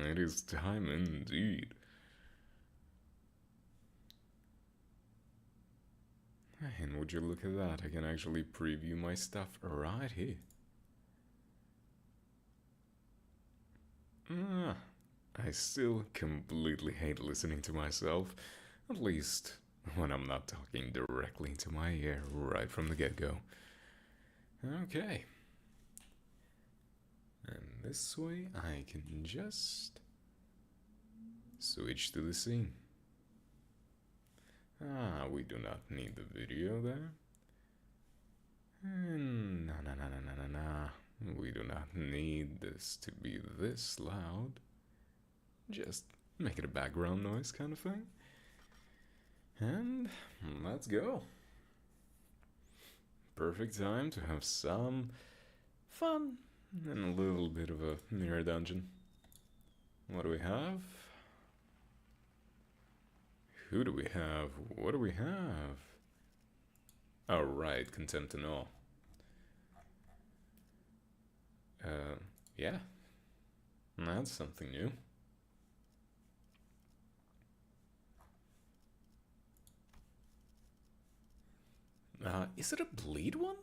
it is time indeed. And would you look at that, I can actually preview my stuff right here. I still completely hate listening to myself, at least when I'm not talking directly into my ear right from the get-go. Okay. And this way I can just switch to the scene. We do not need the video there. No, no, no, no, no, no, no. We do not need this to be this loud. Just make it a background noise kind of thing. And let's go. Perfect time to have some fun and a little bit of a mirror dungeon. What do we have? Who do we have? What do we have? Oh, right, Contempt and All. Yeah. That's something new. Is it a bleed one?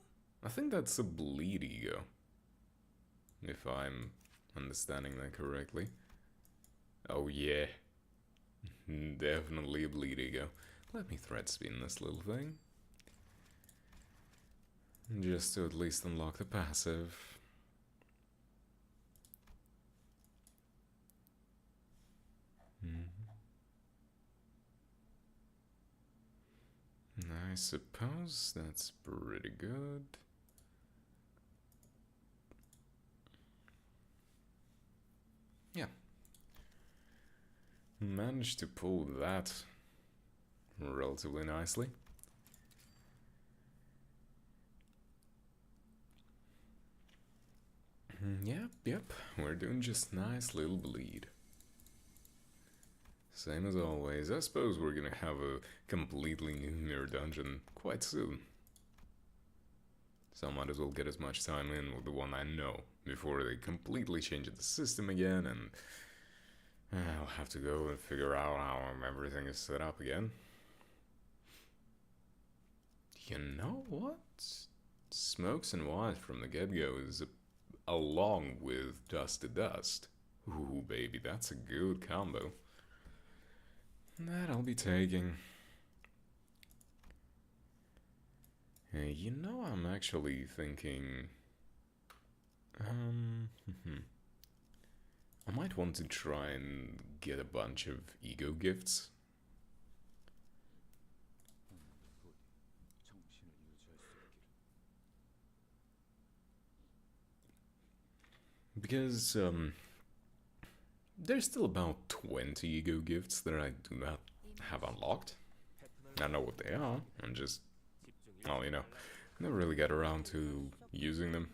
I think that's a bleed ego. If I'm understanding that correctly. Oh yeah. Definitely a bleed ego. Let me thread spin this little thing. Just to at least unlock the passive. I suppose that's pretty good. Yeah. Managed to pull that relatively nicely. Yep, we're doing just nice little bleed. Same as always, I suppose we're gonna have a completely new mirror dungeon quite soon. So I might as well get as much time in with the one I know before they completely change the system again, and I'll have to go and figure out how everything is set up again. You know what? Smokes and White from the get-go is along with Dust to Dust. Ooh, baby, that's a good combo. That I'll be taking. You know, I'm actually thinking... I might want to try and get a bunch of ego gifts. Because, there's still about 20 ego gifts that I do not have unlocked. I know what they are, I'm just... oh, you know, never really got around to using them.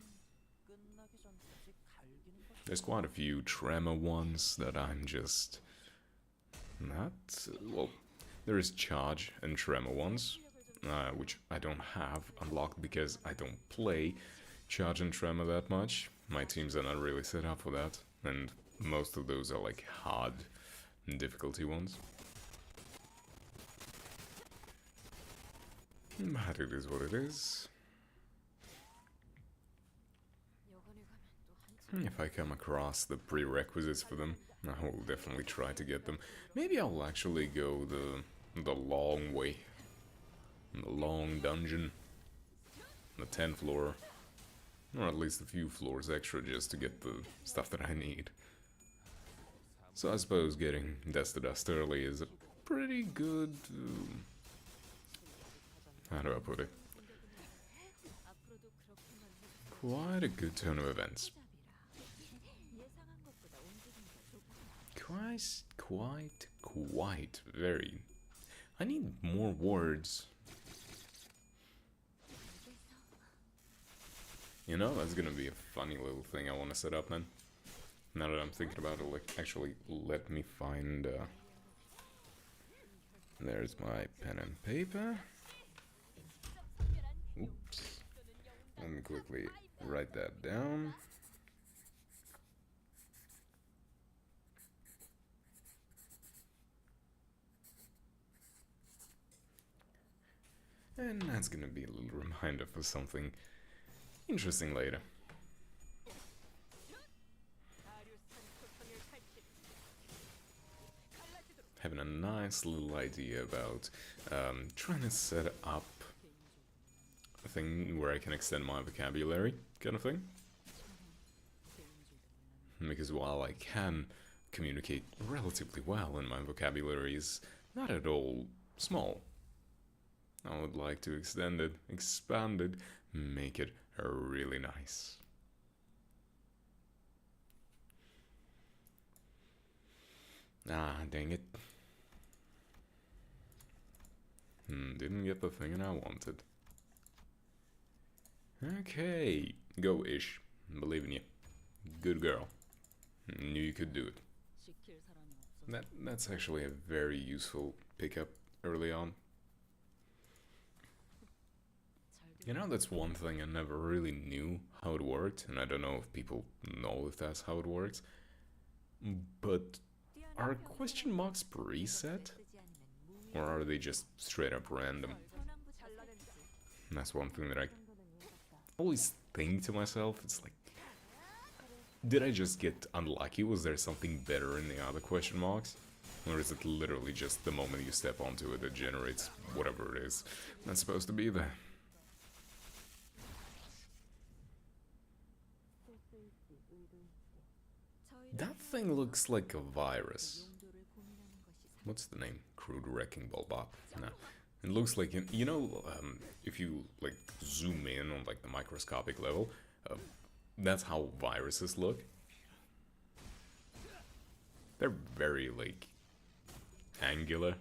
There's quite a few Tremor ones that I'm just... not... well, there is Charge and Tremor ones, which I don't have unlocked because I don't play Charge and Tremor that much. My teams are not really set up for that, and most of those are like hard difficulty ones. But it is what it is. If I come across the prerequisites for them, I will definitely try to get them. Maybe I'll actually go the long way. The long dungeon. The 10th floor. Or at least a few floors extra just to get the stuff that I need. So I suppose getting Dust to Dust early is a pretty good... how do I put it? Quite a good turn of events. Quite very. I need more words. You know, that's gonna be a funny little thing I want to set up then. Now that I'm thinking about it, like, actually, let me find... there's my pen and paper. Oops. Let me quickly write that down. And that's gonna be a little reminder for something interesting later. Having a nice little idea about trying to set up a thing where I can extend my vocabulary, kind of thing. Because while I can communicate relatively well and my vocabulary is not at all small, I would like to extend it, expand it, make it really nice. Ah, dang it. Didn't get the thing I wanted. Okay, go Ish. Believe in you. Good girl. Knew you could do it. That's actually a very useful pickup early on. You know, that's one thing I never really knew how it worked, and I don't know if people know if that's how it works. But are question marks preset? Or are they just straight up random? And that's one thing that I always think to myself. It's like, did I just get unlucky? Was there something better in the other question marks? Or is it literally just the moment you step onto it that generates whatever it is that's supposed to be there? That thing looks like a virus. What's the name? Crude Wrecking Ball Bot. No. It looks like, you know, if you like zoom in on like the microscopic level, that's how viruses look. They're very like angular,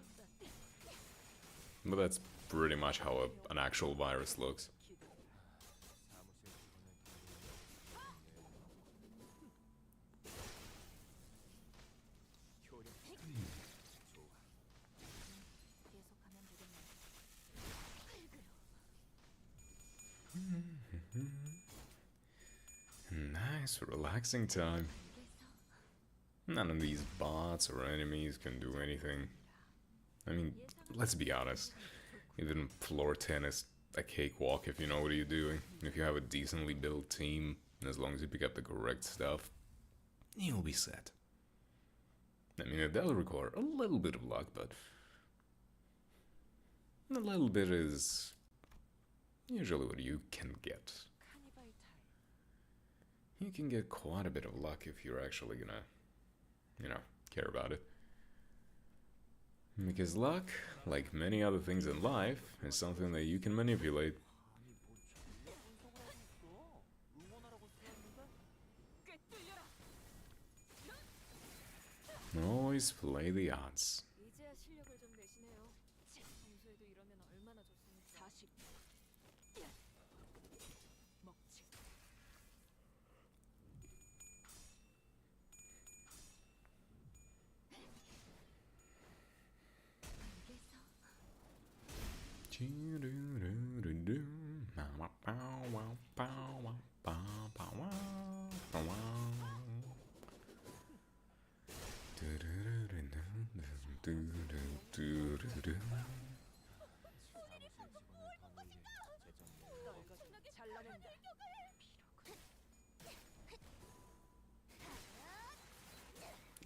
but that's pretty much how an actual virus looks. Nice, relaxing time. None of these bots or enemies can do anything. I mean, let's be honest. Even floor 10 is a cakewalk if you know what you're doing. If you have a decently built team, and as long as you pick up the correct stuff, you'll be set. I mean, it does require a little bit of luck, but a little bit is usually what you can get. You can get quite a bit of luck if you're actually gonna, you know, care about it. Because luck, like many other things in life, is something that you can manipulate. Always play the odds.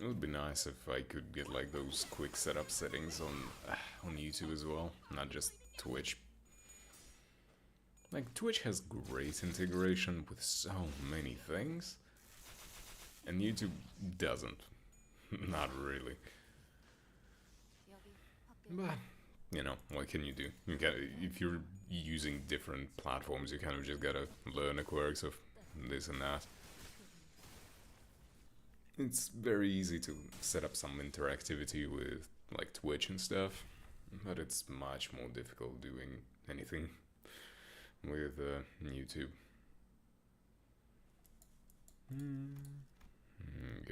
It would be nice if I could get like those quick setup settings on YouTube as well, not just Twitch. Like Twitch has great integration with so many things, and YouTube doesn't. Not really. But you know, what can you do? You got if you're using different platforms, you kind of just gotta learn the quirks of this and that. It's very easy to set up some interactivity with like Twitch and stuff, but it's much more difficult doing anything with YouTube.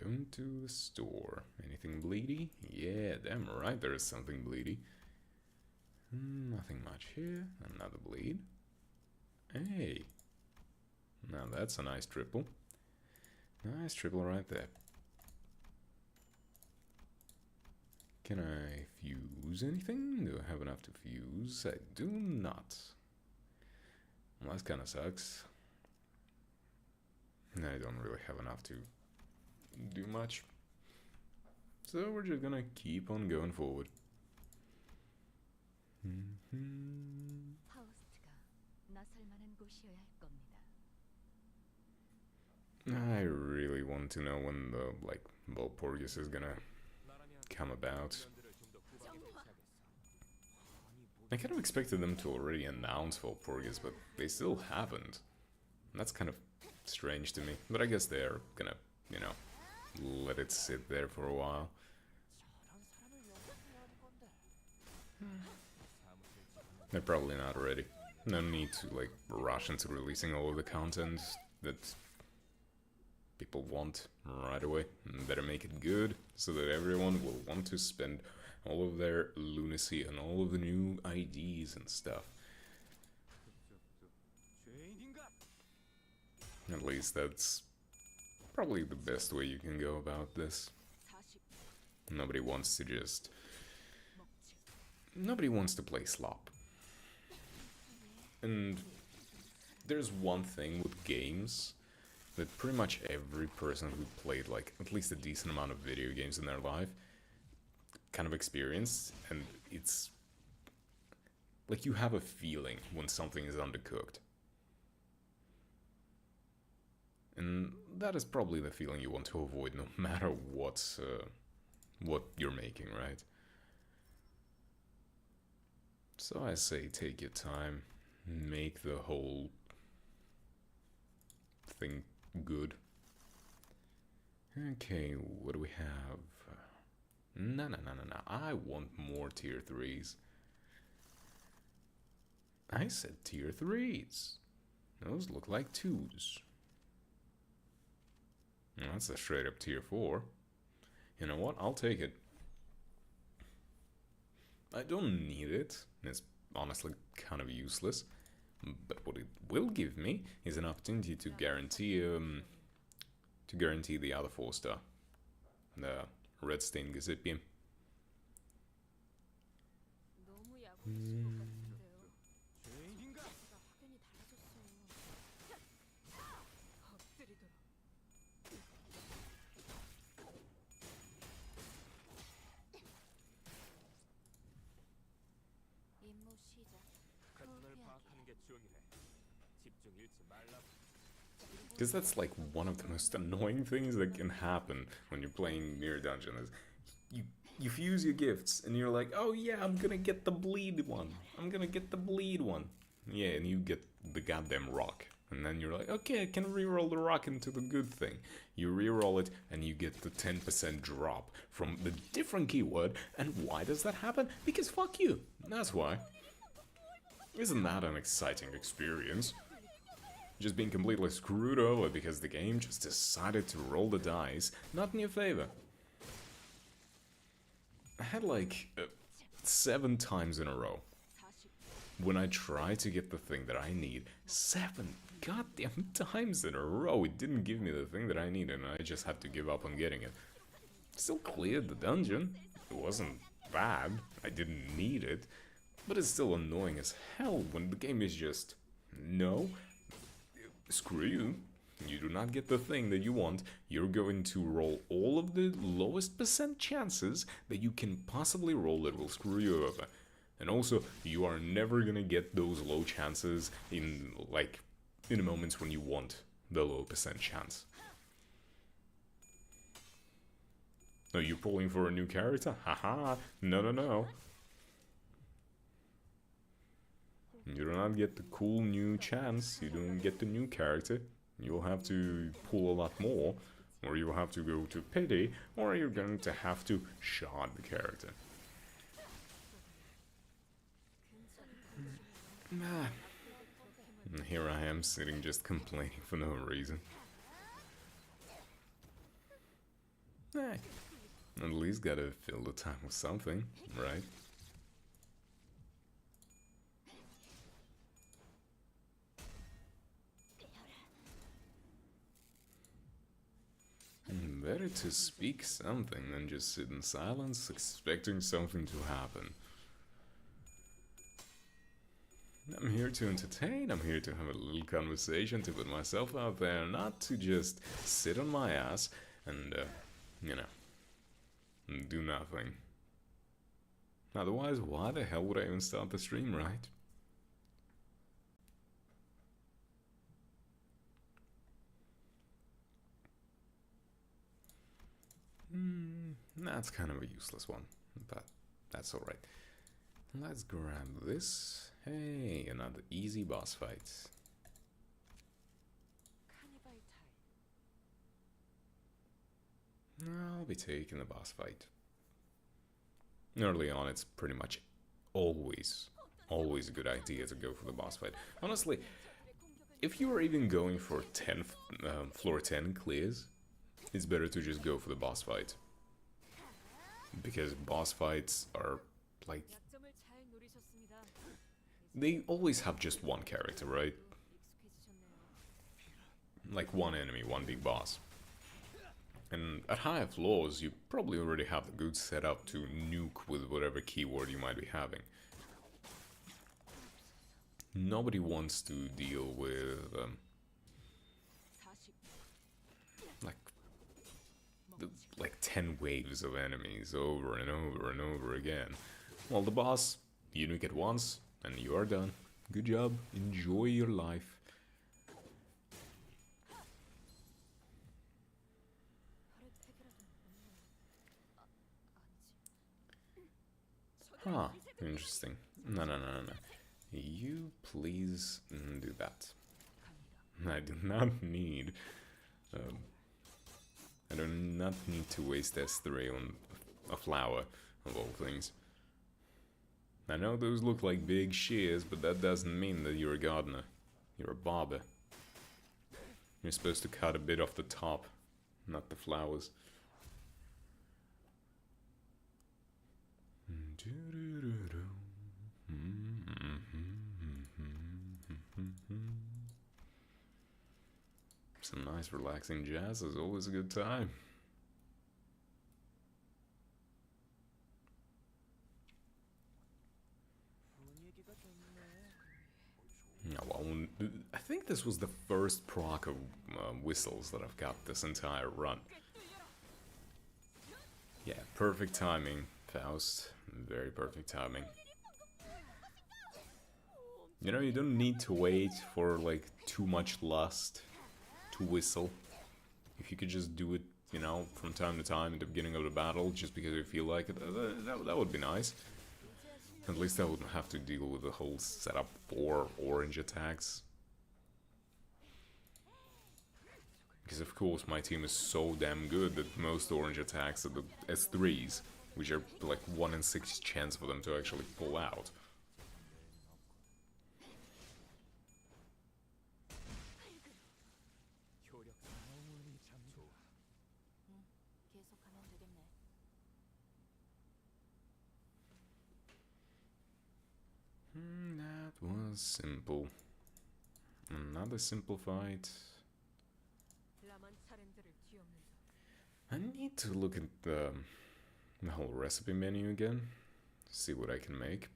Going to the store. Anything bleedy? Yeah, damn right there is something bleedy. Nothing much here. Another bleed. Hey. Now that's a nice triple. Nice triple right there. Can I fuse anything? Do I have enough to fuse? I do not. Well, that kind of sucks. I don't really have enough to do much. So we're just gonna keep on going forward. I really want to know when the, like, Valpurgis is gonna come about. I kind of expected them to already announce Valpurgis, but they still haven't. And that's kind of strange to me. But I guess they're gonna, you know, let it sit there for a while. They're probably not ready. No need to, like, rush into releasing all of the content that people want right away. Better make it good so that everyone will want to spend all of their lunacy and all of the new IDs and stuff. At least that's probably the best way you can go about this. Nobody wants to just... Nobody wants to play slop. And there's one thing with games that pretty much every person who played, like, at least a decent amount of video games in their life kind of experienced, and it's like you have a feeling when something is undercooked. And that is probably the feeling you want to avoid no matter what you're making, right? So I say take your time, make the whole thing good. Okay, what do we have? No. I want more tier 3s. I said tier 3s. Those look like 2s. That's a straight up tier 4. You know what? I'll take it. I don't need it. It's honestly kind of useless. But what it will give me is an opportunity to guarantee the other 4-star. The Red Stain Gazipium. Because that's like one of the most annoying things that can happen when you're playing Mirror Dungeon is you fuse your gifts and you're like, oh yeah, I'm gonna get the bleed one. Yeah, and you get the goddamn rock. And then you're like, okay, I can reroll the rock into the good thing. You reroll it and you get the 10% drop from the different keyword. And why does that happen? Because fuck you. That's why. Isn't that an exciting experience? Just being completely screwed over because the game just decided to roll the dice not in your favor. I had like 7 times in a row when I tried to get the thing that I need. 7 goddamn times in a row it didn't give me the thing that I needed and I just had to give up on getting it. Still cleared the dungeon. It wasn't bad. I didn't need it. But it's still annoying as hell when the game is just, no, screw you. You do not get the thing that you want. You're going to roll all of the lowest % chances that you can possibly roll that will screw you over. And also, you are never gonna get those low chances in the moments when you want the low % chance. No, you're pulling for a new character? Haha, no. You do not get the cool new chance, you don't get the new character. You'll have to pull a lot more, or you'll have to go to pity, or you're going to have to shard the character. And here I am sitting just complaining for no reason. At least gotta fill the time with something, right? Very to speak something than just sit in silence expecting something to happen. I'm here to entertain, I'm here to have a little conversation, to put myself out there, not to just sit on my ass and, you know, do nothing. Otherwise, why the hell would I even start the stream, right? That's kind of a useless one, but that's alright. Let's grab this. Hey, another easy boss fight. I'll be taking the boss fight. Early on, it's pretty much always a good idea to go for the boss fight. Honestly, if you are even going for 10 floor 10 clears, it's better to just go for the boss fight. Because boss fights are like, they always have just one character, right? Like one enemy, one big boss. And at higher floors, you probably already have the good setup to nuke with whatever keyword you might be having. Nobody wants to deal with like 10 waves of enemies over and over and over again. Well, the boss, you nuke it once and you are done. Good job, enjoy your life. Huh, interesting. No. You please do that. I do not need... I do not need to waste S3 on a flower, of all things. I know those look like big shears, but that doesn't mean that you're a gardener. You're a barber. You're supposed to cut a bit off the top, not the flowers. Some nice relaxing jazz is always a good time. Well, I think this was the first proc of whistles that I've got this entire run. Yeah, perfect timing, Faust. Very perfect timing. You know, you don't need to wait for like too much lust to whistle. If you could just do it, you know, from time to time at the beginning of the battle, just because you feel like it, that would be nice. At least I wouldn't have to deal with the whole setup for orange attacks. Because of course my team is so damn good that most orange attacks are the S3s, which are like 1 in 6 chance for them to actually pull out. That was simple. Another simple fight. I need to look at the whole recipe menu again, see what I can make.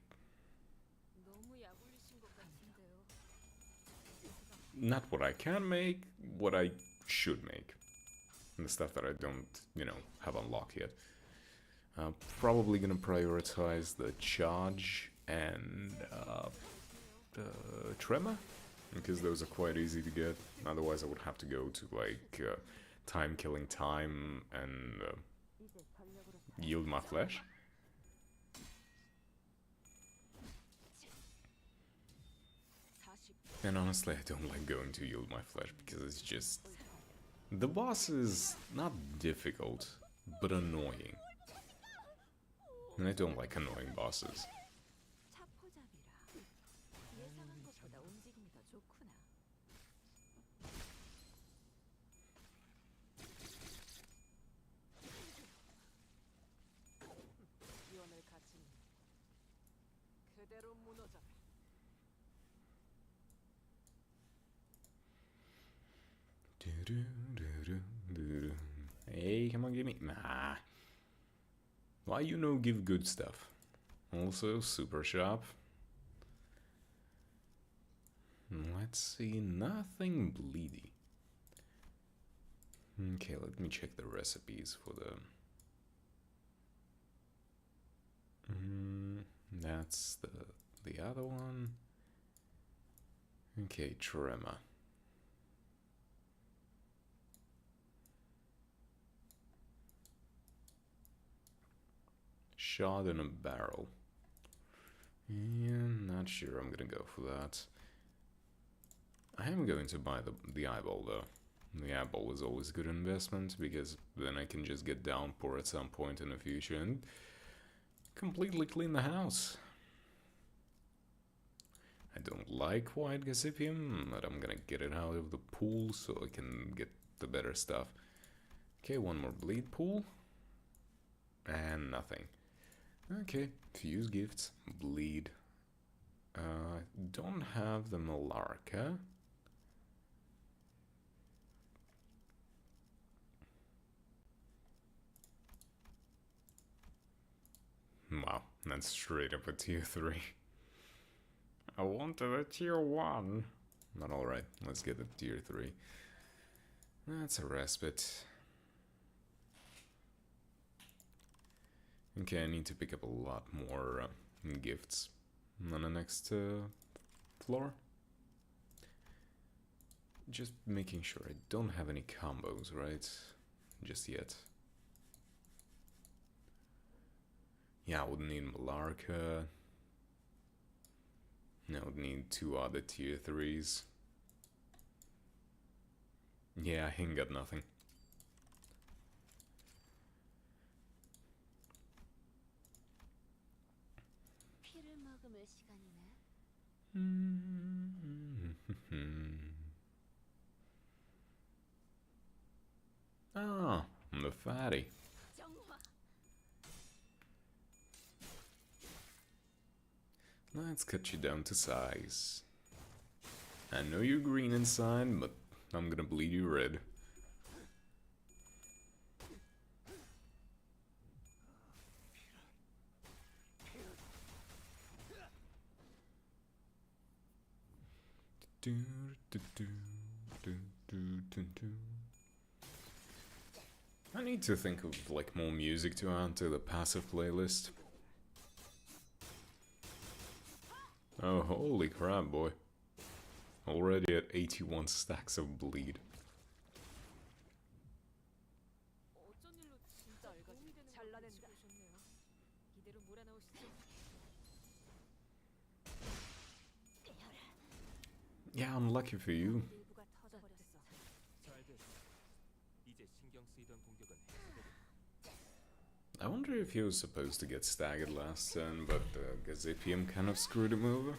Not what I can make, what I should make. And the stuff that I don't, you know, have unlocked yet. Probably gonna prioritize the charge and tremor, because those are quite easy to get. Otherwise I would have to go to like time killing time and yield my flesh. And honestly I don't like going to yield my flesh because it's just... The boss is not difficult, but annoying. And I don't like annoying bosses. Hey, come on, give me... Nah. Why you no give good stuff? Also, super sharp. Let's see, nothing bleedy. Okay, let me check the recipes for the... that's the other one. Okay, tremor. Shot in a barrel. Yeah, not sure I'm gonna go for that. I am going to buy the eyeball though. The eyeball is always a good investment because then I can just get downpour at some point in the future and completely clean the house. I don't like white Gazippium, but I'm gonna get it out of the pool so I can get the better stuff. Okay, one more bleed pool. And nothing. Okay, fuse gifts, bleed. Don't have the Malarca. Wow, that's straight up a tier 3. I wanted a tier 1. But alright, let's get the tier 3. That's a respite. Okay, I need to pick up a lot more gifts on the next floor. Just making sure I don't have any combos, right? Just yet. Yeah, I would need Malarca. I would need 2 other tier 3s. Yeah, I ain't got nothing. Ah, the fatty. Let's cut you down to size. I know you're green inside, but I'm gonna bleed you red. I need to think of like more music to add to the passive playlist. Oh, holy crap, boy. Already at 81 stacks of bleed. Yeah, I'm lucky for you. I wonder if he was supposed to get staggered last turn, but Gazippium kind of screwed him over.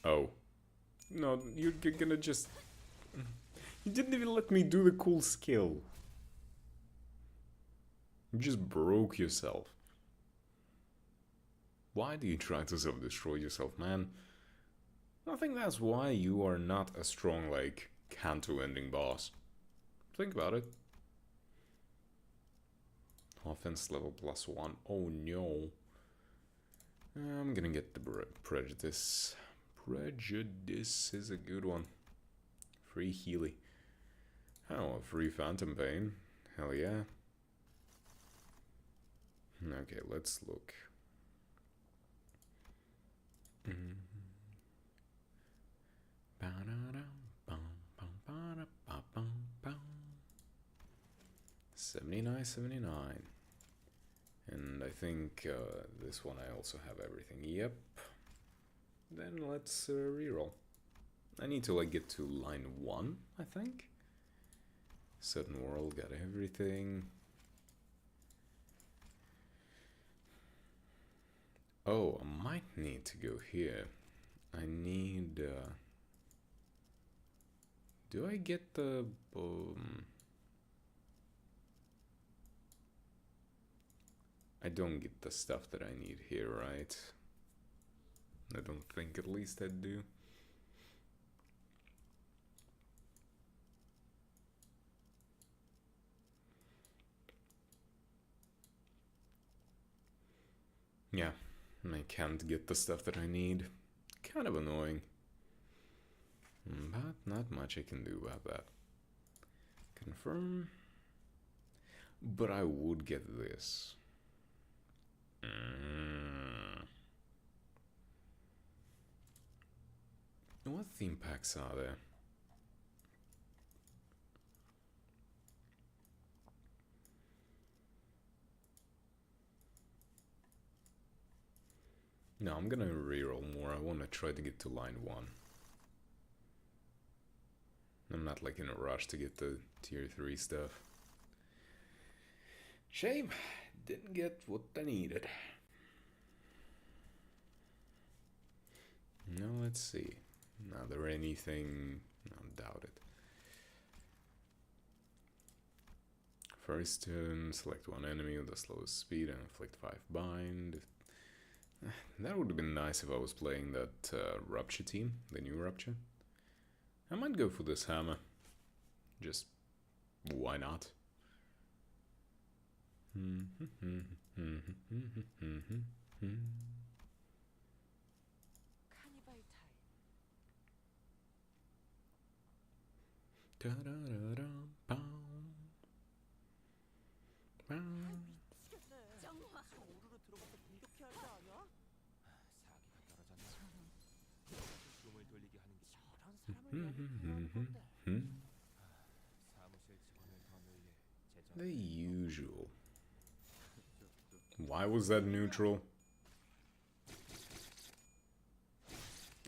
Oh. No, you're gonna just... You didn't even let me do the cool skill. You just broke yourself. Why do you try to self-destroy yourself, man? I think that's why you are not a strong, like, Kanto-ending boss. Think about it. Offense level +1. Oh no. I'm gonna get the Prejudice. Prejudice is a good one. Free Healy. Oh, a free Phantom Pain. Hell yeah. Okay, let's look. 79, 79. And I think this one I also have everything. Yep. Then let's reroll. I need to like get to line 1, I think. Certain world, got everything. Oh, I might need to go here. I need... do I get the... I don't get the stuff that I need here, right? I don't think at least I do. Yeah, I can't get the stuff that I need. Kind of annoying. But not much I can do about that. Confirm. But I would get this. What theme packs are there? No, I'm gonna reroll more. I want to try to get to line 1. I'm not like in a rush to get the tier 3 stuff. Shame, didn't get what I needed. No, let's see. Now there anything? I doubt it. First turn, select one enemy with the slowest speed and inflict 5 bind. That would have been nice if I was playing that Rupture team, the new Rupture. I might go for this hammer. Just, why not? The usual. Why was that neutral?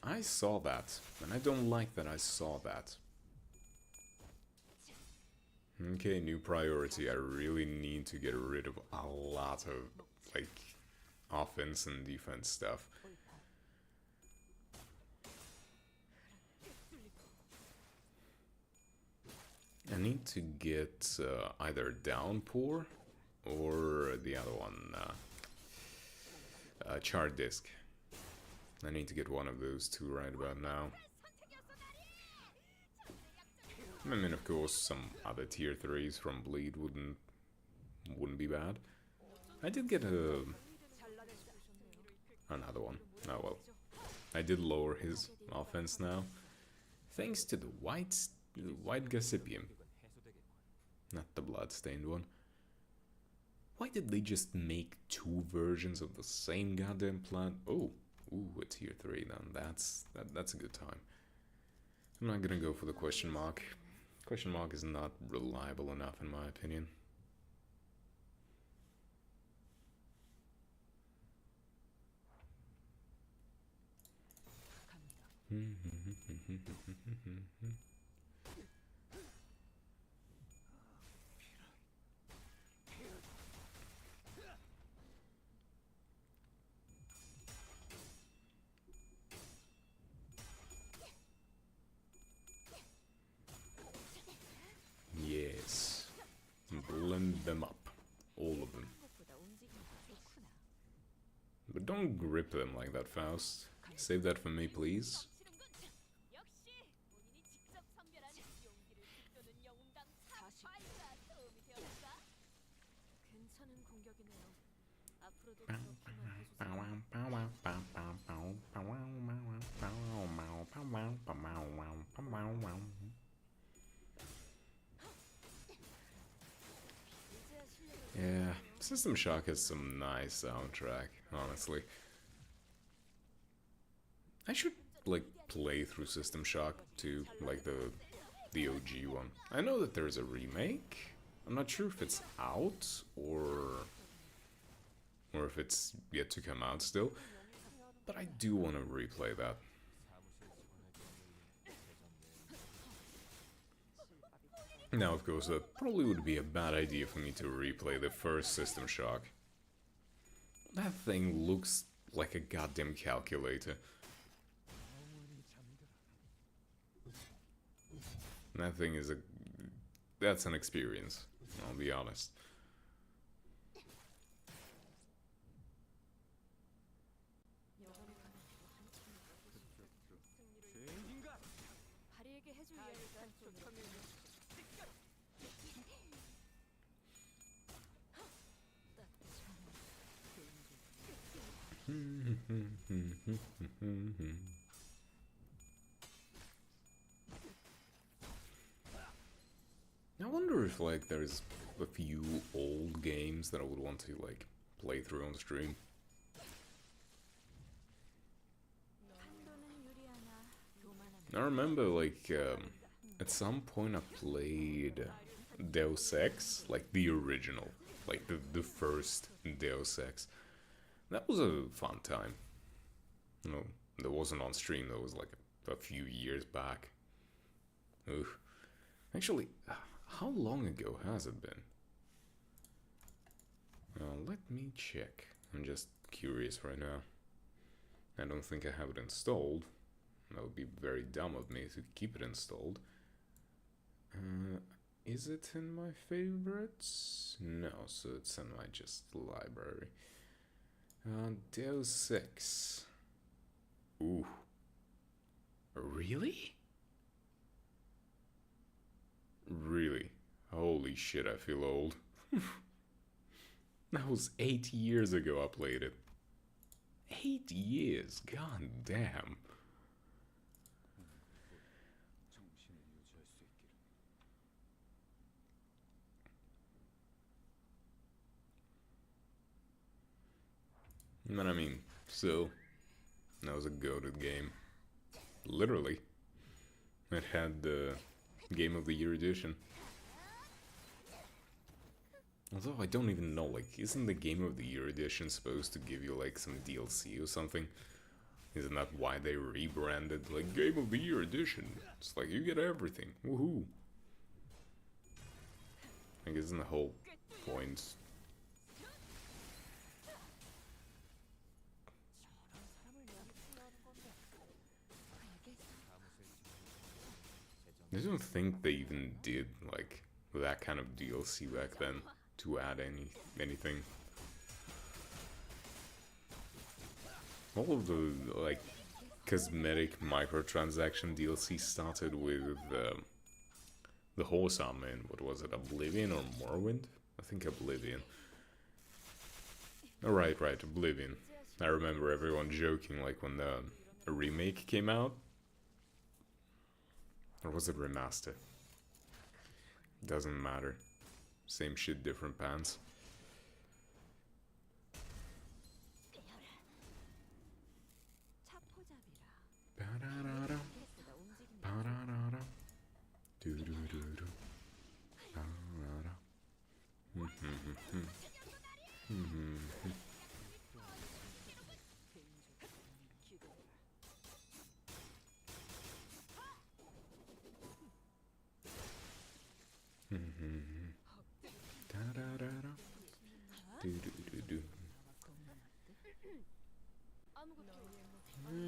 I saw that, and I don't like that I saw that. Okay, new priority. I really need to get rid of a lot of, like, offense and defense stuff. I need to get either Downpour or the other one, Chart Disc. I need to get one of those two right about now. I mean, of course, some other tier 3s from Bleed wouldn't be bad. I did get another one. Oh well. I did lower his offense now, thanks to the white Gossipium. Not the bloodstained one. Why did they just make 2 versions of the same goddamn plant? Oh, ooh, a tier 3 then. That's a good time. I'm not gonna go for the question mark. Question mark is not reliable enough in my opinion. Yes. Blend them up. All of them. But don't grip them like that, Faust. Save that for me, please. Yeah, System Shock has some nice soundtrack, honestly. I should, like, play through System Shock too, like the OG one. I know that there's a remake. I'm not sure if it's out or if it's yet to come out still, but I do want to replay that. Now, of course, that probably would be a bad idea for me to replay the first System Shock. That thing looks like a goddamn calculator. That thing is that's an experience, I'll be honest. I wonder if, like, there's a few old games that I would want to, like, play through on stream. I remember, like, at some point I played Deus Ex, like the original, like the first Deus Ex. That was a fun time. No, that wasn't on stream, that was like a few years back. Ugh. Actually, how long ago has it been? Let me check. I'm just curious right now. I don't think I have it installed. That would be very dumb of me to keep it installed. Is it in my favorites? No, so it's in my just library. Deus Ex. Ooh. Really? Really? Holy shit, I feel old. That was 8 years ago I played it. 8 years? God damn. But I mean, still, that was a goated game. Literally. It had the Game of the Year edition. Although I don't even know, like, isn't the Game of the Year edition supposed to give you, like, some DLC or something? Isn't that why they rebranded, like, Game of the Year edition? It's like, you get everything. Woohoo! I guess isn't the whole point. I don't think they even did, like, that kind of DLC back then to add anything. All of the, like, cosmetic microtransaction DLC started with the horse armor in, what was it, Oblivion or Morrowind? I think Oblivion. Oh, right, Oblivion. I remember everyone joking, like, when the remake came out. Or was it remaster? Doesn't matter. Same shit, different pants.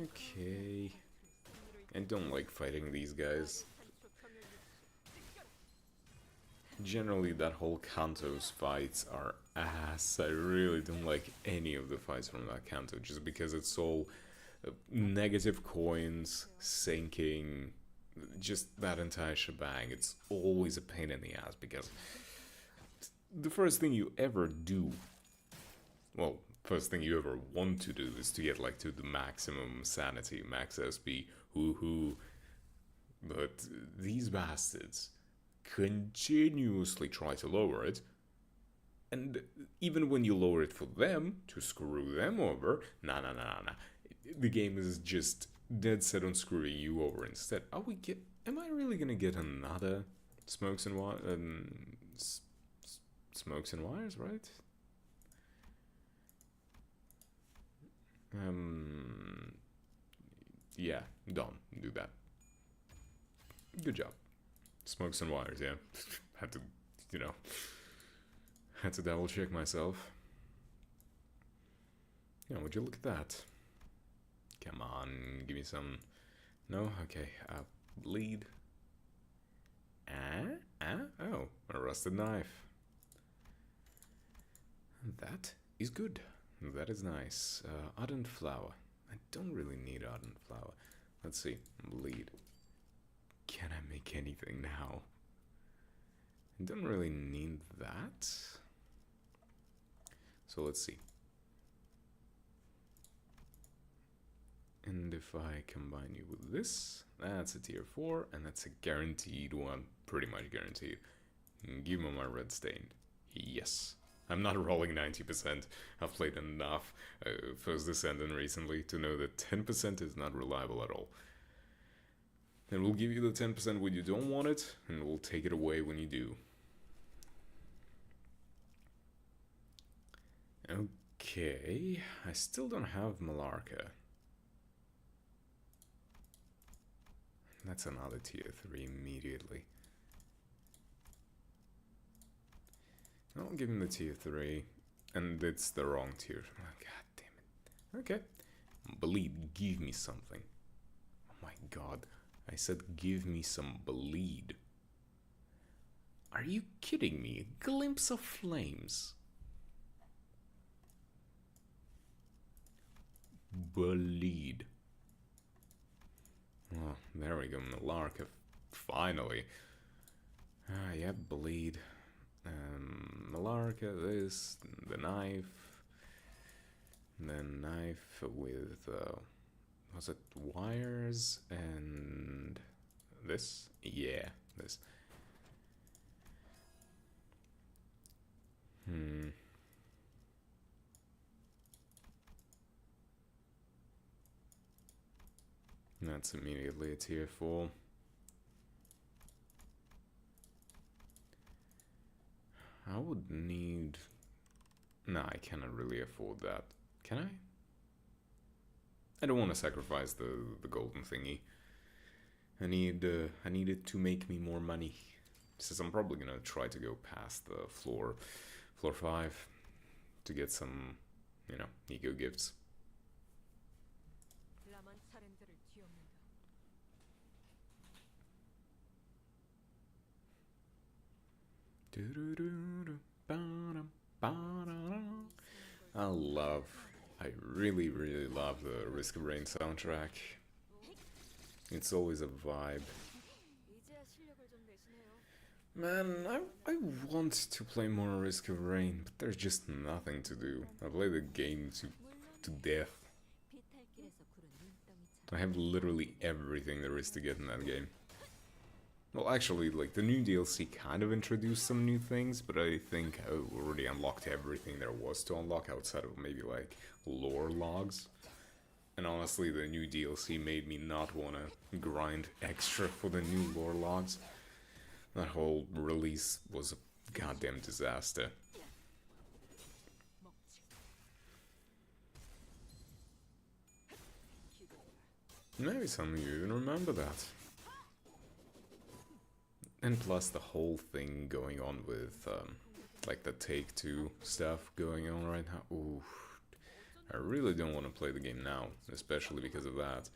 Okay. I don't like fighting these guys. Generally, that whole Kanto's fights are ass. I really don't like any of the fights from that Kanto, just because it's all negative coins, sinking, just that entire shebang. It's always a pain in the ass, because the first thing you ever do, well, first thing you ever want to do is to get, like, to the maximum sanity, max SP, hoo-hoo. But these bastards continuously try to lower it, and even when you lower it for them, to screw them over, nah. The game is just dead set on screwing you over instead. Am I really gonna get another Smokes and Smokes and Wires, right? Yeah, don't do that. Good job. Smokes and wires, yeah. Had to, you know, had to double check myself. Yeah, would you look at that? Come on, give me some. No? Okay. Bleed. Oh, a rusted knife. That is good. That is nice. Ardent flower. I don't really need ardent flower. Let's see. Bleed. Can I make anything now? I don't really need that. So let's see. And if I combine you with this, that's a tier 4, and that's a guaranteed one. Pretty much guaranteed. Give me my red stain. Yes. I'm not rolling 90%. I've played enough First Descendant recently to know that 10% is not reliable at all. And we'll give you the 10% when you don't want it, and we'll take it away when you do. Okay, I still don't have Malarca. That's another tier 3 immediately. I'll give him the tier 3, and it's the wrong tier. Oh, God damn it. Okay. Bleed, give me something. Oh my god. I said give me some bleed. Are you kidding me? A glimpse of flames. Bleed. Oh, there we go, Malarca. Finally. Yeah, bleed. Malarca, this, the knife. Then knife with, was it wires and this? Yeah, this. That's immediately a tier 4. I would need... Nah, I cannot really afford that. Can I? I don't want to sacrifice the golden thingy. I need it to make me more money. Since I'm probably gonna try to go past the floor 5 to get some, you know, ego gifts. I really love the Risk of Rain soundtrack. It's always a vibe. Man, I want to play more Risk of Rain, but there's just nothing to do. I play the game to death. I have literally everything there is to get in that game. Well, actually, like, the new DLC kind of introduced some new things, but I think I already unlocked everything there was to unlock outside of maybe, like, lore logs. And honestly, the new DLC made me not want to grind extra for the new lore logs. That whole release was a goddamn disaster. Maybe some of you even remember that. And plus the whole thing going on with, like the Take-Two stuff going on right now. Ooh, I really don't want to play the game now, especially because of that.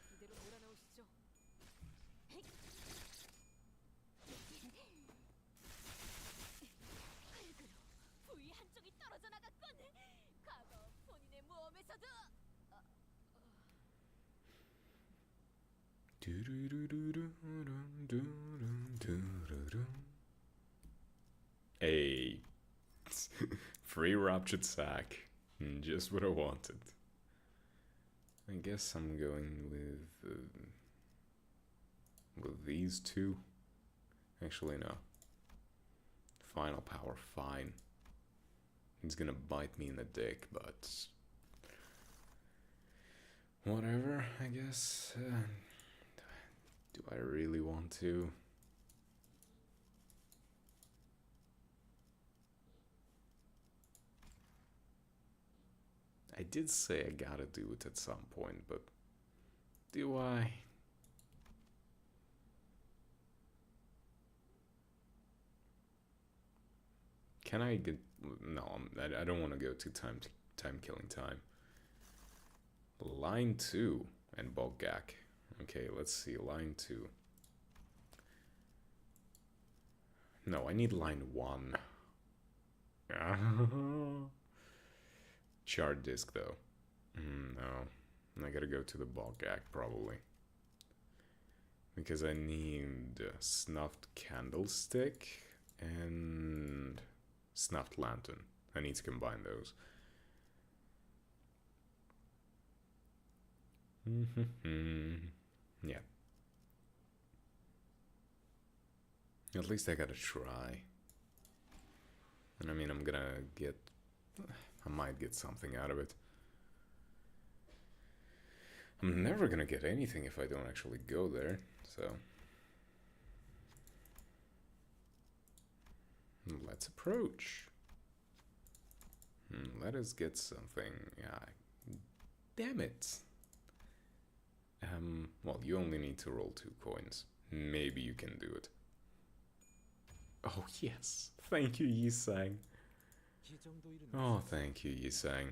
Hey, free Ruptured Sack, just what I wanted. I guess I'm going with these two. Actually, no. Final Power, fine. He's gonna bite me in the dick, but whatever, I guess. Do I really want to? I did say I gotta do it at some point, but do I? Can I get... No, I don't want to go to time killing time. Line 2 and Bogak. Okay, let's see, line 2. No, I need line 1. Chart disc, though. No, I gotta go to the Bogak, probably. Because I need Snuffed Candlestick and Snuffed Lantern. I need to combine those. Yeah. At least I gotta try. And I mean, I'm gonna get... I might get something out of it. I'm never gonna get anything if I don't actually go there, so... Let's approach. Let us get something. Damn it. Well, you only need to roll 2 coins. Maybe you can do it. Oh, yes. Thank you, Yisang. Oh, thank you, Yisang.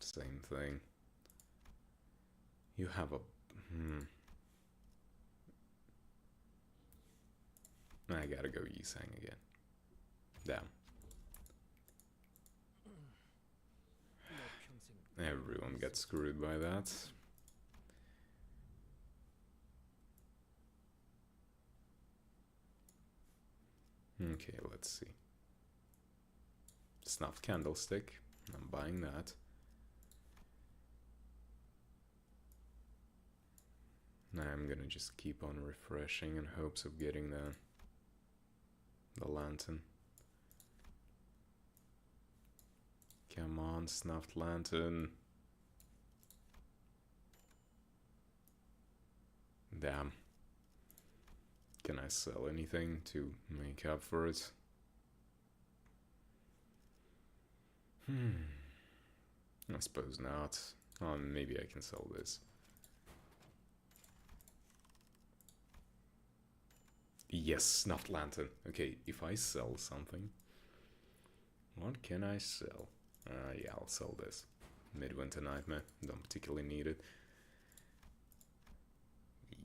Same thing. You have a... I gotta go Yisang again. Damn. Everyone gets screwed by that. Okay, let's see. Snuffed Candlestick. I'm buying that. I'm gonna just keep on refreshing in hopes of getting the lantern. Come on, Snuffed Lantern. Damn. Can I sell anything to make up for it? I suppose not. Oh, maybe I can sell this. Yes, Snuffed Lantern. Okay, if I sell something... What can I sell? Yeah, I'll sell this. Midwinter Nightmare. Don't particularly need it.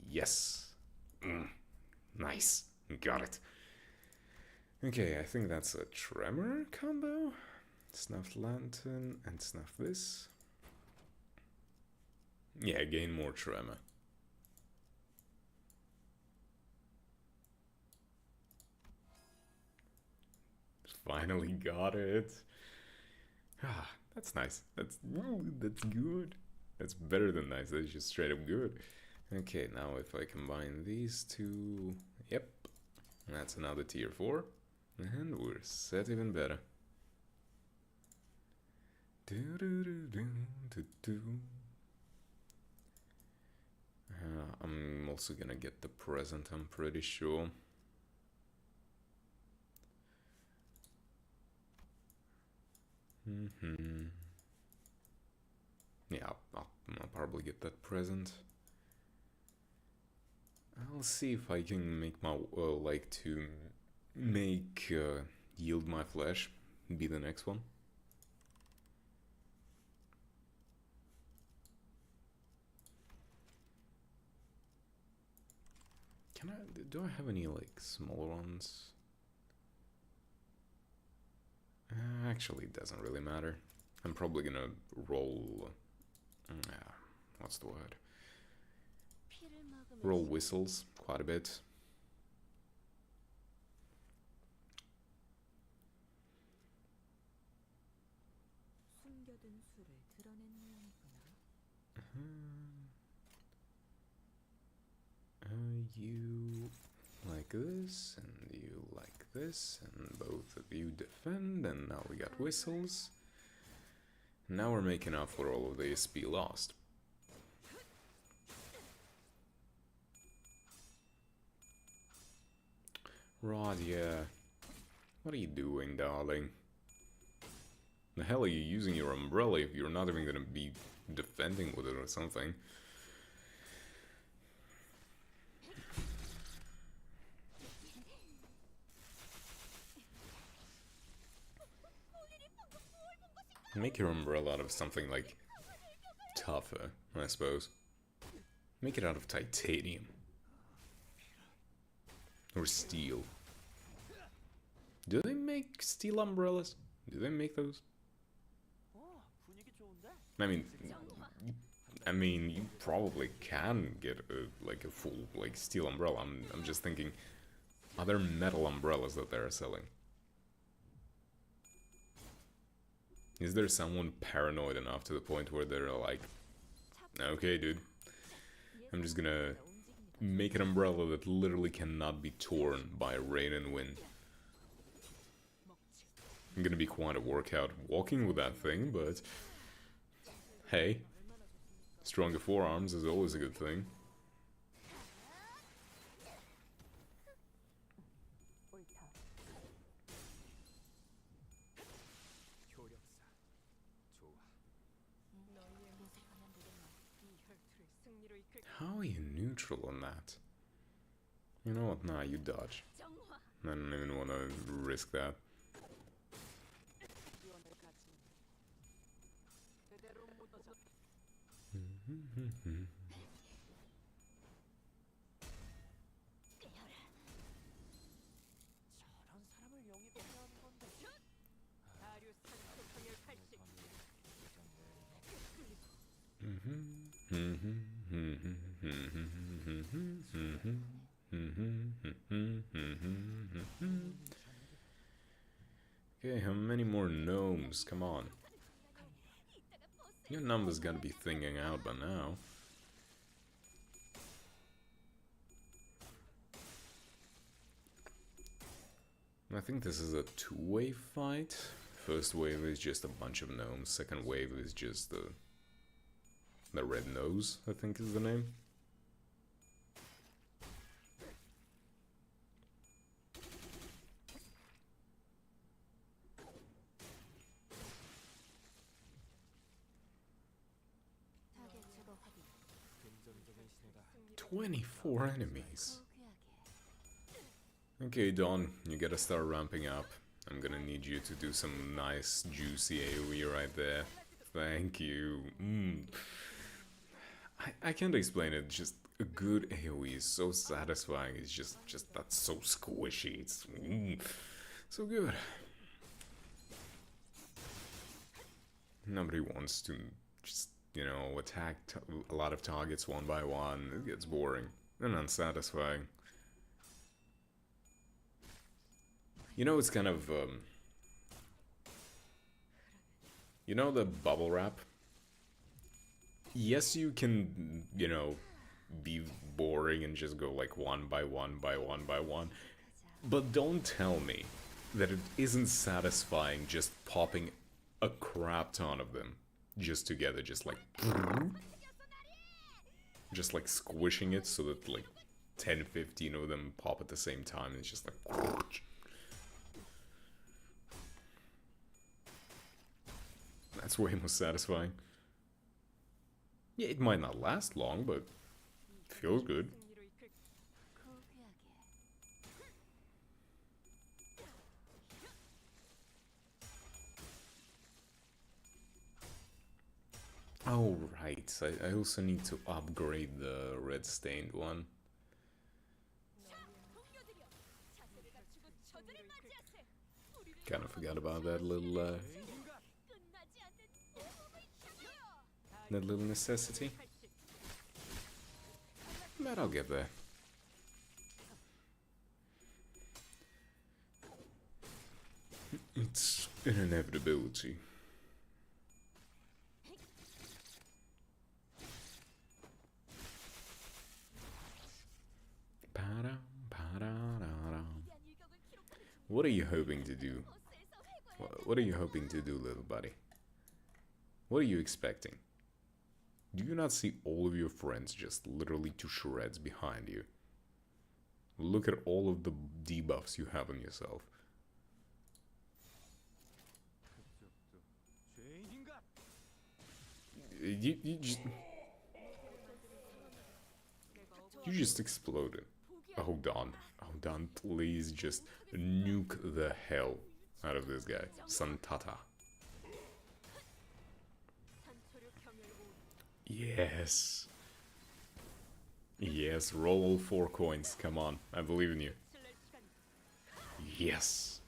Yes! Nice. Got it. Okay, I think that's a Tremor combo. Snuffed Lantern and snuff this. Yeah, gain more Tremor. Finally got it. Ah, that's nice. That's good. That's better than nice. That's just straight up good. Okay, now if I combine these two, yep, that's another tier 4, and we're set even better. I'm also gonna get the present, I'm pretty sure. Yeah, I'll probably get that present. I'll see if I can make my like to make Yield My Flesh be the next one. Can I? Do I have any like smaller ones? Actually, it doesn't really matter. I'm probably gonna roll... what's the word? Roll whistles quite a bit. You like this, and you like this, and both of you defend, and now we got whistles. Now we're making up for all of the SP lost. Rod, yeah. What are you doing, darling? The hell are you using your umbrella if you're not even gonna be defending with it or something? Make your umbrella out of something like tougher, I suppose. Make it out of titanium. Or steel. Do they make steel umbrellas? Do they make those? I mean, you probably can get like a full like steel umbrella. I'm just thinking, are there metal umbrellas that they're selling? Is there someone paranoid enough to the point where they're like, okay, dude, I'm just gonna make an umbrella that literally cannot be torn by rain and wind. I'm gonna be quite a workout walking with that thing, but hey, stronger forearms is always a good thing. How are you neutral on that? You know what? Nah, you dodge. I don't even want to risk that. Okay, how many more gnomes? Come on. Your number's gotta be thinking out by now. I think this is a two-way fight. First wave is just a bunch of gnomes. Second wave is just the red nose, I think is the name. "24 enemies. Okay, Dawn, you gotta start ramping up. I'm gonna need you to do some nice, juicy AoE right there. Thank you. I can't explain it, just a good AoE is so satisfying. It's just that's so squishy. It's so good. Nobody wants to just, you know, attack a lot of targets one by one. It gets boring and unsatisfying. You know, it's kind of, you know the bubble wrap? Yes, you can, you know, be boring and just go like one by one by one by one. But don't tell me that it isn't satisfying just popping a crap ton of them just together, just like squishing it so that like 10-15 of them pop at the same time. It's just like that's way more satisfying. Yeah, it might not last long, but it feels good. Oh, right. I also need to upgrade the red stained one. Kinda forgot about that little necessity. But I'll get there. It's an inevitability. What are you hoping to do? What are you hoping to do, little buddy? What are you expecting? Do you not see all of your friends just literally to shreds behind you? Look at all of the debuffs you have on yourself. You just exploded. Hold on. Hold on, please just nuke the hell out of this guy. Santata. Yes. Yes, roll all 4 coins. Come on, I believe in you. Yes.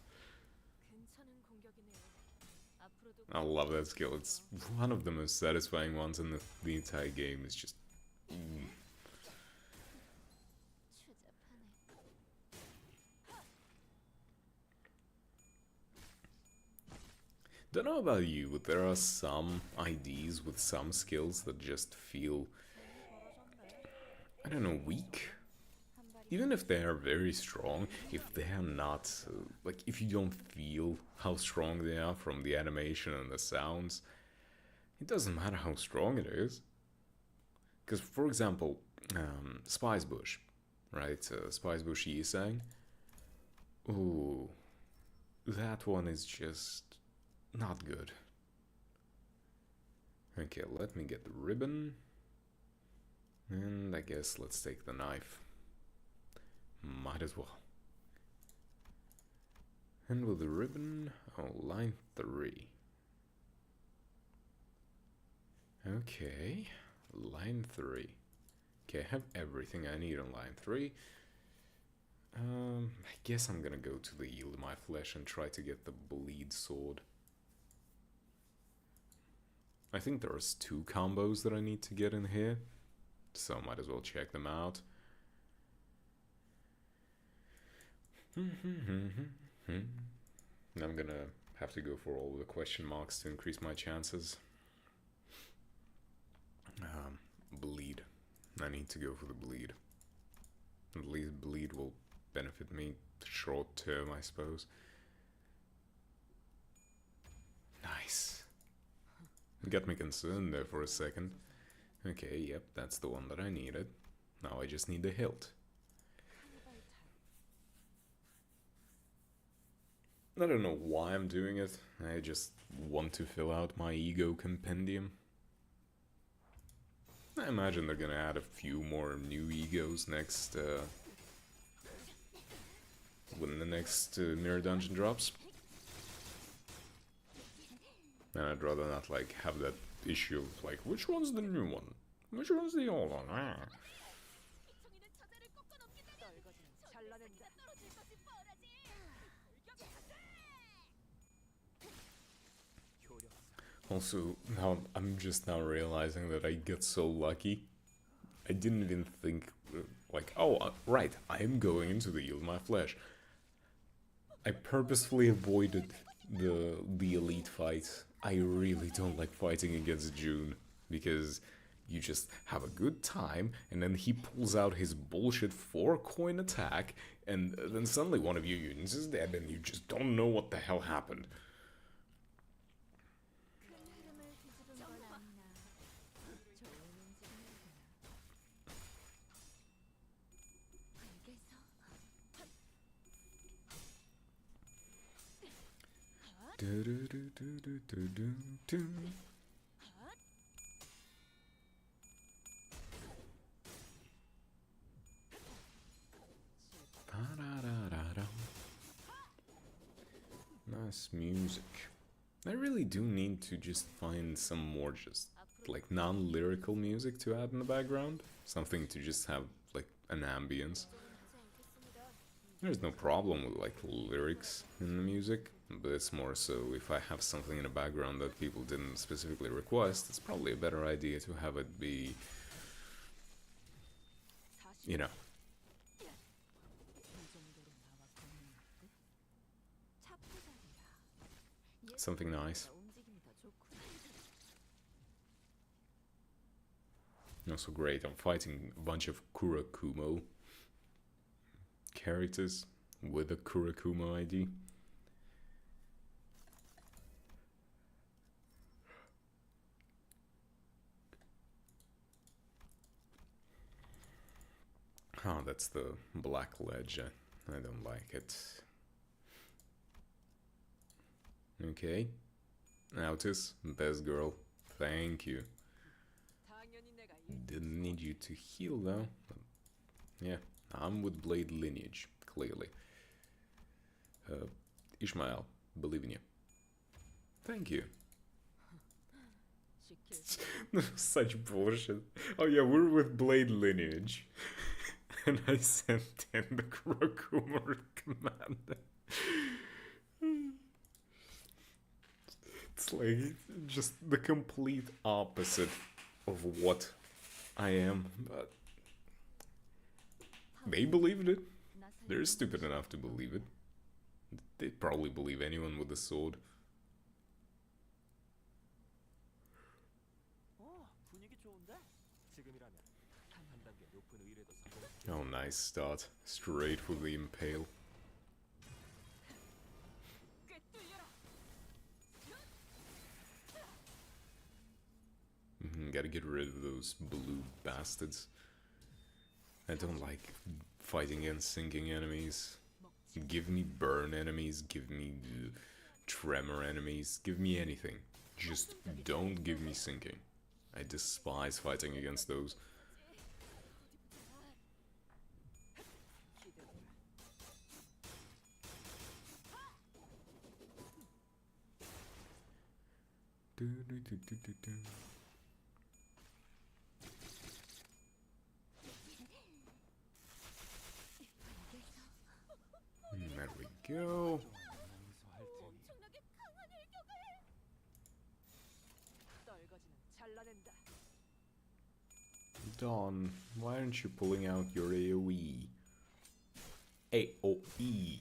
I love that skill. It's one of the most satisfying ones in the entire game. It's just... Don't know about you, but there are some IDs with some skills that just feel, I don't know, weak. Even if they are very strong, if they are not, like, if you don't feel how strong they are from the animation and the sounds, it doesn't matter how strong it is. Because, for example, Spice Bush, right? Spice Bush Yisang. Ooh, that one is just not good. Okay, let me get the ribbon. And I guess let's take the knife. Might as well. And with the ribbon, oh, line 3. Okay, line 3. Okay, I have everything I need on line 3. I guess I'm gonna go to the Yield My Flesh and try to get the Bleed Sword. I think there's 2 combos that I need to get in here, so might as well check them out. I'm gonna have to go for all the question marks to increase my chances. Bleed. I need to go for the bleed. At least bleed will benefit me short term, I suppose. Nice. It got me concerned there for a second. Okay, yep, that's the one that I needed. Now I just need the hilt. I don't know why I'm doing it. I just want to fill out my ego compendium. I imagine they're gonna add a few more new egos next, when the next Mirror Dungeon drops. And I'd rather not, like, have that issue of, like, which one's the new one? Which one's the old one? Ah. Also, now I'm just now realizing that I get so lucky. I didn't even think, like, oh, right, I am going into the Yield My Flesh. I purposefully avoided the elite fight. I really don't like fighting against June, because you just have a good time, and then he pulls out his bullshit 4-coin attack, and then suddenly one of your units is dead, and you just don't know what the hell happened. Nice music. I really do need to just find some more just like non-lyrical music to add in the background. Something to just have like an ambience. There's no problem with like lyrics in the music, but it's more so if I have something in the background that people didn't specifically request, it's probably a better idea to have it be, you know. Something nice. Also great, I'm fighting a bunch of Kurakumo characters with a Kurakumo ID. Oh, that's the black ledge. I don't like it. Okay. Autis, best girl. Thank you. Didn't need you to heal though. Yeah, I'm with Blade Lineage, clearly. Ishmael, believe in you. Thank you. Such bullshit. Oh yeah, we're with Blade Lineage. And I sent in the Kurokumar commander. It's like just the complete opposite of what I am, but they believed it. They're stupid enough to believe it. They'd probably believe anyone with a sword. Oh, nice start. Straight for the impale. Gotta get rid of those blue bastards. I don't like fighting against sinking enemies. Give me burn enemies, give me tremor enemies, give me anything. Just don't give me sinking. I despise fighting against those. There we go. Dawn, why aren't you pulling out your AoE? AoE.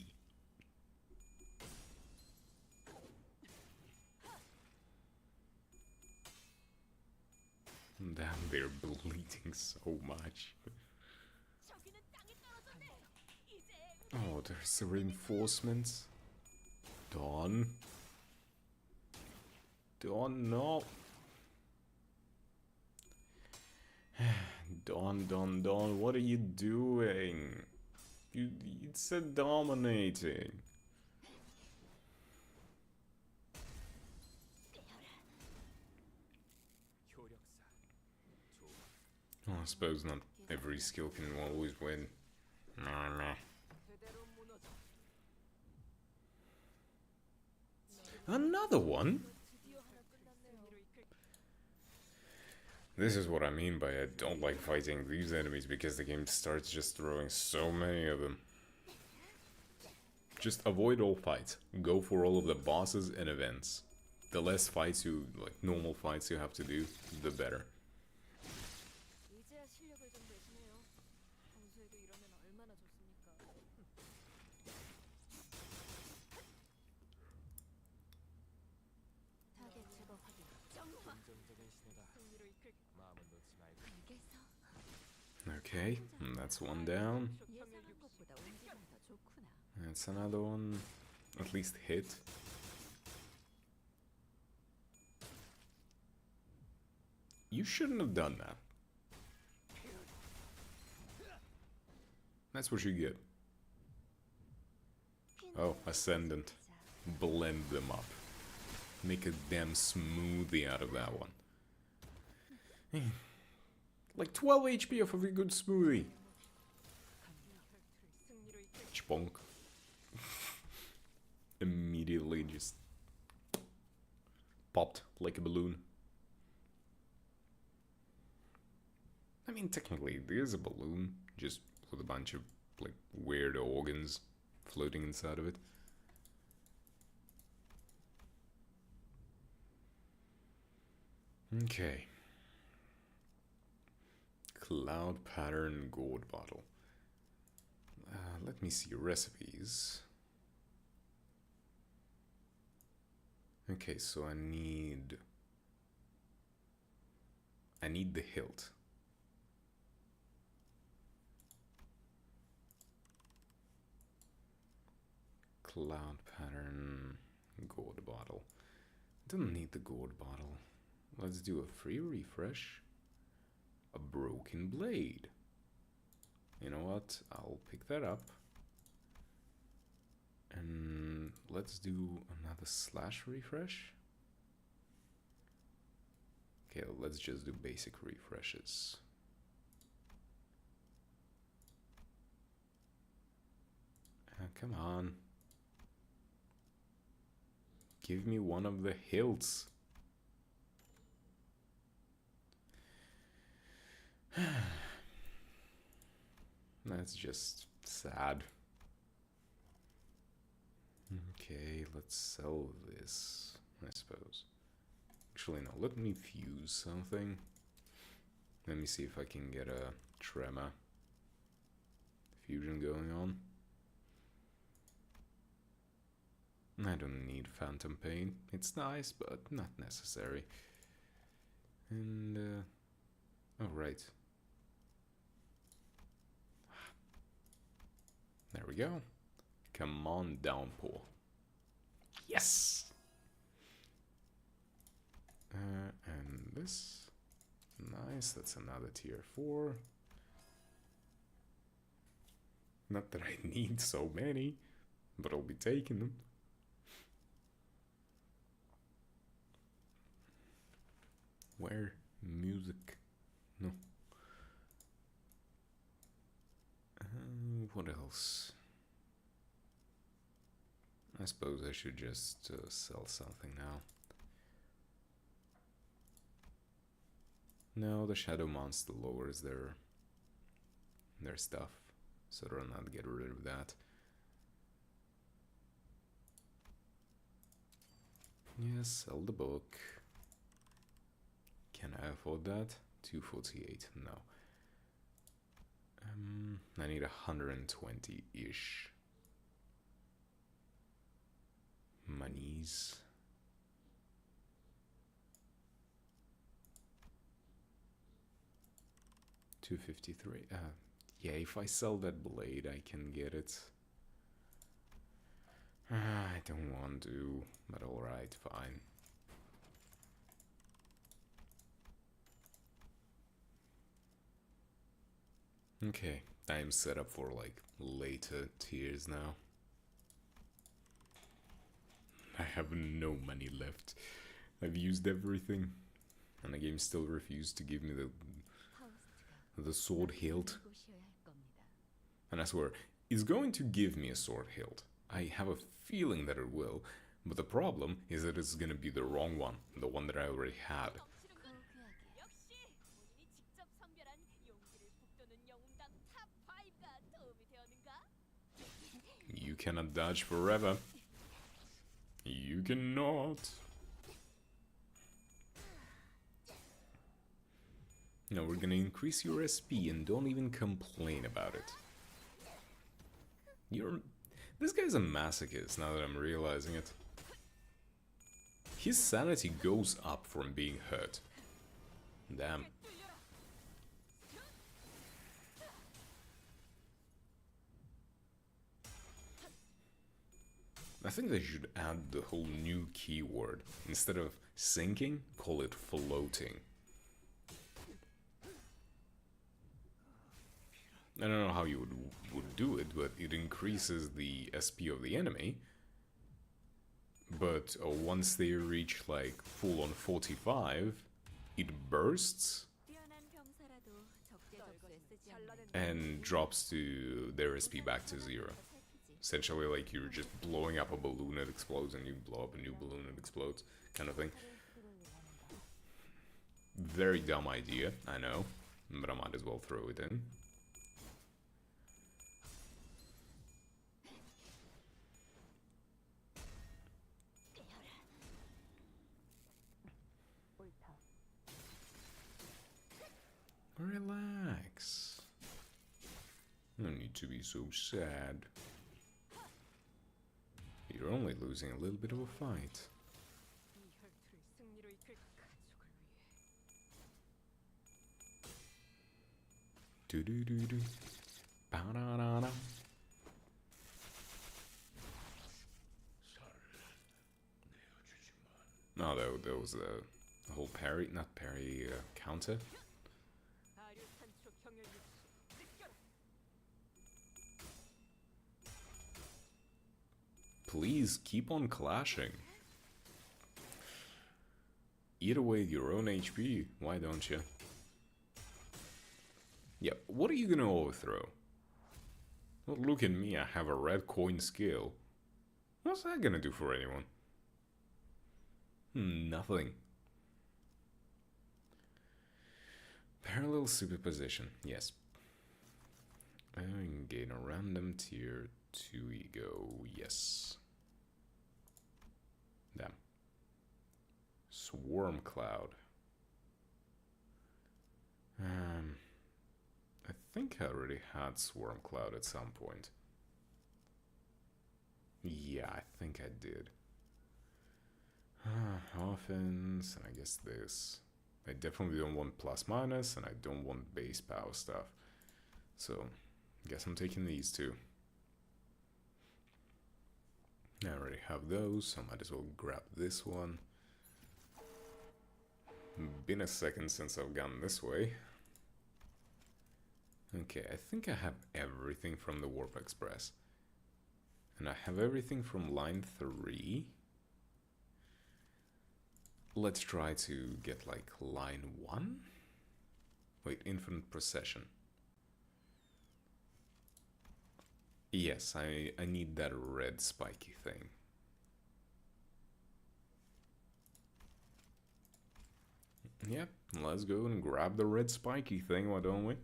Damn, they're bleeding so much. Oh, there's the reinforcements. Dawn. Dawn, no. Dawn, what are you doing? You said dominating. Oh, I suppose not every skill can always win. Another one? This is what I mean by I don't like fighting these enemies, because the game starts just throwing so many of them. Just avoid all fights. Go for all of the bosses and events. The less fights you, like normal fights you have to do, the better. Okay, that's one down. That's another one. At least hit. You shouldn't have done that. That's what you get. Oh, Ascendant. Blend them up. Make a damn smoothie out of that one. Like 12 HP off of a good smoothie. Chpunk. Immediately just popped like a balloon. I mean, technically, there's a balloon, just with a bunch of, like, weird organs floating inside of it. Okay. Cloud pattern gourd bottle. Let me see recipes. Okay, so I need the hilt. Cloud pattern gourd bottle. Don't need the gourd bottle. Let's do a free refresh. A broken blade. You know what? I'll pick that up. And let's do another slash refresh. Okay, let's just do basic refreshes. Come on. Give me one of the hilts. That's just sad. Okay, let's sell this, I suppose. Actually, no, let me fuse something. Let me see if I can get a Trema fusion going on. I don't need Phantom Pain. It's nice, but not necessary. And, oh, right. There we go. Come on, Downpour. Yes! And this. Nice, that's another tier 4. Not that I need so many, but I'll be taking them. Where? Music? No. What else? I suppose I should just sell something now. No, the Shadow Monster lowers their stuff, so I'll not get rid of that. Yes, sell the book. Can I afford that? 248, no. I need 120-ish. Monies. $253. Yeah, if I sell that blade, I can get it. I don't want to, but alright, fine. Okay, I'm set up for like later tiers now. I have no money left. I've used everything, and the game still refused to give me the sword hilt. And I swear, it's going to give me a sword hilt. I have a feeling that it will, but the problem is that it's gonna be the wrong one, the one that I already had. You cannot dodge forever. You cannot. No, we're gonna increase your SP and don't even complain about it. This guy's a masochist now that I'm realizing it. His sanity goes up from being hurt. Damn. I think they should add the whole new keyword. Instead of sinking, call it floating. I don't know how you would do it, but it increases the SP of the enemy. But once they reach like full on 45, it bursts and drops to their SP back to 0. Essentially, like you're just blowing up a balloon, it explodes, and you blow up a new balloon, it explodes, kind of thing. Very dumb idea, I know, but I might as well throw it in. Relax. No need to be so sad. You're only losing a little bit of a fight. Do do do do. Ba da da da. No, there was a whole parry, not parry, counter. Please keep on clashing. Eat away your own HP, why don't you? Yeah, what are you gonna overthrow? Well, look at me, I have a red coin skill. What's that gonna do for anyone? Nothing. Parallel superposition, yes. And gain a random tier 2 ego, yes. Damn. Swarm Cloud. I think I already had Swarm Cloud at some point. Yeah, I think I did. Offense, and I guess this. I definitely don't want plus minus, and I don't want base power stuff. So, I guess I'm taking these two. I already have those, so I might as well grab this one. Been a second since I've gone this way. Okay, I think I have everything from the Warp Express. And I have everything from line 3. Let's try to get like line 1? Wait, Infinite Procession. Yes, I need that red spiky thing. Yep, let's go and grab the red spiky thing, why don't we?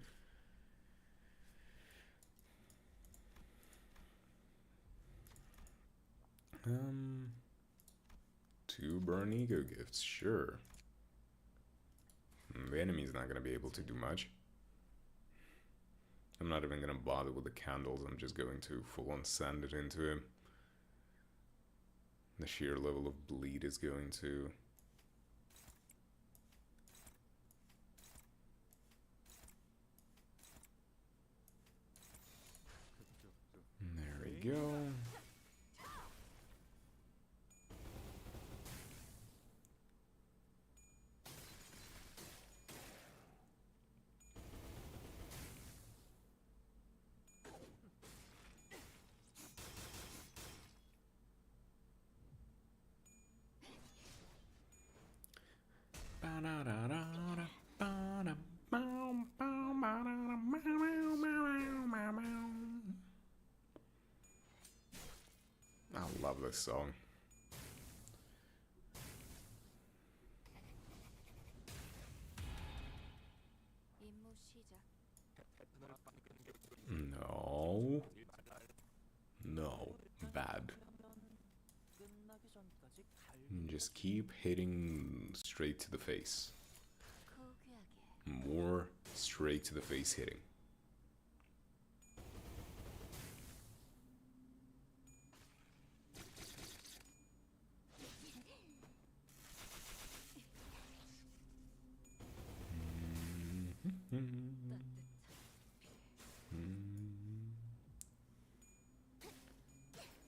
Two burn ego gifts, sure. The enemy's not gonna be able to do much. I'm not even gonna bother with the candles, I'm just going to full on sand it into him. The sheer level of bleed is going to... There we go. I love this song. No. No. Bad. Just keep hitting straight to the face. More straight to the face hitting.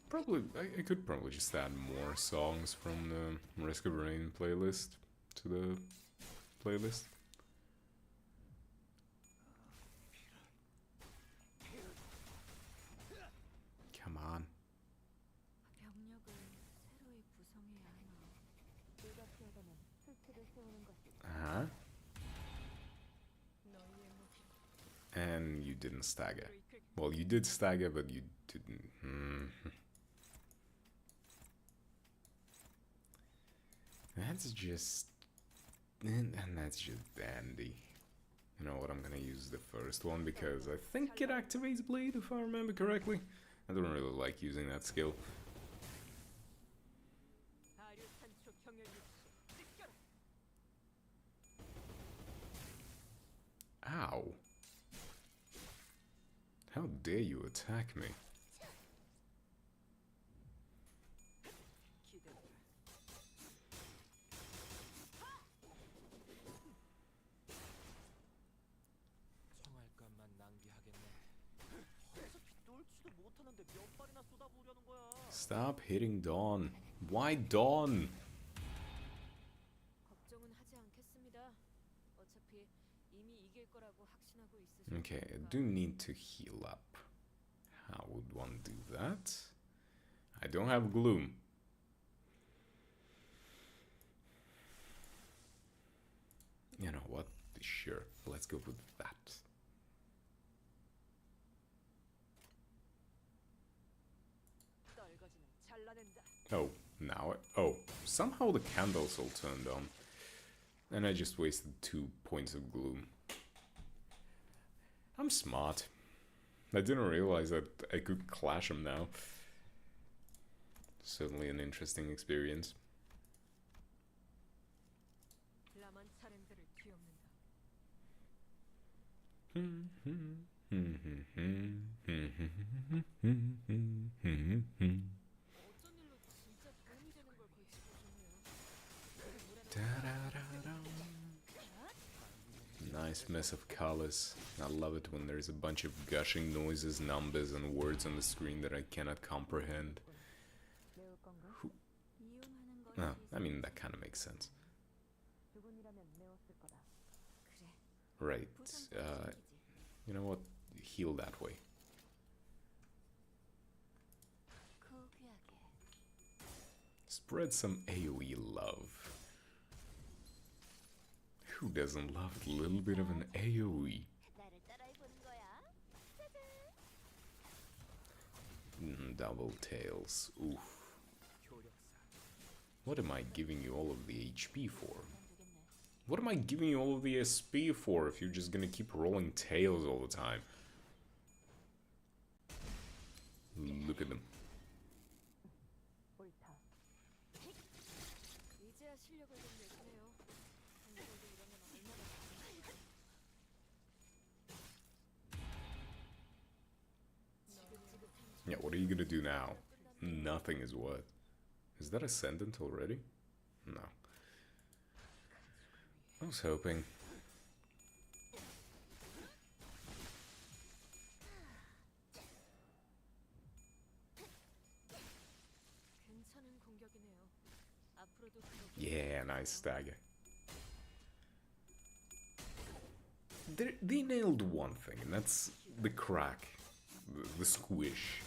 Probably, I could probably just add more songs from the Risk of Rain playlist to the playlist. Come on. Uh-huh. And you didn't stagger. Well, you did stagger, but you didn't. That's just... And that's just dandy. You know what, I'm gonna use the first one because I think it activates Bleed, if I remember correctly. I don't really like using that skill. Ow. How dare you attack me? Stop hitting Dawn. Why Dawn? Okay, I do need to heal up. How would one do that? I don't have Gloom. You know what? Sure, let's go with that. Oh, now oh, somehow the candles all turned on. And I just wasted 2 points of gloom. I'm smart. I didn't realize that I could clash them now. Certainly an interesting experience. Nice mess of colors. I love it when there's a bunch of gushing noises, numbers, and words on the screen that I cannot comprehend. Oh, I mean, that kind of makes sense. Right. You know what? Heal that way. Spread some AoE love. Who doesn't love a little bit of an AoE? Double tails. Oof. What am I giving you all of the HP for? What am I giving you all of the SP for if you're just gonna keep rolling tails all the time? Look at them. Yeah, what are you gonna do now? Nothing is what? Is that Ascendant already? No. I was hoping. Yeah, nice stagger. They nailed one thing, and that's the crack, the squish.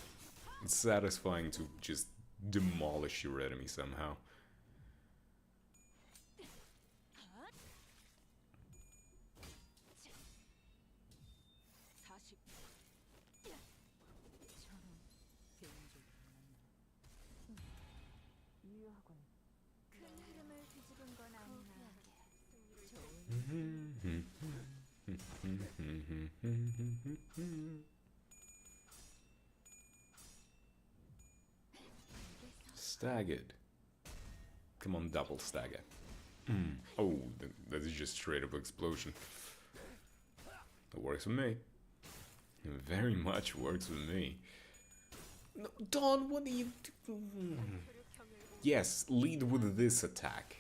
It's satisfying to just demolish your enemy somehow. Staggered. Come on, double stagger. Oh, that is just straight up explosion. That works for me. It very much works for me. No, Dawn, what are you doing? Yes, lead with this attack.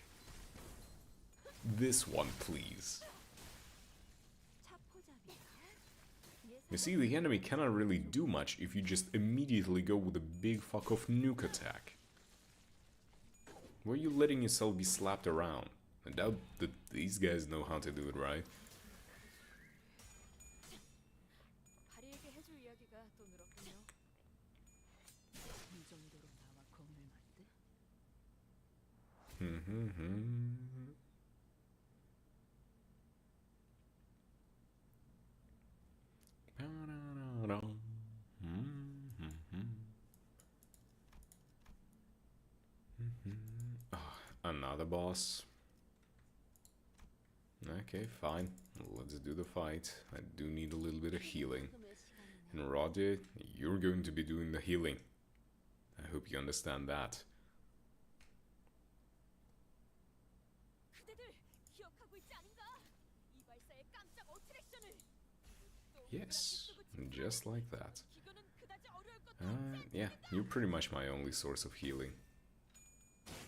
This one, please. You see, the enemy cannot really do much if you just immediately go with a big fuck off nuke attack. Why are you letting yourself be slapped around? I doubt that these guys know how to do it right. Another boss. Okay, fine. Let's do the fight. I do need a little bit of healing. And Roger, you're going to be doing the healing. I hope you understand that. Yes, just like that. Yeah, you're pretty much my only source of healing.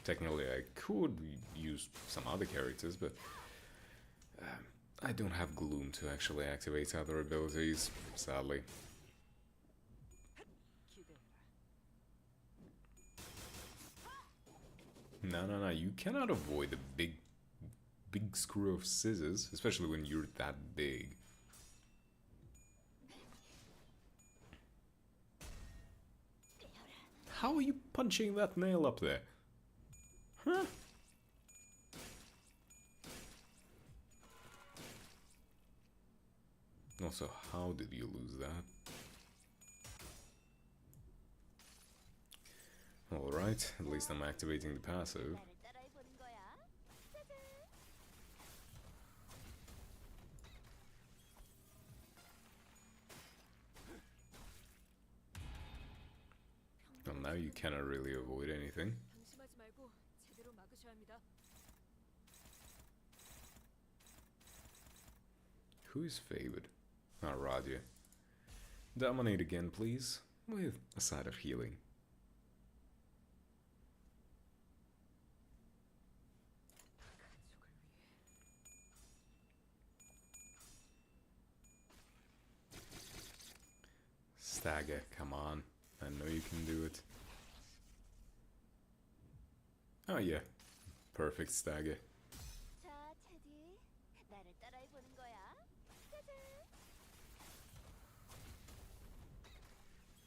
Technically, I could use some other characters, but I don't have Gloom to actually activate other abilities, sadly. No, you cannot avoid the big screw of scissors, especially when you're that big. How are you punching that nail up there? Huh? Also, how did you lose that? Alright, at least I'm activating the passive. Well, now you cannot really avoid anything. Who is favored? Ah, Radia. Dominate again, please, with a side of healing. Stagger, come on. I know you can do it. Oh yeah, perfect stagger.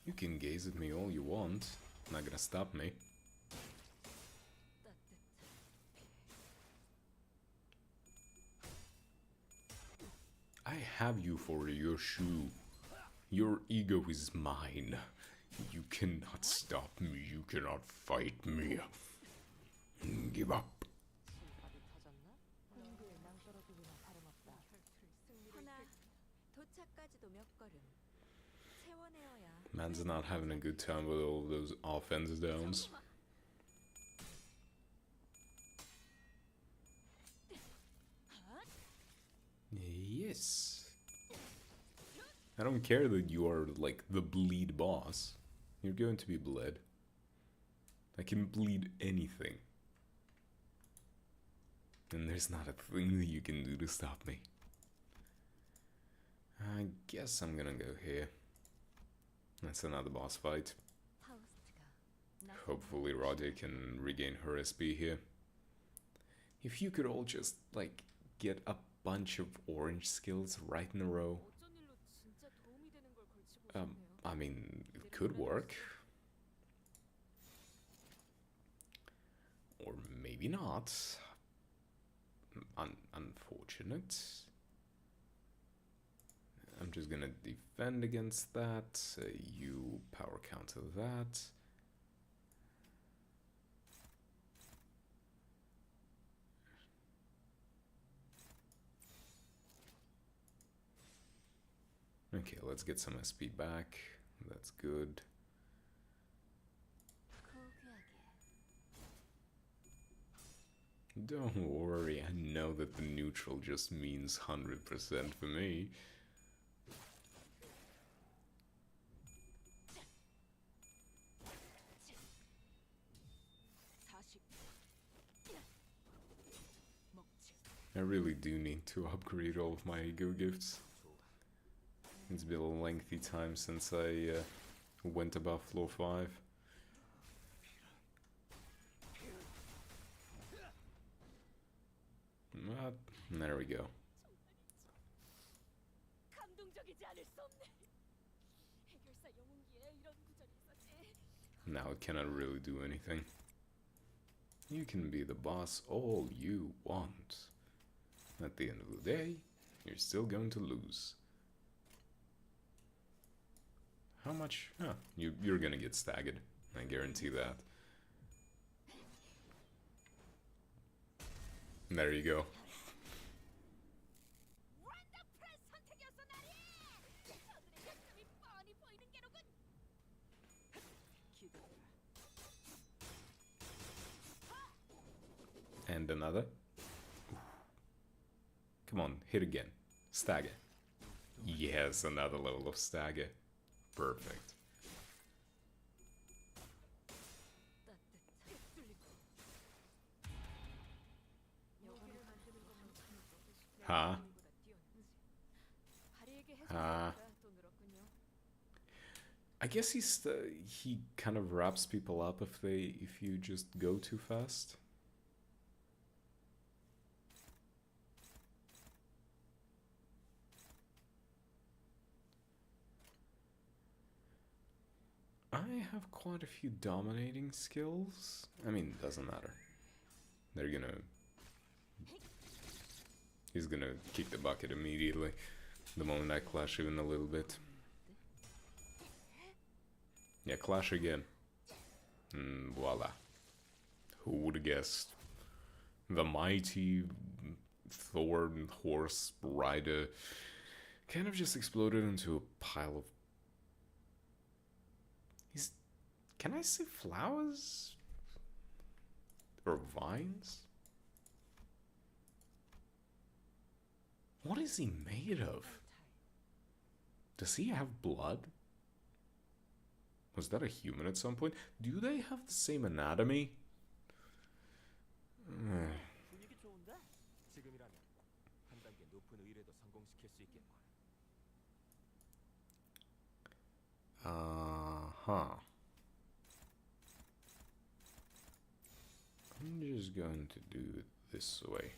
You can gaze at me all you want, not gonna stop me. I have you for your shoe. Your ego is mine. You cannot stop me, you cannot fight me. Give up. Man's not having a good time with all those offense downs. Yes. I don't care that you are like the bleed boss. You're going to be bled. I can bleed anything. And there's not a thing that you can do to stop me. I guess I'm gonna go here. That's another boss fight. Hopefully Radia can regain her SP here. If you could all just, like, get a bunch of orange skills right in a row. I mean, it could work. Or maybe not. Unfortunate. I'm just gonna defend against that. You power counter that. Okay, let's get some SP back. That's good. Don't worry, I know that the neutral just means 100% for me. I really do need to upgrade all of my ego gifts. It's been a lengthy time since I went above floor 5. There we go. Now it cannot really do anything. You can be the boss all you want. At the end of the day, you're still going to lose. How much? Huh, you're gonna get staggered. I guarantee that. There you go. And another. Come on, hit again. Stagger. Yes, another level of stagger. Perfect. Huh? I guess he kind of wraps people up if you just go too fast. I have quite a few dominating skills. I mean, it doesn't matter. He's gonna kick the bucket immediately. The moment I clash even a little bit. Yeah, clash again. And voila. Who would have guessed? The mighty Thorn horse rider kind of just exploded into a pile of... Can I say flowers? Or vines? What is he made of? Does he have blood? Was that a human at some point? Do they have the same anatomy? Uh-huh. I'm just going to do it this way.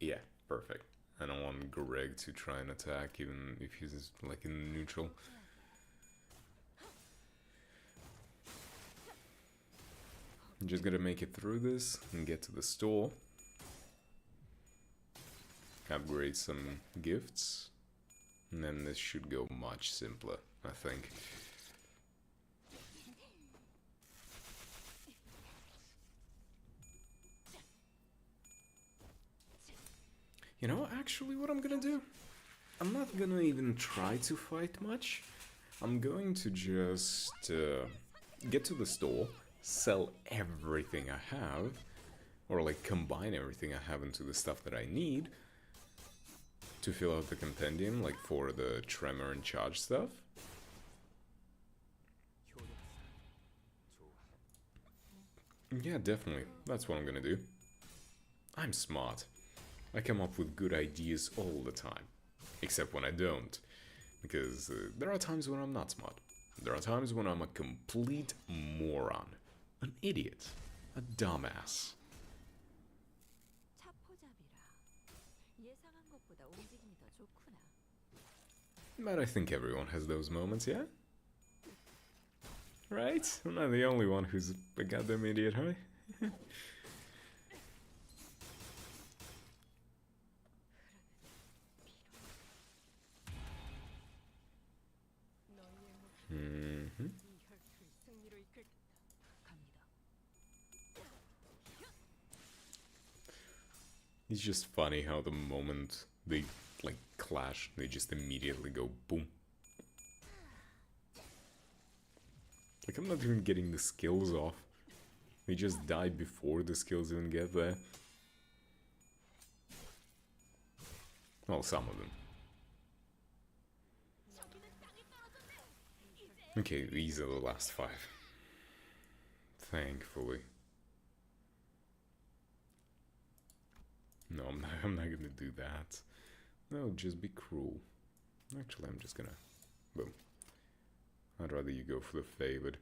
Yeah, perfect. I don't want Greg to try and attack even if he's like in neutral. I'm just gonna make it through this and get to the store. Upgrade some gifts. And then this should go much simpler, I think. You know, actually what I'm gonna do? I'm not gonna even try to fight much. I'm going to just get to the store, sell everything I have, or like combine everything I have into the stuff that I need to fill out the compendium, like for the tremor and charge stuff. Yeah, definitely. That's what I'm gonna do. I'm smart. I come up with good ideas all the time. Except when I don't. Because there are times when I'm not smart. There are times when I'm a complete moron. An idiot. A dumbass. But I think everyone has those moments, yeah? Right? I'm not the only one who's a goddamn idiot, huh? It's just funny how the moment they like clash, they just immediately go boom. Like I'm not even getting the skills off. They just die before the skills even get there. Well, some of them. Okay, these are the last 5. Thankfully. No, I'm not gonna do that. That would just be cruel. Actually, I'm just gonna... Boom. I'd rather you go for the favored.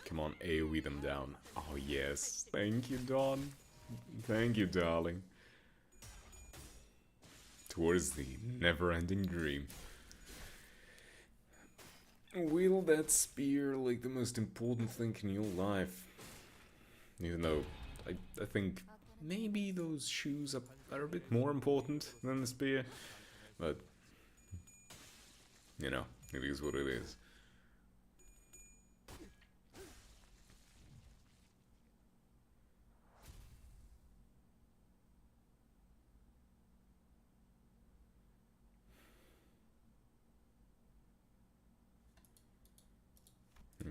Come on, AoE them down. Oh yes, thank you, Dawn. Thank you, darling. Towards the never-ending dream. Wield that spear like the most important thing in your life. Even though I think maybe those shoes are a bit more important than the spear. But, you know, it is what it is.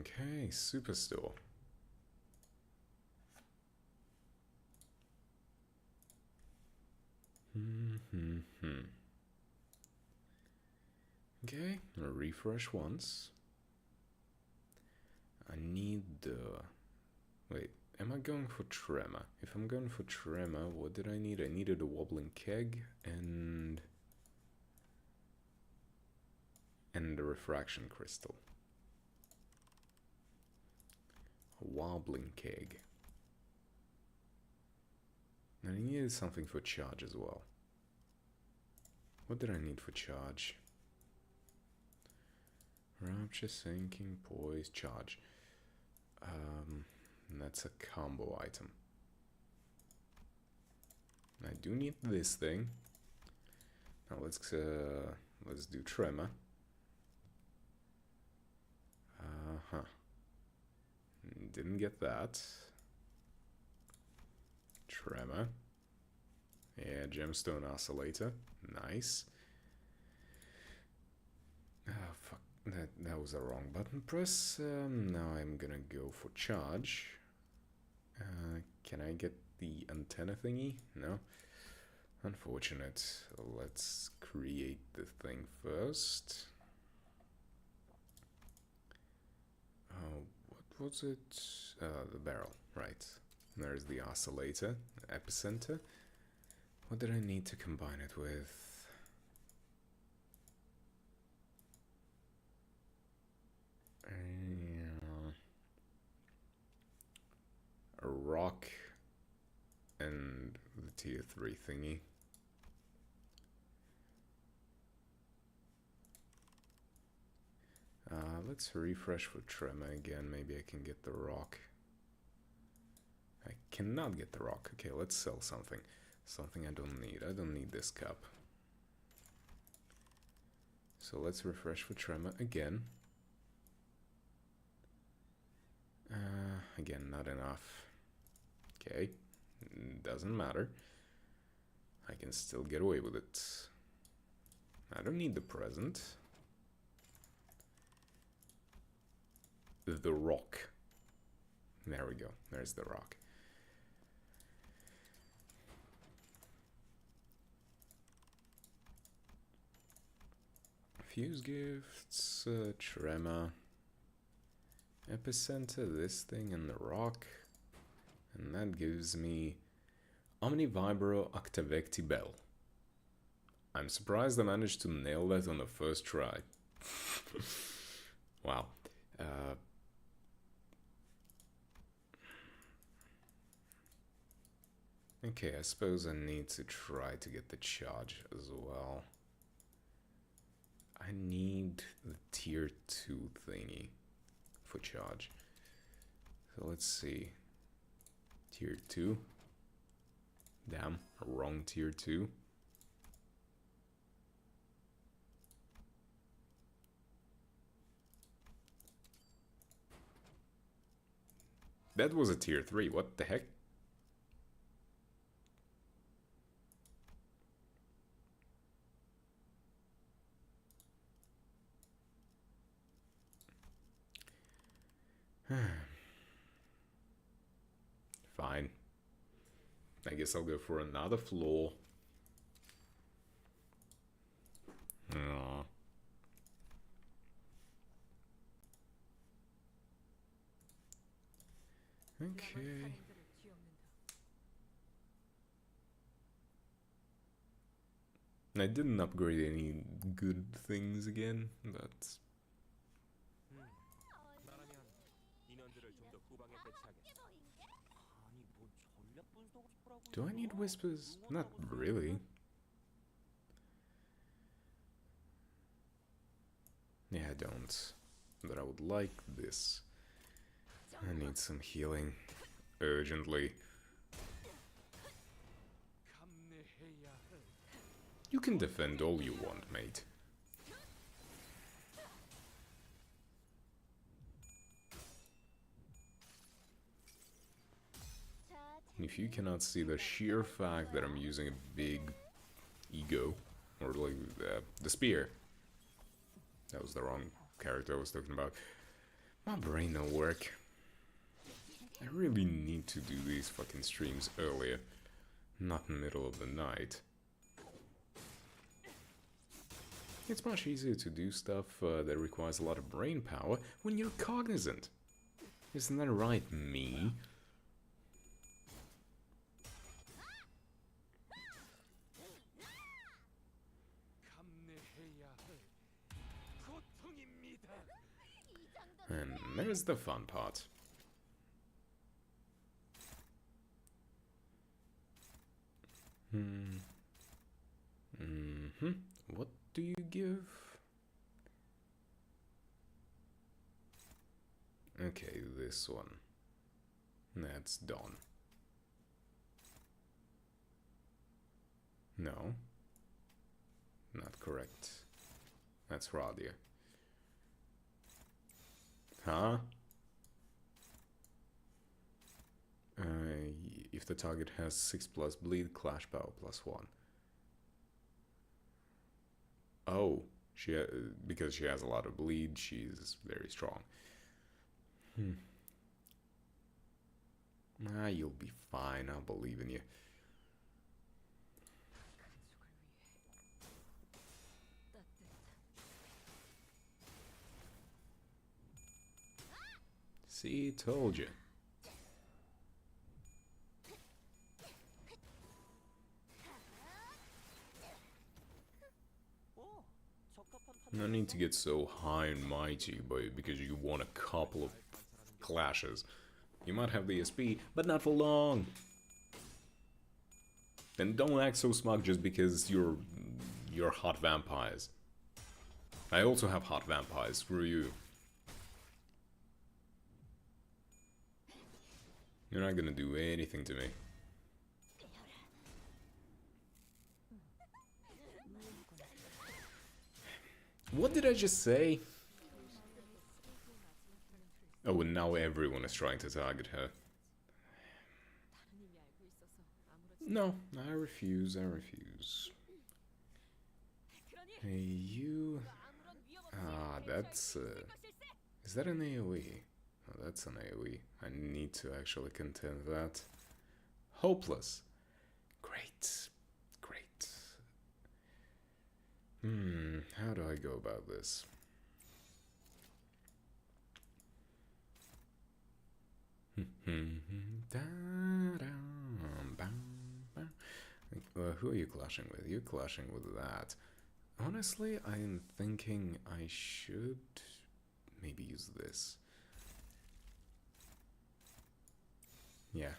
Okay, Superstore. Okay, refresh once. I need the... Wait, am I going for Tremor? If I'm going for Tremor, what did I need? I needed a Wobbling Keg and the Refraction Crystal. A Wobbling Keg. And I needed something for charge as well. What did I need for charge? Rapture, Sinking, Poise, Charge. That's a combo item. I do need this thing. Now let's do Tremor. Didn't get that. Tremor. Yeah, Gemstone Oscillator. Nice. Oh, fuck. That was the wrong button press. Now I'm gonna go for charge. Can I get the antenna thingy? No. Unfortunate. Let's create the thing first. What was it? The barrel, right. There's the oscillator, the epicenter. What did I need to combine it with? A rock and the tier 3 thingy. Let's refresh for Tremor again. Maybe I can get the rock. I cannot get the rock. Okay, let's sell something. Something I don't need. I don't need this cup. So let's refresh for Tremor again. Again, not enough. Okay, doesn't matter. I can still get away with it. I don't need the present. The rock. There we go. There's the rock. Fuse gifts, Tremor, epicenter, this thing, and the rock. And that gives me Omnivibro Octavecti Bell. I'm surprised I managed to nail that on the first try. Wow. Okay, I suppose I need to try to get the charge as well. I need the tier 2 thingy for charge. So let's see. Tier 2. Damn, wrong tier 2. That was a tier 3, what the heck? Fine. I guess I'll go for another floor. Aww. Okay. I didn't upgrade any good things again, but... Do I need whispers? Not really. Yeah, I don't. But I would like this. I need some healing. Urgently. You can defend all you want, mate. If you cannot see the sheer fact that I'm using a big ego, or like the spear. That was the wrong character I was talking about. My brain don't work. I really need to do these fucking streams earlier, not in the middle of the night. It's much easier to do stuff that requires a lot of brain power when you're cognizant. Isn't that right, me? And there's the fun part. What do you give? Okay, this one. That's Dawn. No. Not correct. That's Radia. Huh? If the target has 6+ bleed, clash power +1. Oh, because she has a lot of bleed, she's very strong. You'll be fine, I'll believe in you. See, told you. No need to get so high and mighty, but because you won a couple of clashes. You might have the SP, but not for long. Then don't act so smug just because you're hot vampires. I also have hot vampires, screw you. You're not gonna do anything to me. What did I just say? Oh, and now everyone is trying to target her. No, I refuse, I refuse. Hey, you... Ah, that's... Is that an AoE? Oh, that's an AoE. I need to actually contend that. Hopeless. Great. Great. How do I go about this? Who are you clashing with? You're clashing with that. Honestly, I'm thinking I should maybe use this. Yeah.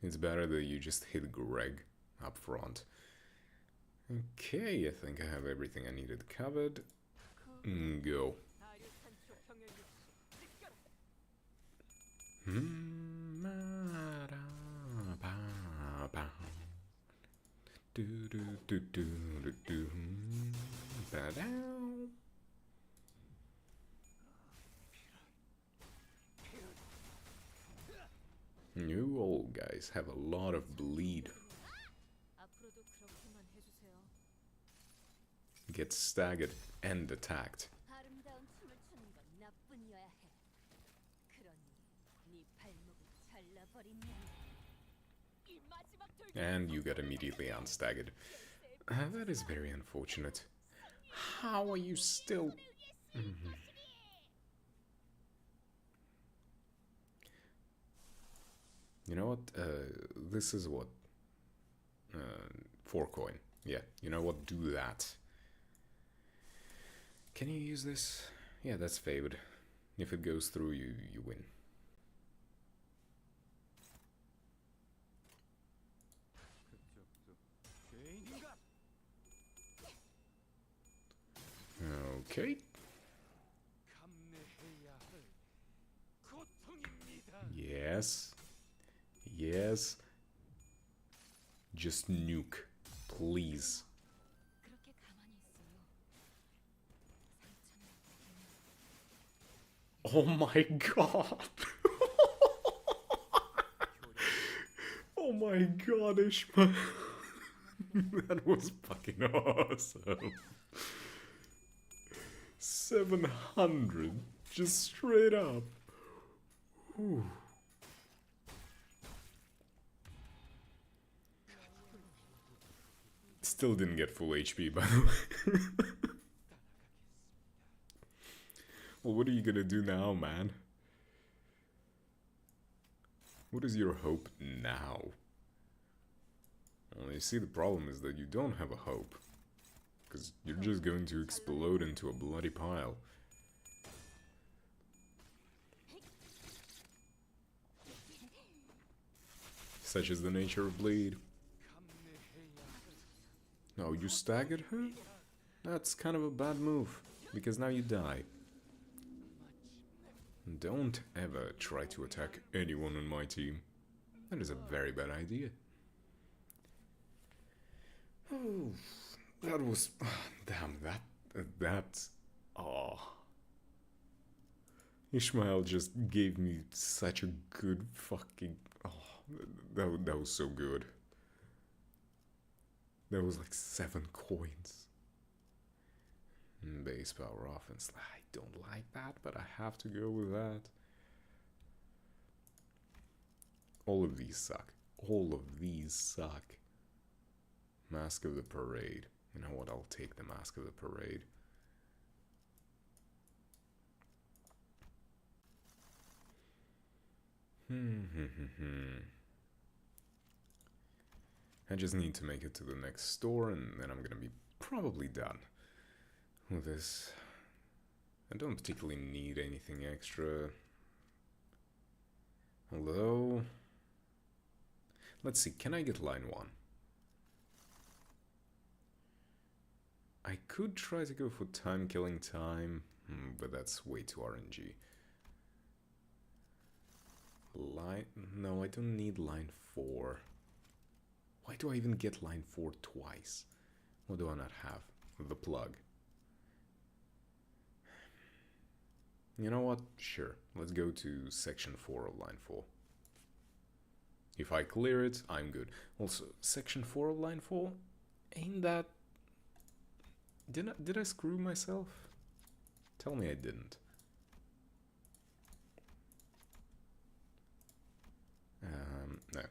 It's better that you just hit Greg up front. Okay, I think I have everything I needed covered. Go. You old guys have a lot of bleed. Get staggered and attacked. And you get immediately unstaggered. That is very unfortunate. How are you still... You know what? This is what? 4 coin. Yeah, you know what? Do that. Can you use this? Yeah, that's favored. If it goes through, you win. Okay. Yes. Yes. Just nuke, please. Oh my god. Oh my god, Ishmael. That was fucking awesome. 700, just straight up. Ooh. Still didn't get full HP, by the way. Well, what are you gonna do now, man? What is your hope now? Well, you see, the problem is that you don't have a hope. Because you're just going to explode into a bloody pile. Such is the nature of Bleed. No, you staggered her? That's kind of a bad move, because now you die. Don't ever try to attack anyone on my team. That is a very bad idea. Oh, that was... damn, that... Oh. Ishmael just gave me such a good fucking... Oh, that was so good. That was like 7 coins. Base power offense. I don't like that, but I have to go with that. All of these suck. All of these suck. Mask of the Parade. You know what? I'll take the Mask of the Parade. I just need to make it to the next store and then I'm gonna be probably done with this. I don't particularly need anything extra. Although... let's see, can I get line 1? I could try to go for time killing time, but that's way too RNG. No, I don't need line 4. Why do I even get line 4 twice? What do I not have? The plug. You know what? Sure. Let's go to section 4 of line 4. If I clear it, I'm good. Also, section 4 of line 4? Ain't that... Did I screw myself? Tell me I didn't. No.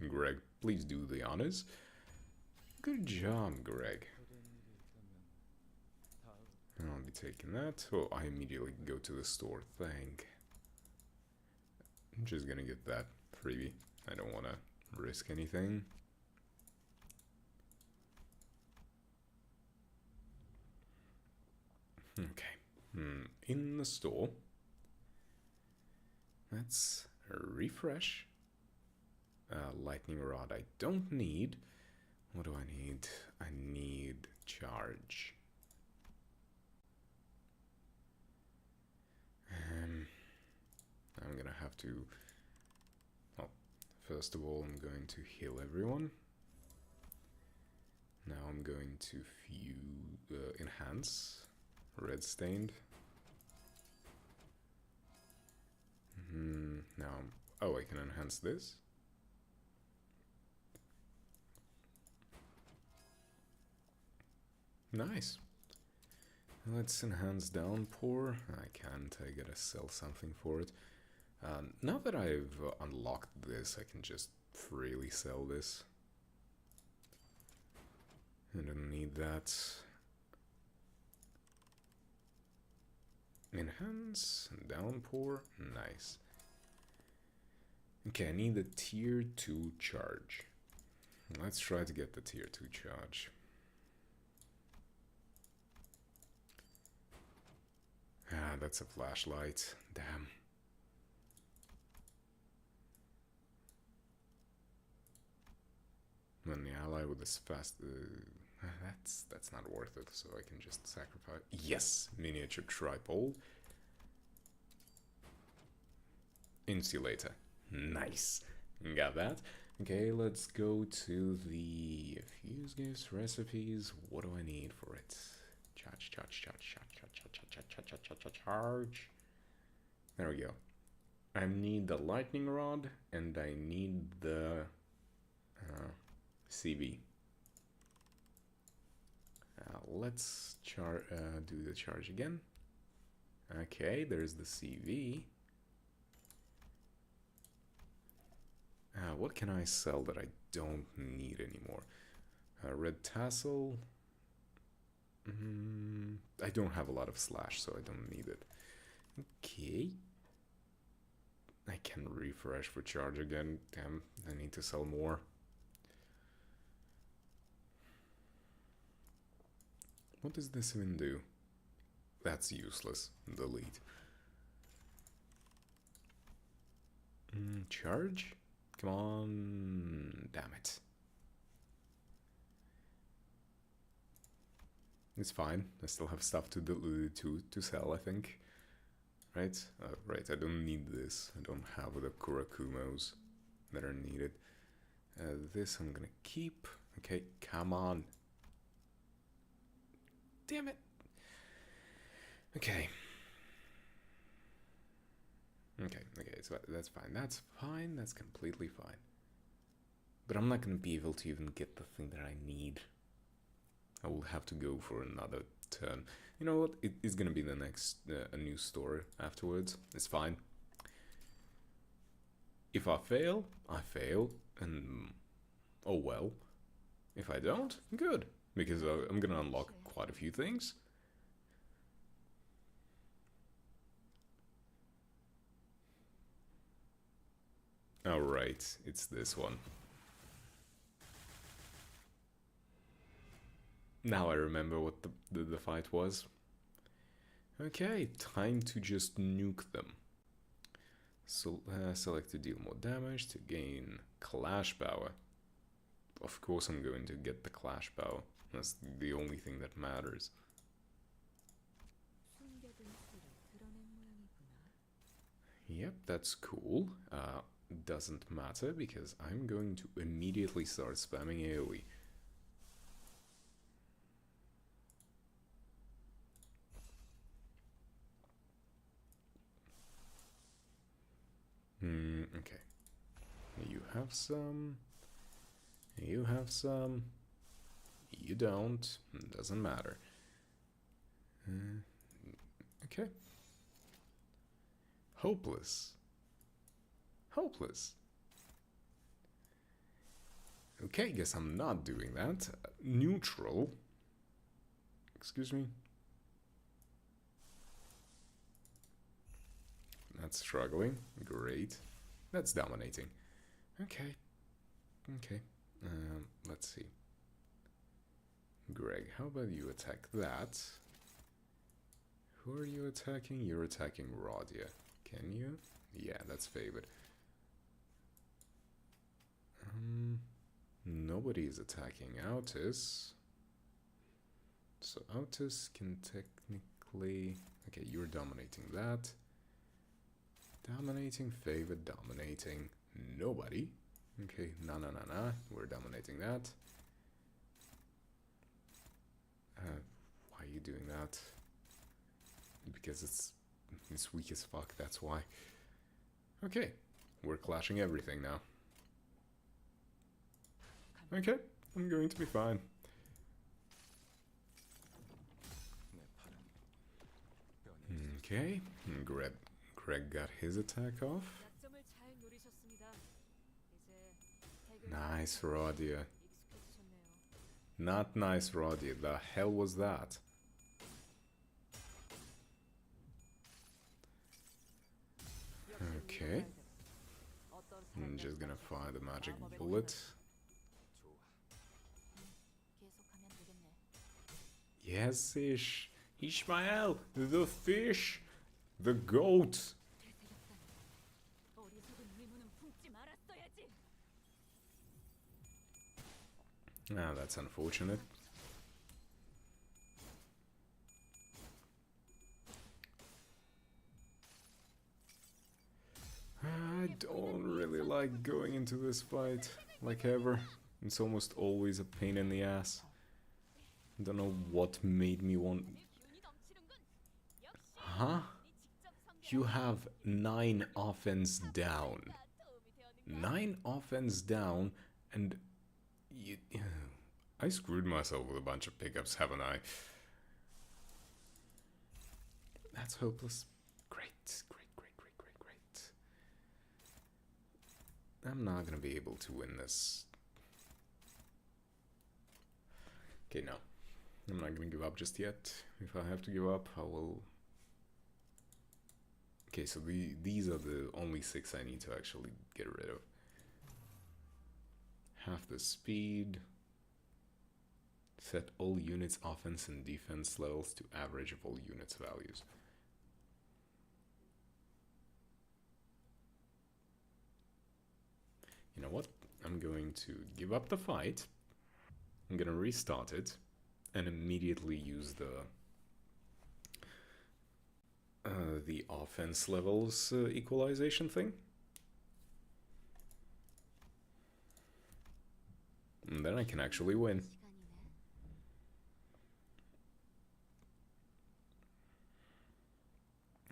Greg, please do the honors. Good job, Greg. I'll be taking that. Oh, I immediately go to the store. Thank. I'm just gonna get that freebie. I don't want to risk anything. Okay. In the store. Let's refresh. Lightning rod I don't need. What do I need? I need charge. I'm gonna have to... well, first of all, I'm going to heal everyone. Now I'm going to enhance. Red stained. Now, oh, I can enhance this. Nice. Let's enhance downpour. I can't. I gotta sell something for it. Now that I've unlocked this, I can just freely sell this. I don't need that. Enhance, downpour, nice. Okay, I need the tier 2 charge. Let's try to get the tier 2 charge. Ah, that's a flashlight. Damn. When the ally with this fast... that's not worth it, so I can just sacrifice... Yes! Miniature tripole. Insulator. Nice. Got that. Okay, let's go to the fuse gifts, recipes. What do I need for it? Charge. There we go. I need the lightning rod and I need the CV. Let's do the charge again. Okay, there's the CV. What can I sell that I don't need anymore? Red tassel. I don't have a lot of slash, so I don't need it. Okay. I can refresh for charge again. Damn, I need to sell more. What does this even do? That's useless. Delete. Charge? Come on. Damn it. It's fine. I still have stuff to sell, I think. Right? Right, I don't need this. I don't have the Kurakumos that are needed. This I'm gonna keep. Okay, come on. Damn it. Okay. Okay, so that's fine. That's fine. That's completely fine. But I'm not gonna be able to even get the thing that I need. I will have to go for another turn. You know what? It is gonna be the next a new story afterwards. It's fine. If I fail, and oh well. If I don't, good, because I'm gonna unlock quite a few things. Alright, it's this one. Now I remember what the fight was. Okay, time to just nuke them. So select to deal more damage to gain clash power. Of course I'm going to get the clash power. That's the only thing that matters. Yep, that's cool. Doesn't matter because I'm going to immediately start spamming AoE. Okay. You have some. You have some. You don't. Doesn't matter. Okay. Hopeless. Hopeless. Okay, guess I'm not doing that. Neutral. Excuse me. That's struggling. Great. That's dominating. Okay. Okay. Let's see. Greg, how about you attack that? Who are you attacking? You're attacking Rodia. Can you? Yeah, that's favored. Nobody is attacking Autis. So Autis can technically... Okay, you're dominating that. Dominating, favored, dominating. Nobody. Okay, nah. We're dominating that. Why are you doing that? Because it's weak as fuck, that's why. Okay, we're clashing everything now. Okay, I'm going to be fine. Okay, Greg got his attack off. Nice, Rodia. Not nice, Rodia. The hell was that? Okay. I'm just gonna fire the magic bullet. Yes, Ish. Ishmael, the fish, the goat. Ah, that's unfortunate. I don't really like going into this fight, like ever. It's almost always a pain in the ass. I don't know what made me want... Huh? You have 9 offense down. 9 offense down, and... I screwed myself with a bunch of pickups, haven't I? That's hopeless. Great. I'm not gonna be able to win this. Okay, no. I'm not gonna give up just yet. If I have to give up, I will Okay, so these are the only 6 I need to actually get rid of. Half the speed. Set all units' offense and defense levels to average of all units' values. You know what? I'm going to give up the fight. I'm gonna restart it and immediately use the offense levels equalization thing. And then I can actually win.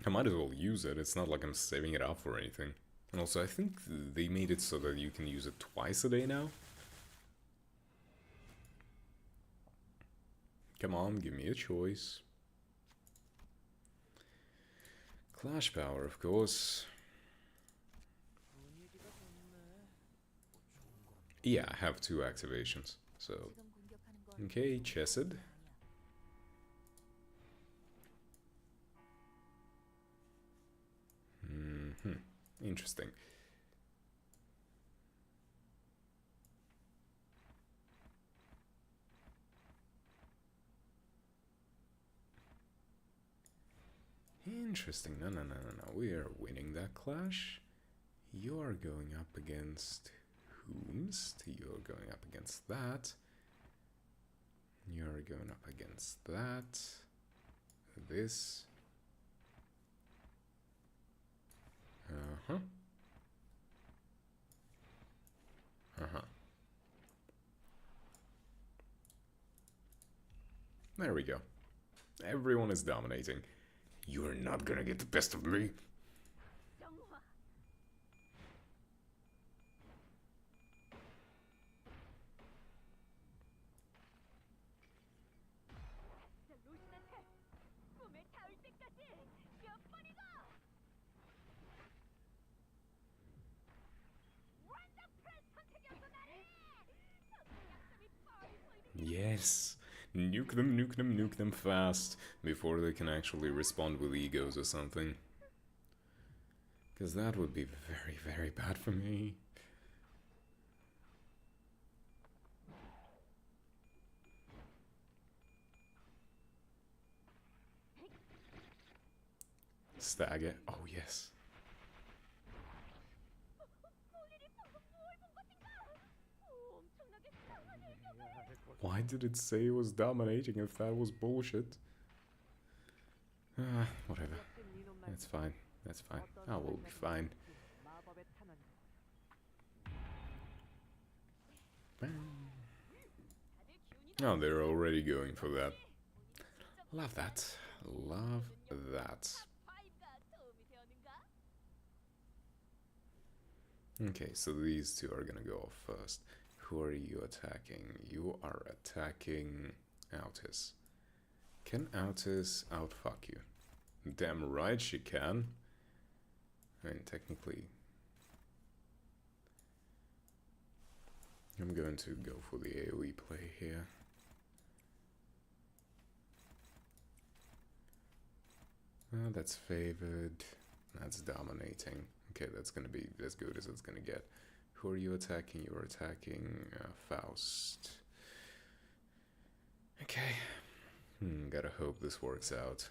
I might as well use it. It's not like I'm saving it up for anything. And also, I think they made it so that you can use it twice a day now. Come on, give me a choice. Clash power, of course. Yeah, I have 2 activations. So, okay, Chesed. Interesting. Interesting. No. We are winning that clash. You're going up against Whomst. You're going up against that. You're going up against that. This. There we go. Everyone is dominating. You're not gonna get the best of me. Yes. Nuke them fast before they can actually respond with egos or something. Because that would be very, very bad for me. Stagger. Oh, yes. Why did it say it was dominating if that was bullshit? Whatever. That's fine. That's fine. I will be fine. Oh, they're already going for that. Love that. Love that. Okay, so these 2 are gonna go off first. Who are you attacking? You are attacking Altis. Can Altis outfuck you? Damn right she can. I mean, technically... I'm going to go for the AoE play here. That's favored. That's dominating. Okay, that's gonna be as good as it's gonna get. Who are you attacking? You're attacking Faust. Okay. Gotta hope this works out.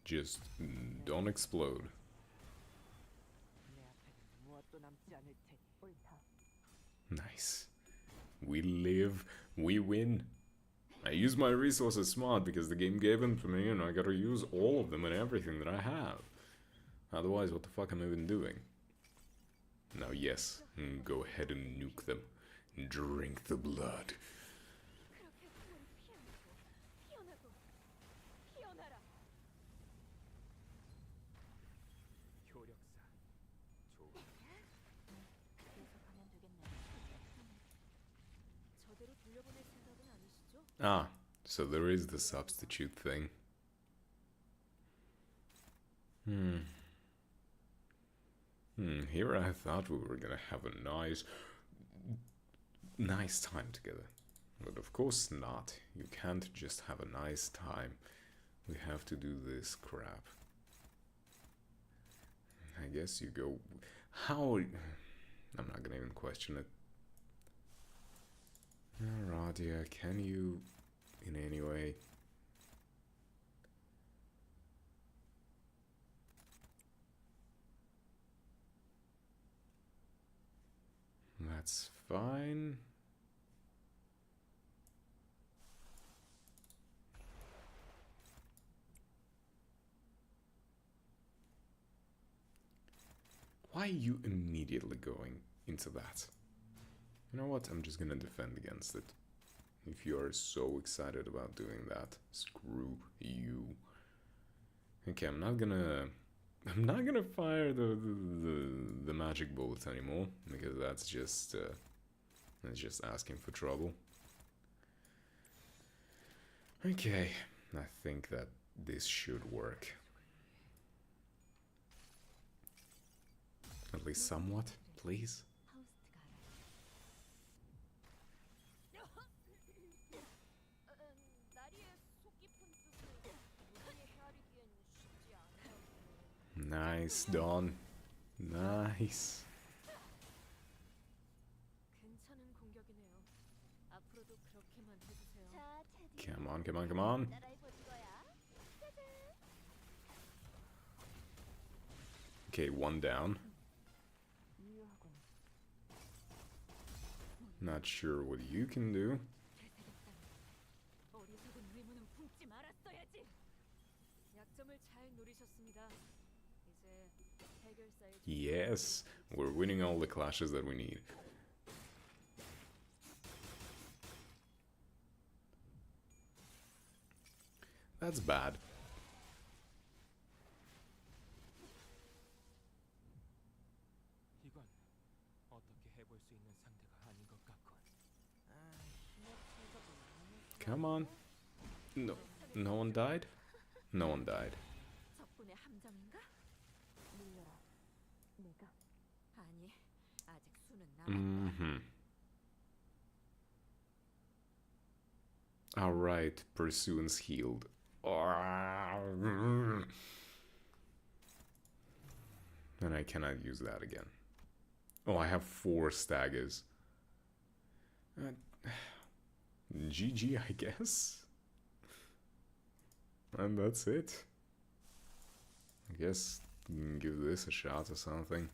Just don't explode. Nice. We live, we win. I use my resources smart because the game gave them to me and I gotta use all of them and everything that I have. Otherwise, what the fuck am I even doing? Now, yes, go ahead and nuke them. Drink the blood. Ah, so there is the substitute thing. Here I thought we were gonna have a nice nice time together. But of course not. You can't just have a nice time. We have to do this crap. I guess you go... How... I'm not gonna even question it. Radia, can you in any way... That's fine. Why are you immediately going into that? You know what? I'm just gonna defend against it. If you are so excited about doing that, screw you. Okay, I'm not gonna fire the magic bullets anymore because that's just asking for trouble. Okay, I think that this should work. At least somewhat, please. Nice, Dawn. Nice. Come on, come on, come on. Okay, one down. Not sure what you can do. Yes, we're winning all the clashes that we need. That's bad. Come on. No, no one died? No one died. Alright, Pursuance healed. And I cannot use that again. Oh, I have 4 staggers. GG, I guess. And that's it. I guess give this a shot or something.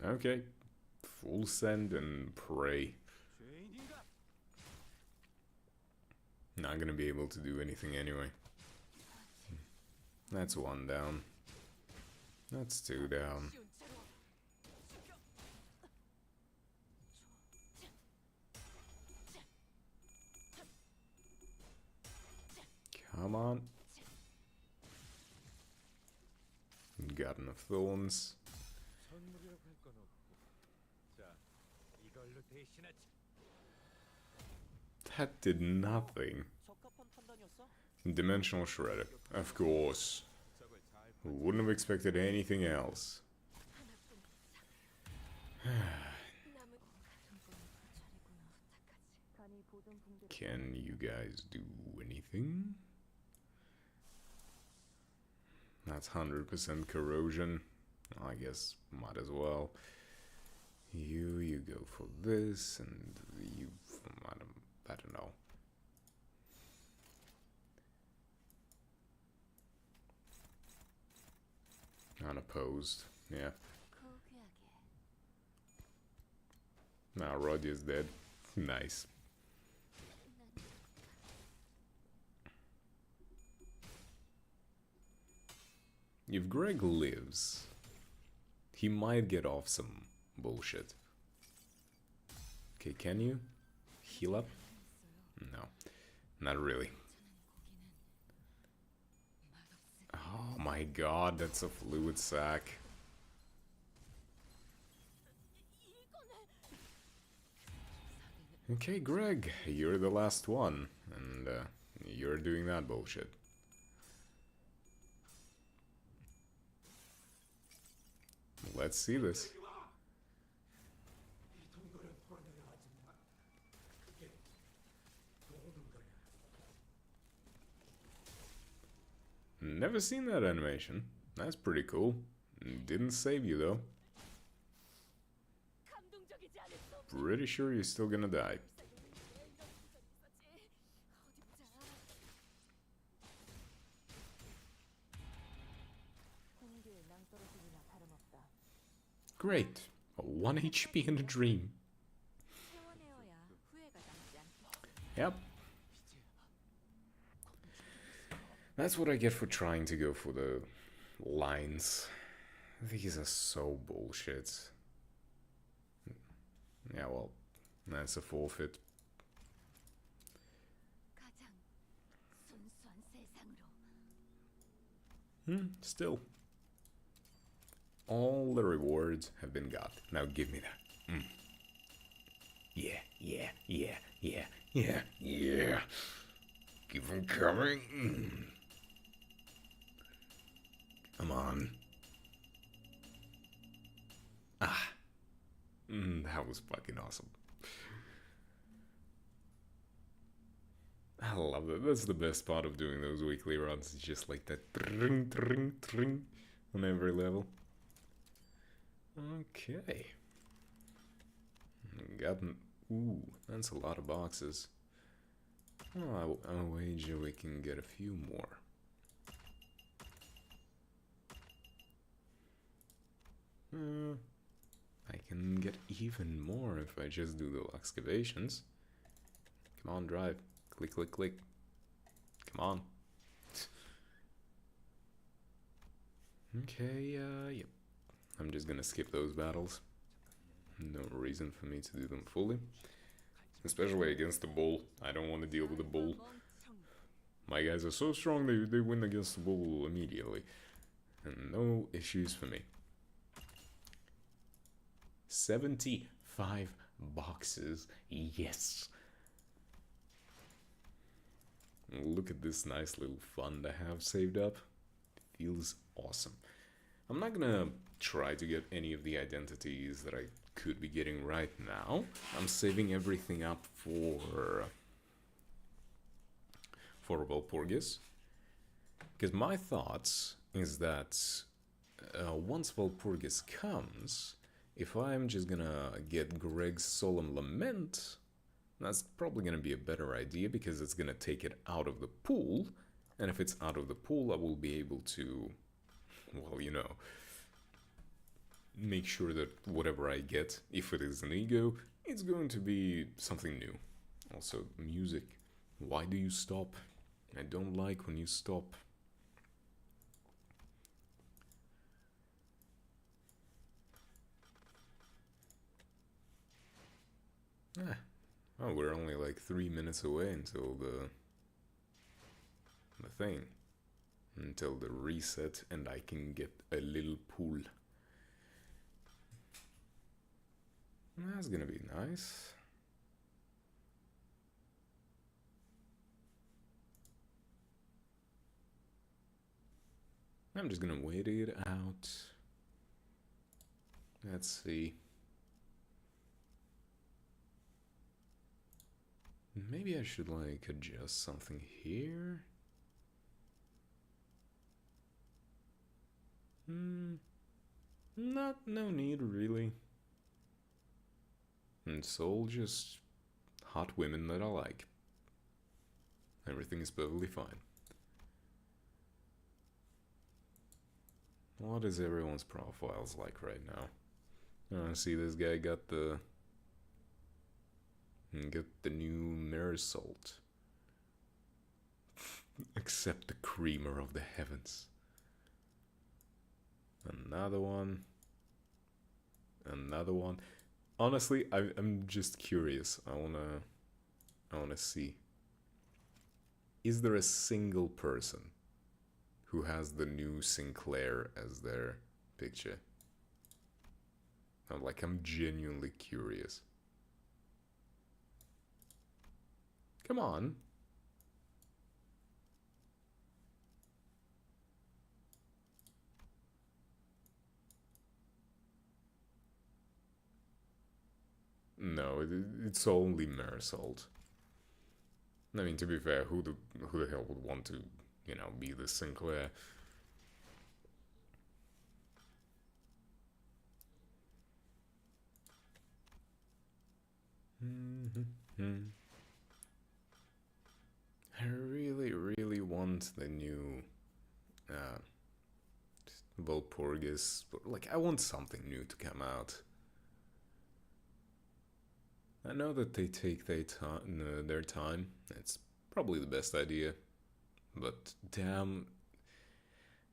Okay. Full send and pray. Not gonna be able to do anything anyway. That's 1 down. That's 2 down. Come on. Got enough thorns. That did nothing. Dimensional Shredder. Of course. Wouldn't have expected anything else. Can you guys do anything? That's 100% corrosion. I guess might as well. You go for this, and you, I don't know. Unopposed, yeah. Now Roddy is dead. Nice. If Greg lives, he might get off some bullshit. Okay, can you heal up? No, not really. Oh my god, that's a fluid sac. Okay, Greg, you're the last one, and You're doing that bullshit. Let's see this. Never seen that animation. That's pretty cool. Didn't save you though. Pretty sure you're still gonna die. Great. 1 HP in a dream. Yep. That's what I get for trying to go for the lines. These are so bullshit. Yeah, well, that's a forfeit. Still. All the rewards have been got. Now give me that. Yeah, yeah, yeah, yeah, yeah, yeah. Keep them coming. Come on. Ah. That was fucking awesome. I love that. That's the best part of doing those weekly runs. It's just like that tring, tring, tring on every level. Okay. Ooh, that's a lot of boxes. Oh, I'll wager we can get a few more. I can get even more if I just do the excavations. Come on, drive. Click, click, click. Come on. Okay, yep. I'm just gonna skip those battles. No reason for me to do them fully. Especially against the bull. I don't want to deal with the bull. My guys are so strong they win against the bull immediately. And no issues for me. 75 boxes. Yes. Look at this nice little fund I have saved up. Feels awesome. I'm not gonna try to get any of the identities that I could be getting right now. I'm saving everything up for Walpurgis. Because my thoughts is that once Walpurgis comes, if I'm just gonna get Greg's Solemn Lament, that's probably gonna be a better idea because it's gonna take it out of the pool. And if it's out of the pool, I will be able to, well, you know, make sure that whatever I get, if it is an ego, it's going to be something new. Also, music. Why do you stop? I don't like when you stop. Oh, we're only like 3 minutes away until the thing. Until the reset and I can get a little pool. That's gonna be nice. I'm just gonna wait it out. Let's see. Maybe I should like adjust something here. No need really. And Soul just hot women that I like. Everything is perfectly fine. What is everyone's profiles like right now? See, this guy got the new Mirror Salt. Accept the creamer of the heavens. Another one. Another one. Honestly, I'm just curious. I wanna see. Is there a single person who has the new Sinclair as their picture? I'm genuinely curious. Come on. but it's only Marisol. I mean, to be fair, who the hell would want to, be the Sinclair? I really, really want the new uh, Volpurgis. Like, I want something new to come out. I know that they take their time. It's probably the best idea. But damn,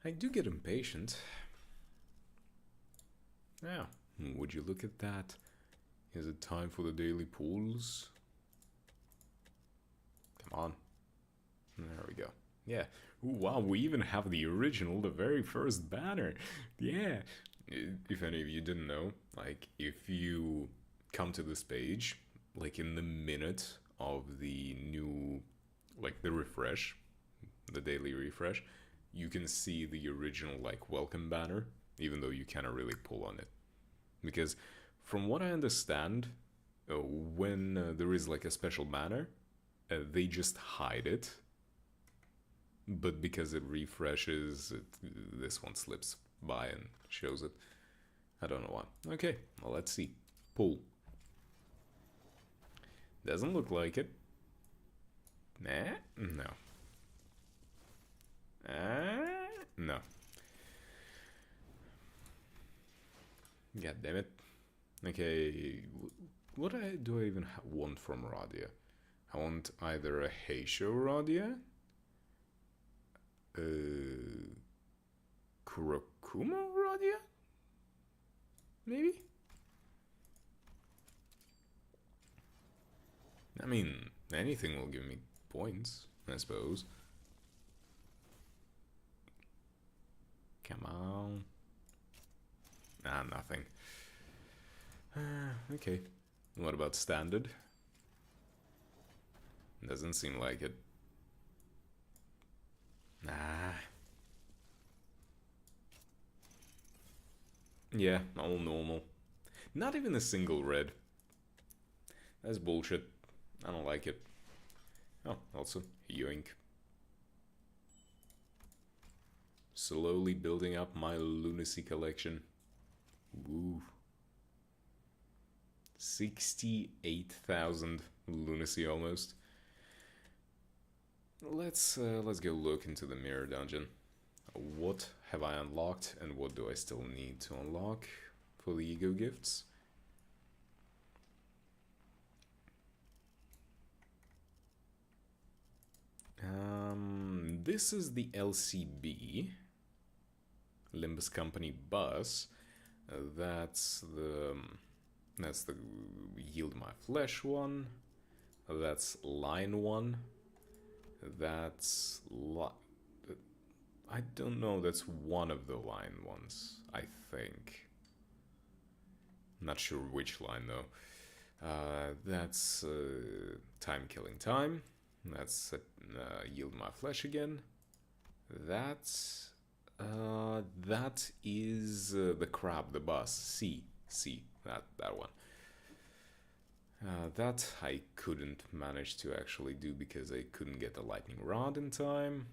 I do get impatient. Yeah, would you look at that? Is it time for the daily pools? Come on. There we go. Yeah. Ooh, wow, we even have the original, the very first banner. Yeah. If any of you didn't know, like, if you come to this page, like, in the minute of the new, like, the refresh, the daily refresh, you can see the original, like, welcome banner, even though you cannot really pull on it. Because, from what I understand, when there is, like, a special banner, they just hide it, but because it refreshes, this one slips by and shows it. I don't know why. Okay, well, let's see. Pull. Doesn't look like it. Nah, no. No. God damn it. Okay, what do I even want from Radia? I want either a Heisho Radia, Kurokuma Radia? Maybe? I mean, anything will give me points, I suppose. Come on. Ah, nothing. Okay. What about standard? Doesn't seem like it. Nah. Yeah, all normal. Not even a single red. That's bullshit. I don't like it. Oh, also, yoink. Slowly building up my lunacy collection. Woo. 68,000 lunacy almost. Let's go look into the mirror dungeon. What have I unlocked and what do I still need to unlock for the ego gifts? This is the LCB, Limbus Company bus. That's the Yield My Flesh one. That's line one. That's I don't know. That's one of the line ones, I think. Not sure which line though. That's Time Killing Time. That's Yield My Flesh again. That's that is the crab, the bus. C, that one. That I couldn't manage to actually do because I couldn't get the lightning rod in time.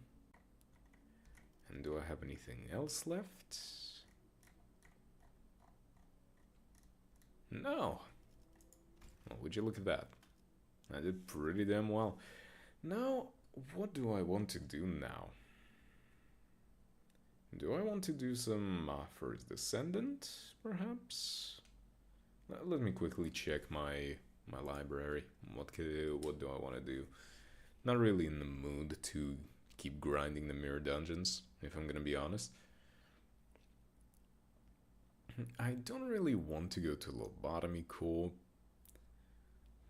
And do I have anything else left? No. Well, would you look at that? I did pretty damn well. Now, what do I want to do now? Do I want to do some First Descendant, perhaps? Let me quickly check my library. What do I want to do? Not really in the mood to keep grinding the mirror dungeons, if I'm gonna be honest. I don't really want to go to Lobotomy Core.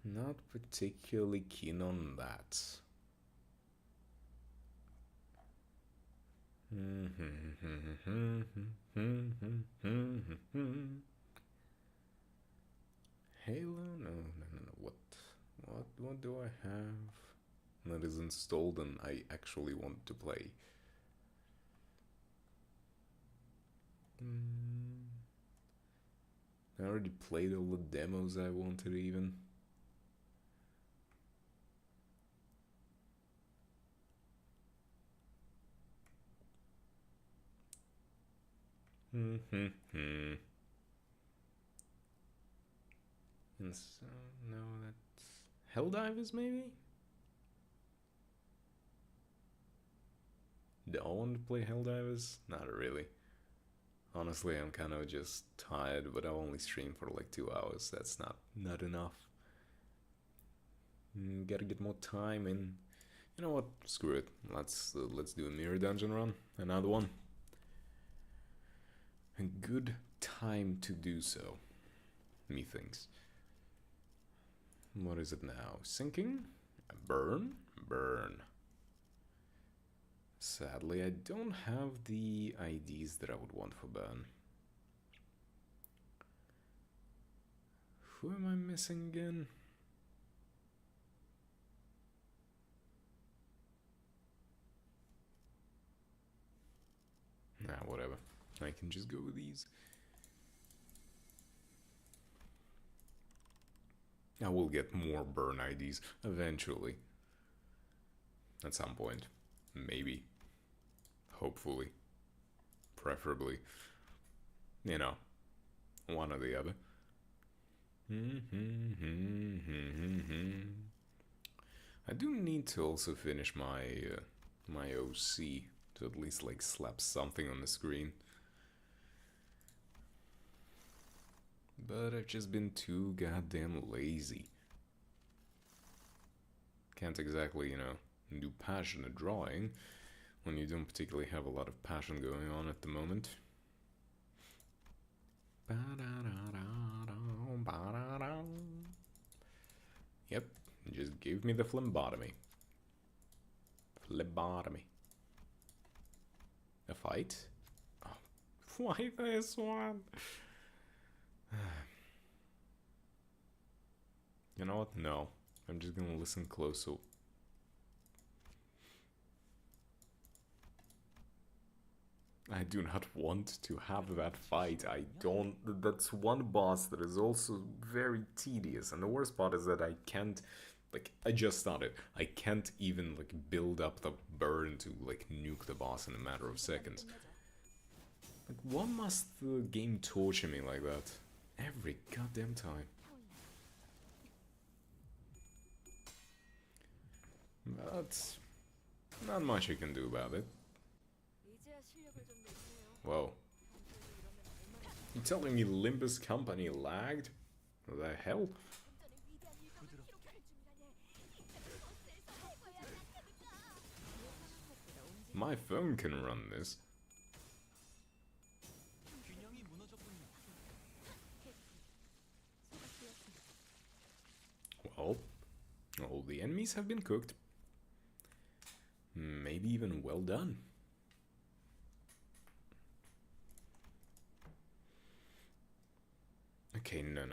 Not particularly keen on that. Halo? No. What do I have that is installed and I actually want to play? I already played all the demos I wanted even. And so, no, that's Helldivers, maybe? Do I want to play Helldivers? Not really. Honestly, I'm kind of just tired, but I only stream for like 2 hours. That's not enough. Gotta get more time in. You know what? Screw it. Let's do a mirror dungeon run. Another one. A good time to do so. Methinks. What is it now? Sinking? Burn? Burn. Sadly, I don't have the IDs that I would want for burn. Who am I missing again? Nah, whatever. I can just go with these. I will get more burn IDs eventually. At some point. Maybe. Hopefully. Preferably. You know. One or the other. I do need to also finish my my OC to at least like slap something on the screen. But I've just been too goddamn lazy. Can't exactly, you know, do passionate drawing when you don't particularly have a lot of passion going on at the moment. Yep, just give me the phlebotomy. Phlebotomy. A fight? Oh, why this one? You know what? No. I'm just gonna listen close so... I do not want to have that fight. I don't... That's one boss that is also very tedious. And the worst part is that I can't... Like, I just started. I can't even, like, build up the burn to, like, nuke the boss in a matter of seconds. Like, why must the game torture me like that? Every goddamn time. But... not much you can do about it. Whoa. You telling me Limbus Company lagged? What the hell? My phone can run this. Well, all the enemies have been cooked. Maybe even well done. Okay, no.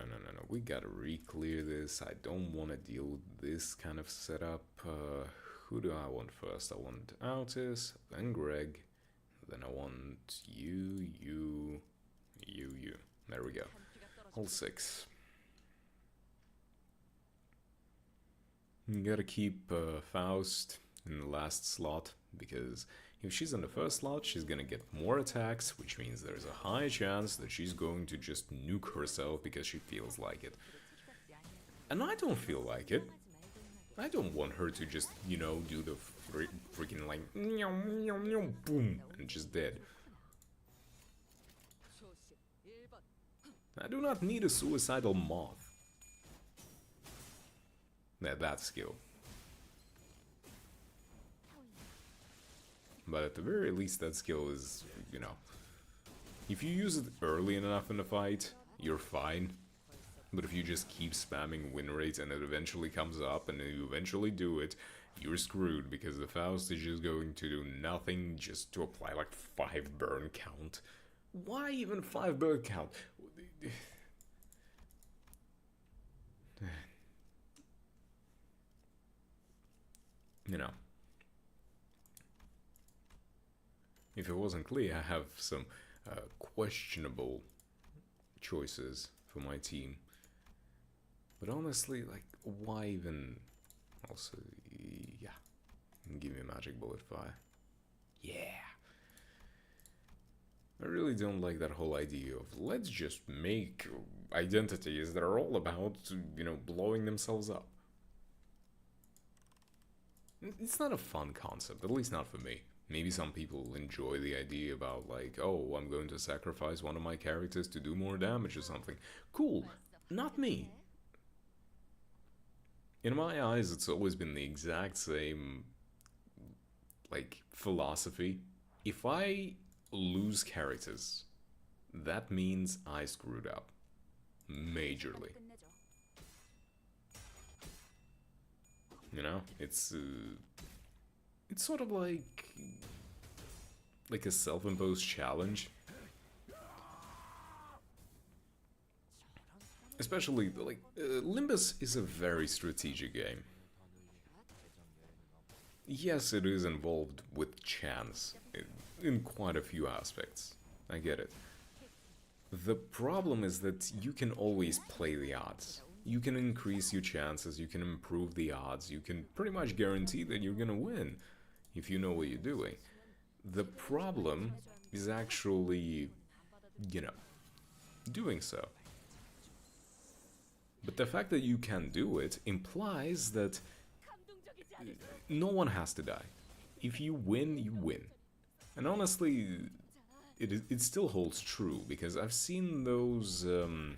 We gotta re-clear this. I don't want to deal with this kind of setup. Who do I want first? I want Altis, then Greg, then I want you. There we go. All 6. You gotta keep Faust in the last slot, because if she's in the first slot, she's gonna get more attacks, which means there's a high chance that she's going to just nuke herself because she feels like it. And I don't feel like it. I don't want her to just, you know, do the freaking like boom and just dead. I do not need a suicidal moth. That skill. But at the very least, that skill is, you know, if you use it early enough in the fight, you're fine. But if you just keep spamming win rate and it eventually comes up and you eventually do it, you're screwed, because the Faust is just going to do nothing just to apply like 5 burn count. Why even 5 burn count? You know. If it wasn't clear, I have some questionable choices for my team. But honestly, like, why even... Also, yeah. Give me a magic bullet fire. Yeah! I really don't like that whole idea of let's just make identities that are all about, blowing themselves up. It's not a fun concept, at least not for me. Maybe some people enjoy the idea about, like, oh, I'm going to sacrifice one of my characters to do more damage or something. Cool. Not me. In my eyes, it's always been the exact same, like, philosophy. If I lose characters, that means I screwed up. Majorly. You know? It's sort of like a self-imposed challenge. Especially, like, Limbus is a very strategic game. Yes, it is involved with chance in quite a few aspects. I get it. The problem is that you can always play the odds. You can increase your chances, you can improve the odds, you can pretty much guarantee that you're gonna win if you know what you're doing. The problem is actually, doing so. But the fact that you can do it implies that no one has to die. If you win, you win. And honestly, it still holds true, because I've seen those, the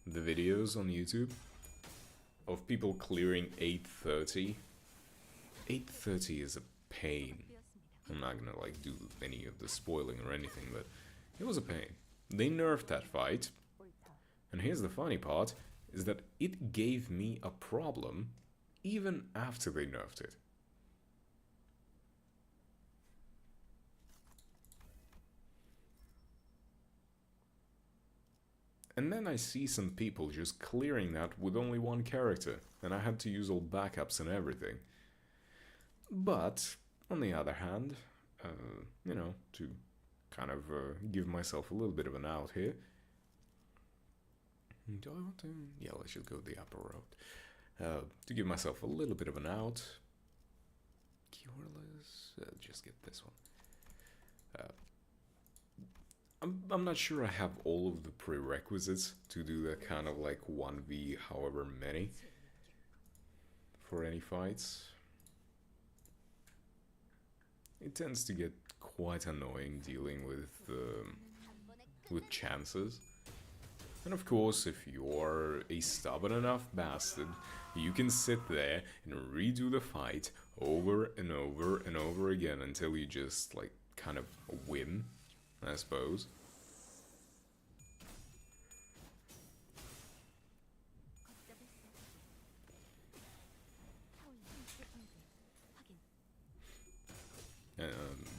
videos on YouTube of people clearing 830. 830 is a pain. I'm not gonna, like, do any of the spoiling or anything, but it was a pain. They nerfed that fight, and here's the funny part, is that it gave me a problem even after they nerfed it. And then I see some people just clearing that with only one character, and I had to use all backups and everything. But, on the other hand, to kind of give myself a little bit of an out here. Do I want to? Yeah, let's just go the upper road. To give myself a little bit of an out. Cureless, just get this one. I'm not sure I have all of the prerequisites to do that kind of like 1v however many for any fights. It tends to get quite annoying dealing with chances. And of course, if you're a stubborn enough bastard, you can sit there and redo the fight over and over and over again until you just, like, kind of win, I suppose.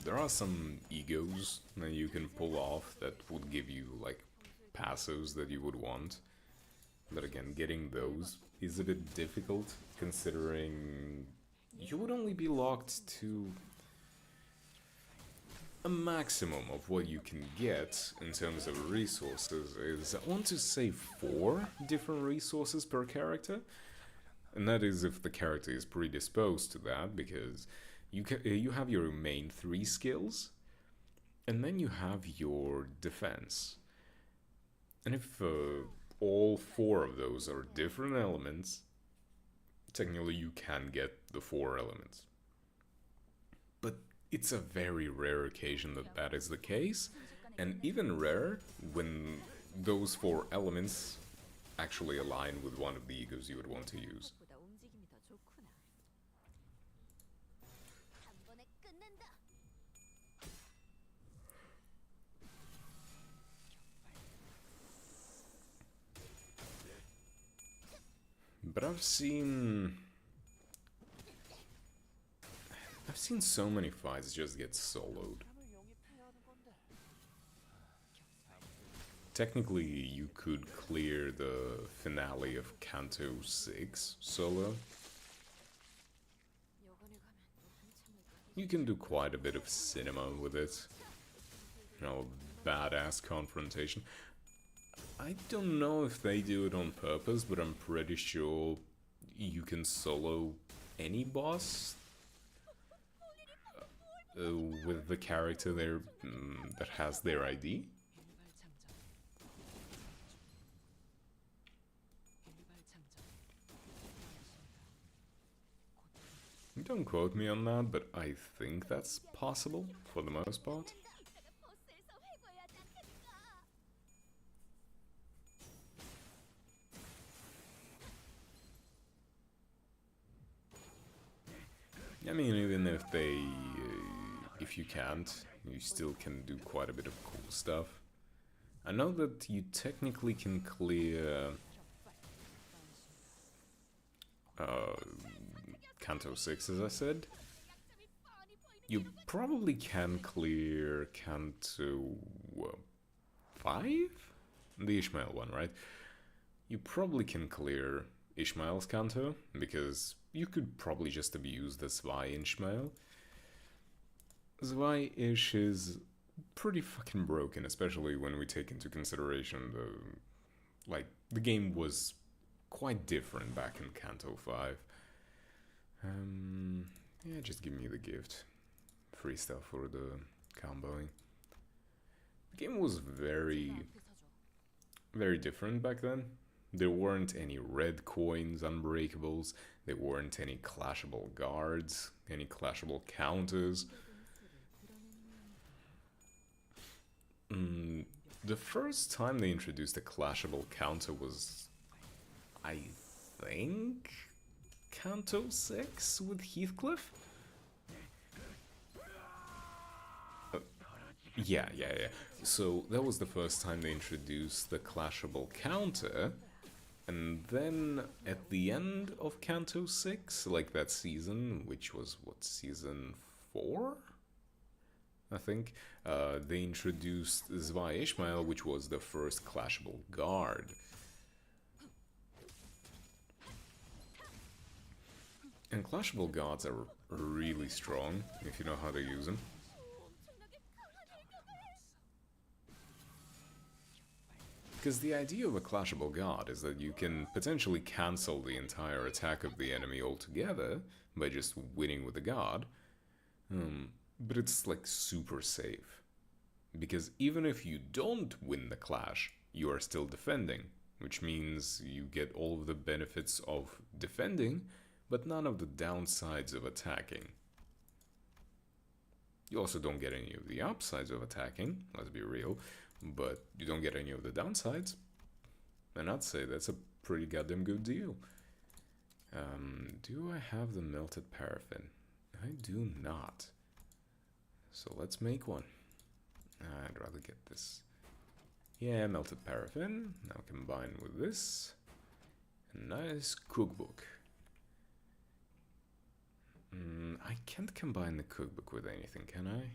There are some egos that you can pull off that would give you, like, passives that you would want. But again, getting those is a bit difficult, considering you would only be locked to a maximum of what you can get in terms of resources is, I want to say, 4 different resources per character. And that is if the character is predisposed to that, because you have your main 3 skills, and then you have your defense. And if all 4 of those are different elements, technically you can get the 4 elements. But it's a very rare occasion that that is the case, and even rarer when those 4 elements actually align with one of the egos you would want to use. But I've seen so many fights just get soloed. Technically, you could clear the finale of Kanto 6 solo. You can do quite a bit of cinema with it. Badass confrontation. I don't know if they do it on purpose, but I'm pretty sure you can solo any boss. with the character there that has their ID. Don't quote me on that, but I think that's possible for the most part. I mean, even if if you can't, you still can do quite a bit of cool stuff. I know that you technically can clear Kanto 6, as I said. You probably can clear Kanto 5? The Ishmael one, right? You probably can clear Ishmael's Kanto, because you could probably just abuse the Zwei Ishmael. Zwei Ish is pretty fucking broken, especially when we take into consideration the game was quite different back in Kanto 5. Yeah, just give me the gift. Free stuff for the comboing. The game was very different back then. There weren't any red coins, unbreakables. There weren't any clashable guards, any clashable counters. The first time they introduced a clashable counter was, I think, Kanto 6 with Heathcliff? Yeah. So that was the first time they introduced the clashable counter. And then at the end of Kanto 6, like that season, which was, what, season 4? I think, they introduced Zwei Ishmael, which was the first clashable guard. And clashable guards are really strong, if you know how to use them. Because the idea of a clashable guard is that you can potentially cancel the entire attack of the enemy altogether by just winning with a guard. But it's like super safe. Because even if you don't win the clash, you are still defending, which means you get all of the benefits of defending, but none of the downsides of attacking. You also don't get any of the upsides of attacking, let's be real, but you don't get any of the downsides, and I'd say that's a pretty goddamn good deal. Do I have the melted paraffin? I do not. So let's make one. I'd rather get this. Yeah, melted paraffin. Now combine with this. A nice cookbook. I can't combine the cookbook with anything, can I?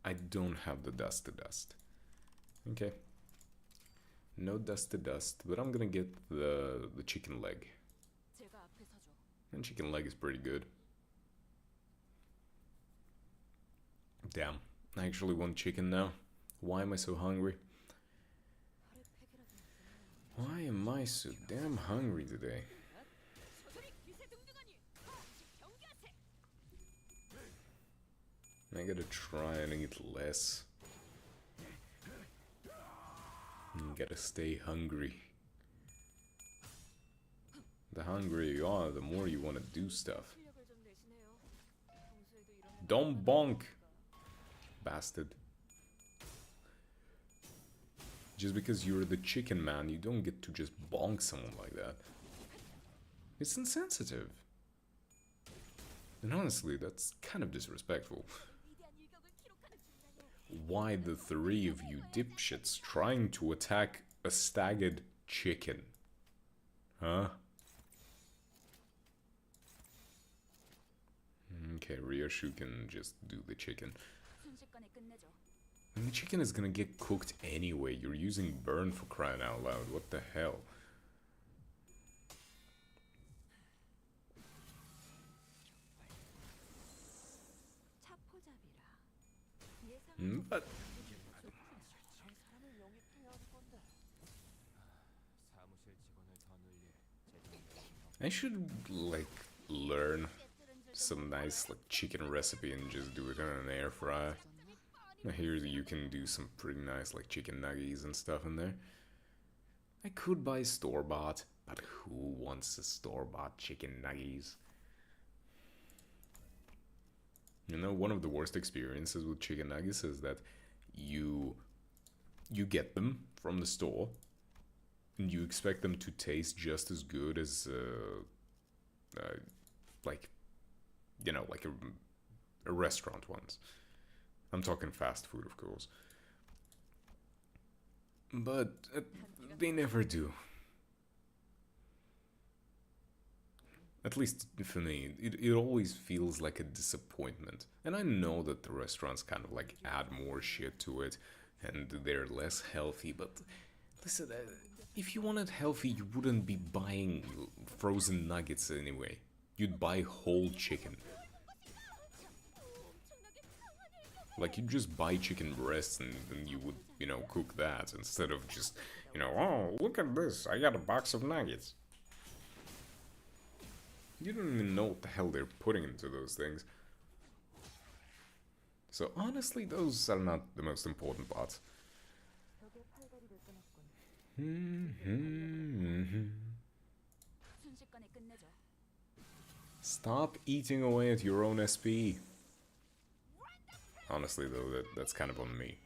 I don't have the dust to dust. Okay. No dust to dust, but I'm gonna get the chicken leg. And chicken leg is pretty good. Damn, I actually want chicken now. Why am I so hungry? Why am I so damn hungry today? I gotta try and eat less. Gotta stay hungry. The hungrier you are, the more you want to do stuff. Don't bonk, bastard. Just because you're the chicken man, you don't get to just bonk someone like that. It's insensitive. And honestly, that's kind of disrespectful. Why the three of you dipshits trying to attack a staggered chicken? Huh? Okay, Ryoshu can just do the chicken. And the chicken is gonna get cooked anyway. You're using burn for crying out loud. What the hell? But I should, like, learn some nice like chicken recipe and just do it in an air fryer. Here you can do some pretty nice like chicken nuggets and stuff in there. I could buy store-bought, but who wants a store-bought chicken nuggets? You know, one of the worst experiences with chicken nuggets is that you get them from the store and you expect them to taste just as good as like like a restaurant ones. I'm talking fast food, of course. But they never do. At least for me, it always feels like a disappointment. And I know that the restaurants kind of like add more shit to it and they're less healthy, but listen, if you wanted healthy, you wouldn't be buying frozen nuggets anyway. You'd buy whole chicken. Like, you'd just buy chicken breasts and you would, cook that instead of just, oh, look at this, I got a box of nuggets. You don't even know what the hell they're putting into those things. So honestly, those are not the most important parts. Stop eating away at your own SP. Honestly, though, that's kind of on me.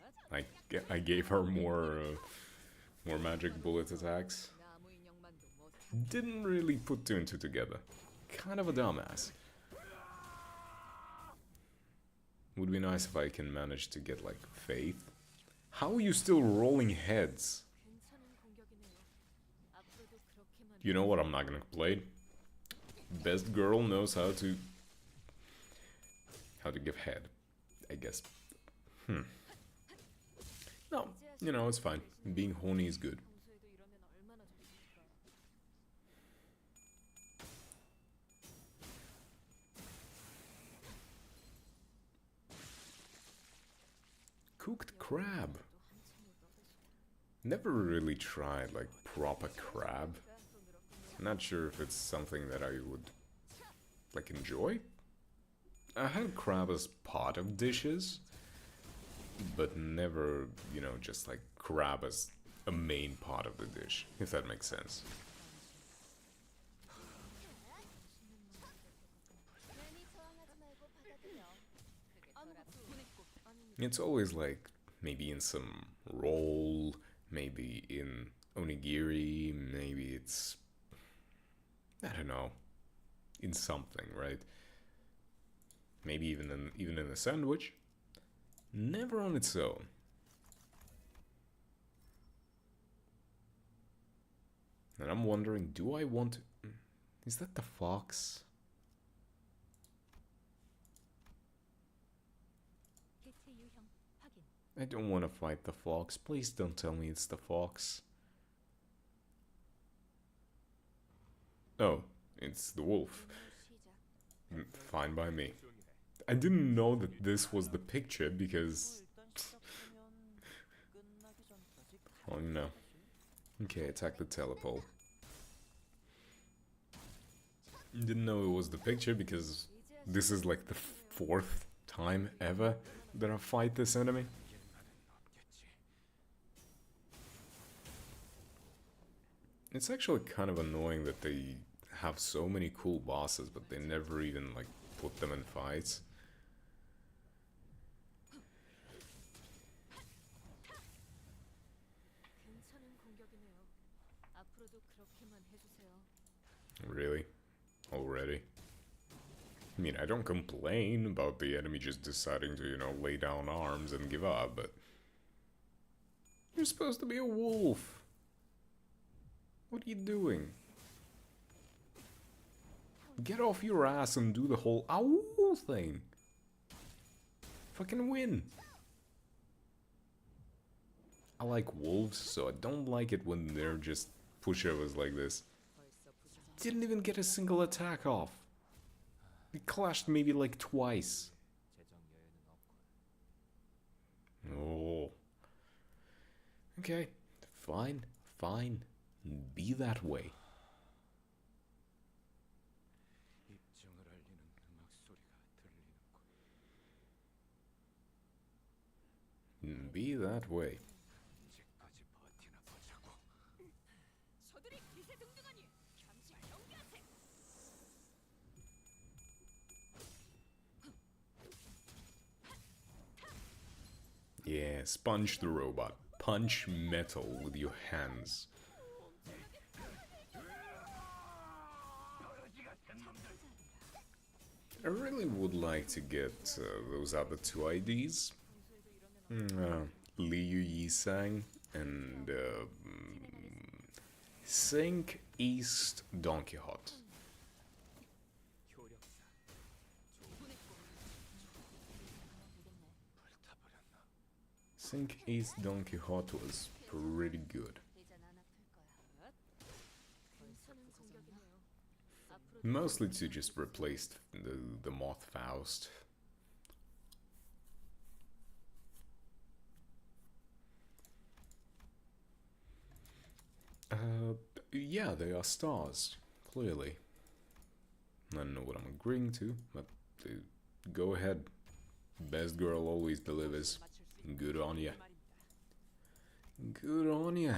I gave her more magic bullet attacks. Didn't really put two and two together. Kind of a dumbass. Would be nice if I can manage to get, like, faith. How are you still rolling heads? You know what I'm not gonna play? Best girl knows how to give head, I guess. No, it's fine. Being horny is good. Cooked crab. Never really tried like proper crab. Not sure if it's something that I would like enjoy. I had crab as part of dishes, but never, just like crab as a main part of the dish, if that makes sense. It's always like maybe in some roll, maybe in onigiri, maybe it's, I don't know, in something, right? Maybe even in a sandwich. Never on its own. And I'm wondering, do I want... Is that the fox? I don't want to fight the fox. Please don't tell me it's the fox. Oh, it's the wolf. Fine by me. I didn't know that this was the picture because... Oh no. Okay, attack the telepole. Didn't know it was the picture because this is like the fourth time ever that I fight this enemy. It's actually kind of annoying that they have so many cool bosses, but they never even like put them in fights. Really? Already? I mean, I don't complain about the enemy just deciding to, lay down arms and give up, but... You're supposed to be a wolf! What are you doing? Get off your ass and do the whole ow thing! Fucking win! I like wolves, so I don't like it when they're just pushovers like this. Didn't even get a single attack off. He clashed maybe like twice. Oh. Okay, fine, fine. Be that way. be that way. Yeah, Sponge the robot. Punch metal with your hands. I really would like to get those other two IDs. Liu Yisang and Sync East Don Quixote. Sync East Don Quixote was pretty good. Mostly to just replace the Moth Faust. Yeah, they are stars, clearly. I don't know what I'm agreeing to, but go ahead. Best girl always delivers. Good on ya. Good on ya.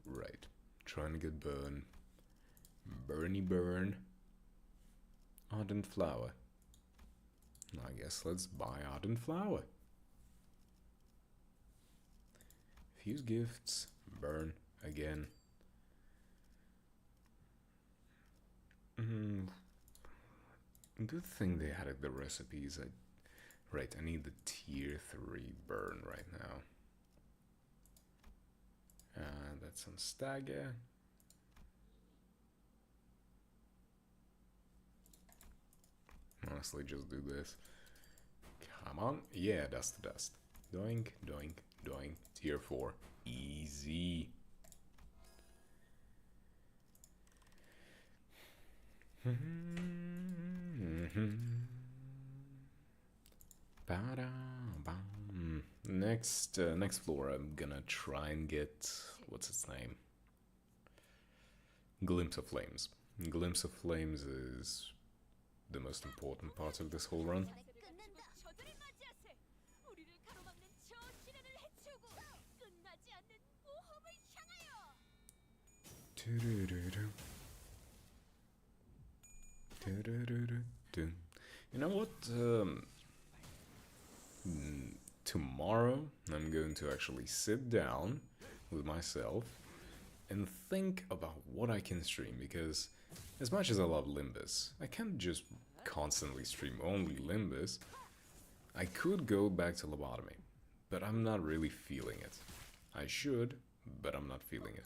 Right. Trying to get Burn. Bernie Burn. Ardent Flower. I guess let's buy Ardent Flower. Fuse gifts. Burn again. Good thing they added the recipes. Right, I need the tier 3 burn right now. That's on Stagger. Honestly, just do this. Come on. Yeah, dust to dust. Doink, doink, doink. Tier 4. Easy. Next floor, I'm gonna try and get what's its name? Glimpse of Flames. Glimpse of Flames is the most important part of this whole run. You know what? Tomorrow I'm going to actually sit down with myself and think about what I can stream, because as much as I love Limbus, I can't just constantly stream only Limbus. I could go back to Lobotomy, but I'm not really feeling it. I should, but I'm not feeling it.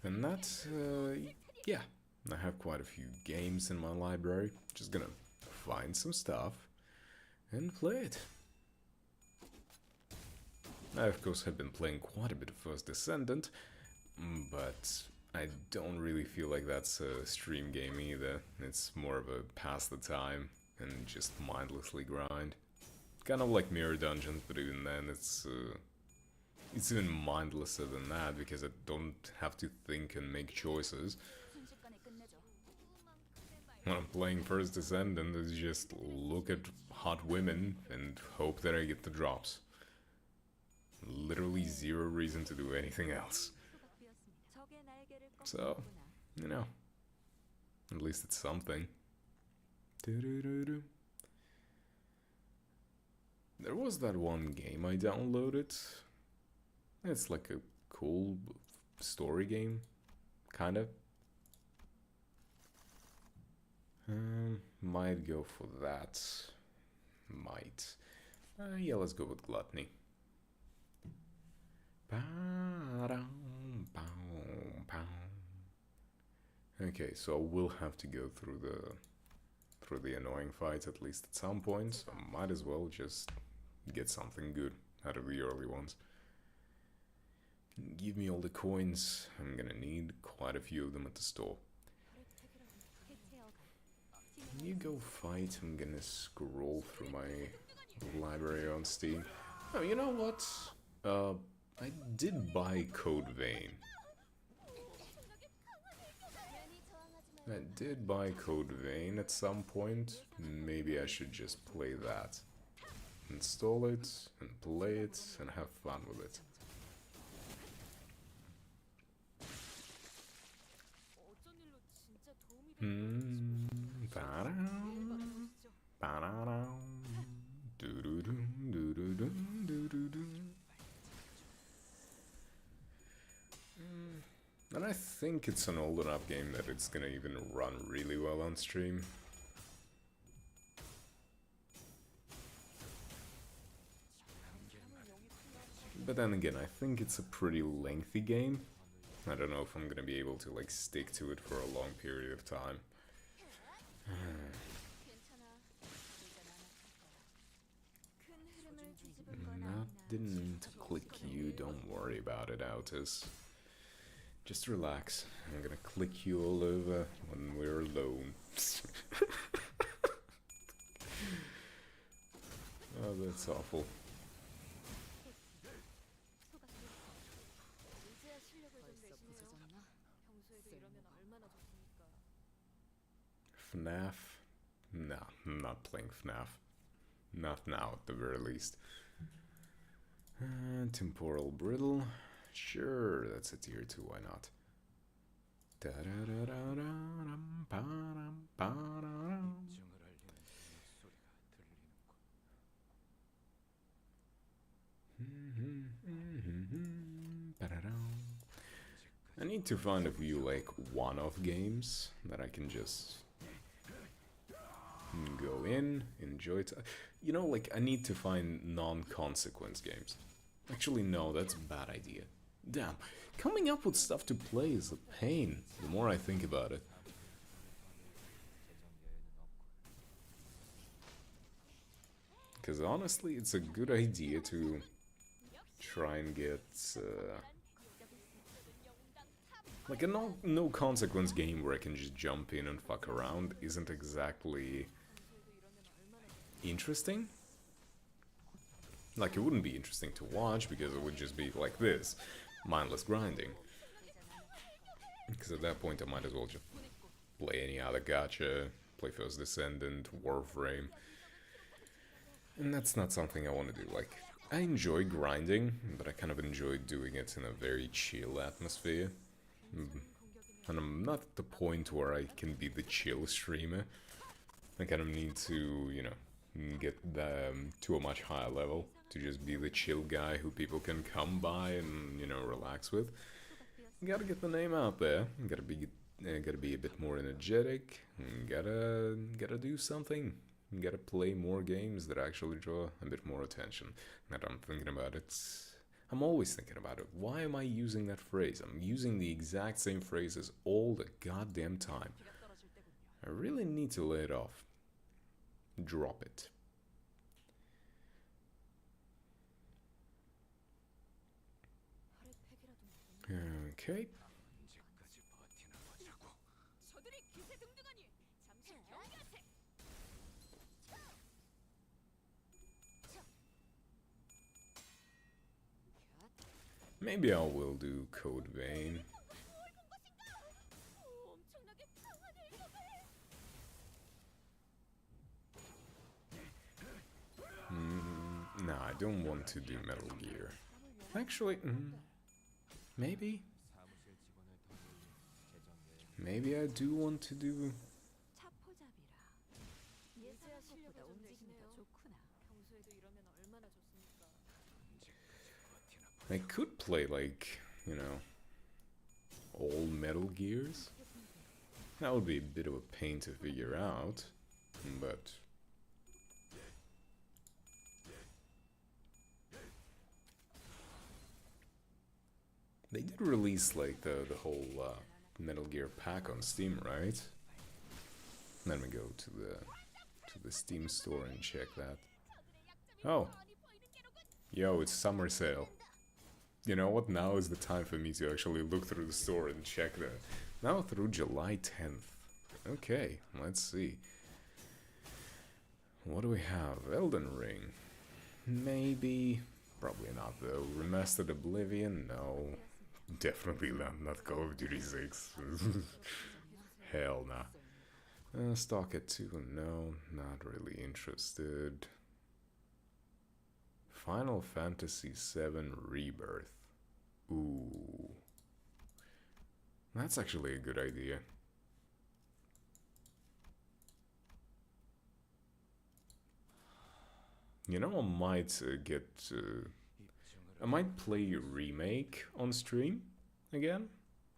And that's, yeah, I have quite a few games in my library. Just gonna find some stuff and play it. I, of course, have been playing quite a bit of First Descendant, but I don't really feel like that's a stream game either. It's more of a pass the time and just mindlessly grind. Kind of like Mirror Dungeons, but even then it's even mindlesser than that, because I don't have to think and make choices. When I'm playing First Descendant, it's just look at hot women and hope that I get the drops. Literally zero reason to do anything else. So, you know, at least it's something. There was that one game I downloaded. It's like a cool story game, kind of. Might go for that. Might. Yeah, let's go with Gluttony. Okay, so we'll have to go through the annoying fights at least at some point, so might as well just get something good out of the early ones. Give me all the coins. I'm gonna need quite a few of them at the store. You go fight. I'm gonna scroll through my library on Steam. Oh, you know what? I did buy Code Vein. I did buy Code Vein at some point. Maybe I should just play that. Install it and play it and have fun with it. And I think it's an old enough game that it's gonna even run really well on stream. But then again, I think it's a pretty lengthy game. I don't know if I'm gonna be able to like stick to it for a long period of time. Didn't mean to click you, don't worry about it, Autis. Just relax. I'm gonna click you all over when we're alone. Oh, that's awful. FNAF? No, I'm not playing FNAF. Not now, at the very least. Temporal Brittle. Sure, that's a tier 2, why not? I need to find a few like one-off games that I can just go in, enjoy it. You know, like I need to find non-consequence games. Actually, no, that's a bad idea. Damn, coming up with stuff to play is a pain, the more I think about it. Because honestly, it's a good idea to try and get like a no consequence game where I can just jump in and fuck around isn't exactly interesting. Like, it wouldn't be interesting to watch because it would just be like this, mindless grinding. Because at that point I might as well just play any other gacha, play First Descendant, Warframe. And that's not something I want to do. Like, I enjoy grinding, but I kind of enjoy doing it in a very chill atmosphere. And I'm not at the point where I can be the chill streamer. I kind of need to, you know, get to a much higher level to just be the chill guy who people can come by and, you know, relax with. You gotta get the name out there. You gotta be a bit more energetic. You gotta do something. You gotta play more games that actually draw a bit more attention. Now that I'm thinking about it, I'm always thinking about it. Why am I using that phrase? I'm using the exact same phrases all the goddamn time. I really need to lay it off. Drop it. Okay. Maybe I will do Code Vein. Nah, I don't want to do Metal Gear. Actually, maybe. Maybe I do want to do... I could play, like, you know, all Metal Gears. That would be a bit of a pain to figure out, but... They did release, like, the whole Metal Gear pack on Steam, right? Let me go to the Steam store and check that. Oh! Yo, it's summer sale. You know what? Now is the time for me to actually look through the store and check that. Now through July 10th. Okay, let's see. What do we have? Elden Ring. Maybe. Probably not though. Remastered Oblivion? No. Definitely not Call of Duty 6. Hell nah. Stock at 2, no, not really interested. Final Fantasy VII Rebirth. Ooh. That's actually a good idea. You know, I might I might play Remake on stream again.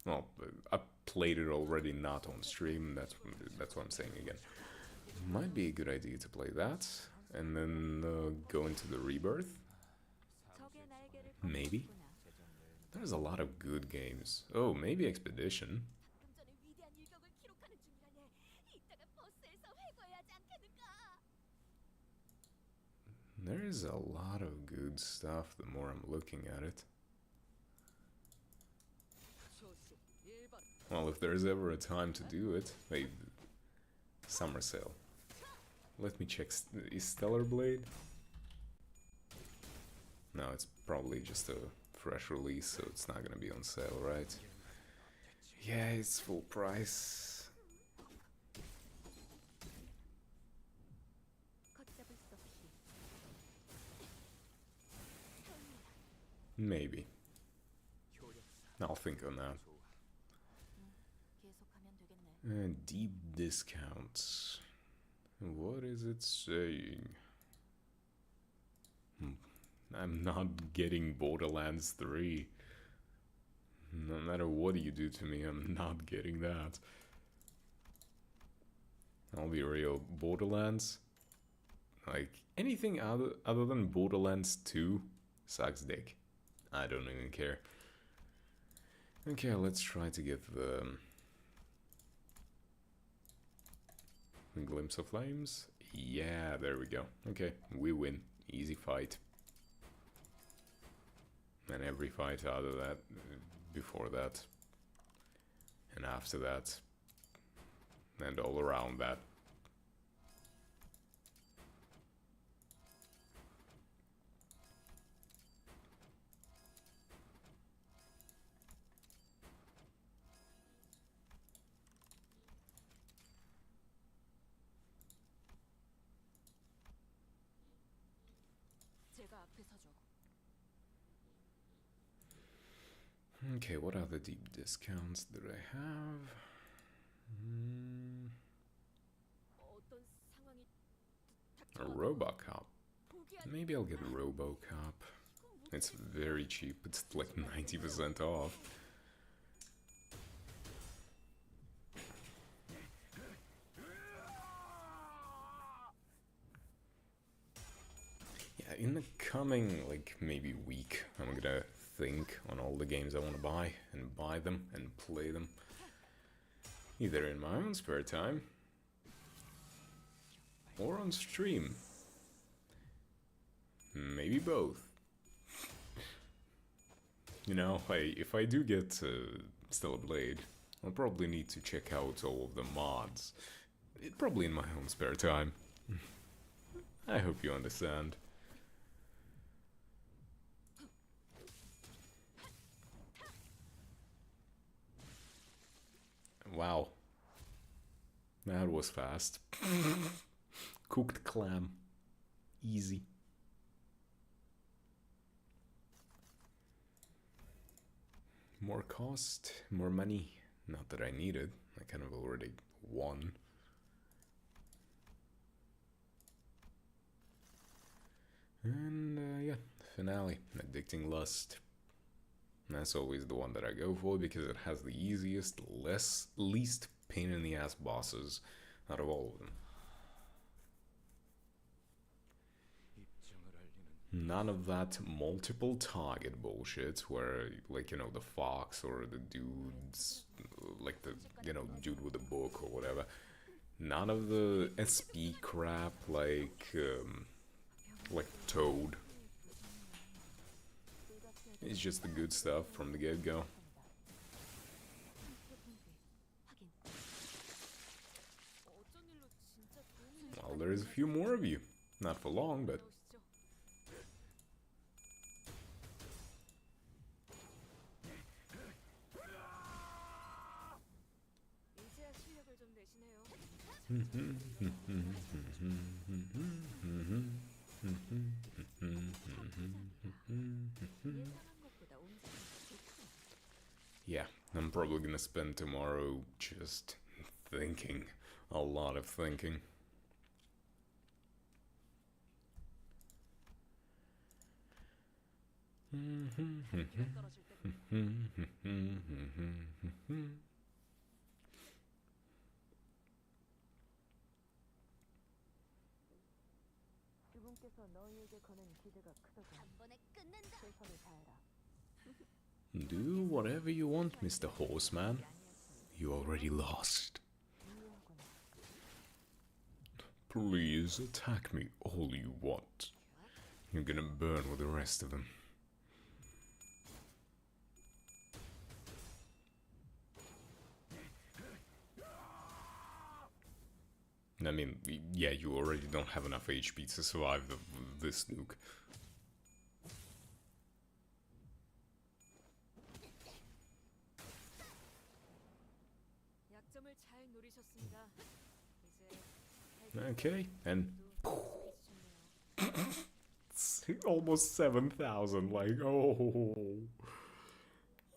Well, I played it already, not on stream. That's what I'm saying again. Might be a good idea to play that, and then go into the Rebirth. Maybe. There's a lot of good games. Oh, maybe Expedition. There's a lot of good stuff the more I'm looking at it. Well, if there's ever a time to do it, wait, summer sale. Let me check, is Stellar Blade? No, it's probably just a fresh release, so it's not gonna be on sale, right? Yeah, it's full price. Maybe. I'll think on that. Deep discounts. What is it saying? I'm not getting Borderlands 3. No matter what you do to me, I'm not getting that. I'll be real, Borderlands, like anything other than Borderlands 2 sucks dick. I don't even care. Okay, let's try to get the Glimpse of Flames. Yeah, there we go. Okay, we win. Easy fight. And every fight out of that, before that, and after that, and all around that. Okay, what other deep discounts did I have? A Robocop. Maybe I'll get a Robocop. It's very cheap, it's like 90% off. Yeah, in the coming, like, maybe week, I'm gonna think on all the games I want to buy them and play them. Either in my own spare time or on stream. Maybe both. You know, if I do get Stellar Blade, I'll probably need to check out all of the mods. Probably in my own spare time. I hope you understand. Wow. That was fast. Cooked clam. Easy. More cost, more money. Not that I need it. I kind of already won. And yeah, finale. Addicting Lust. That's always the one that I go for because it has the easiest, least pain in the ass bosses out of all of them. None of that multiple target bullshit where, like, you know, the fox or the dudes, like the, you know, dude with the book or whatever. None of the SP crap like Toad. It's just the good stuff from the get-go. Well, there's a few more of you. Not for long, but... Yeah, I'm probably gonna spend tomorrow just thinking. A lot of thinking. Do whatever you want, Mr. Horseman. You already lost. Please attack me all you want. You're gonna burn with the rest of them. I mean, yeah, you already don't have enough HP to survive this nuke. Okay, and almost 7,000. Like, oh,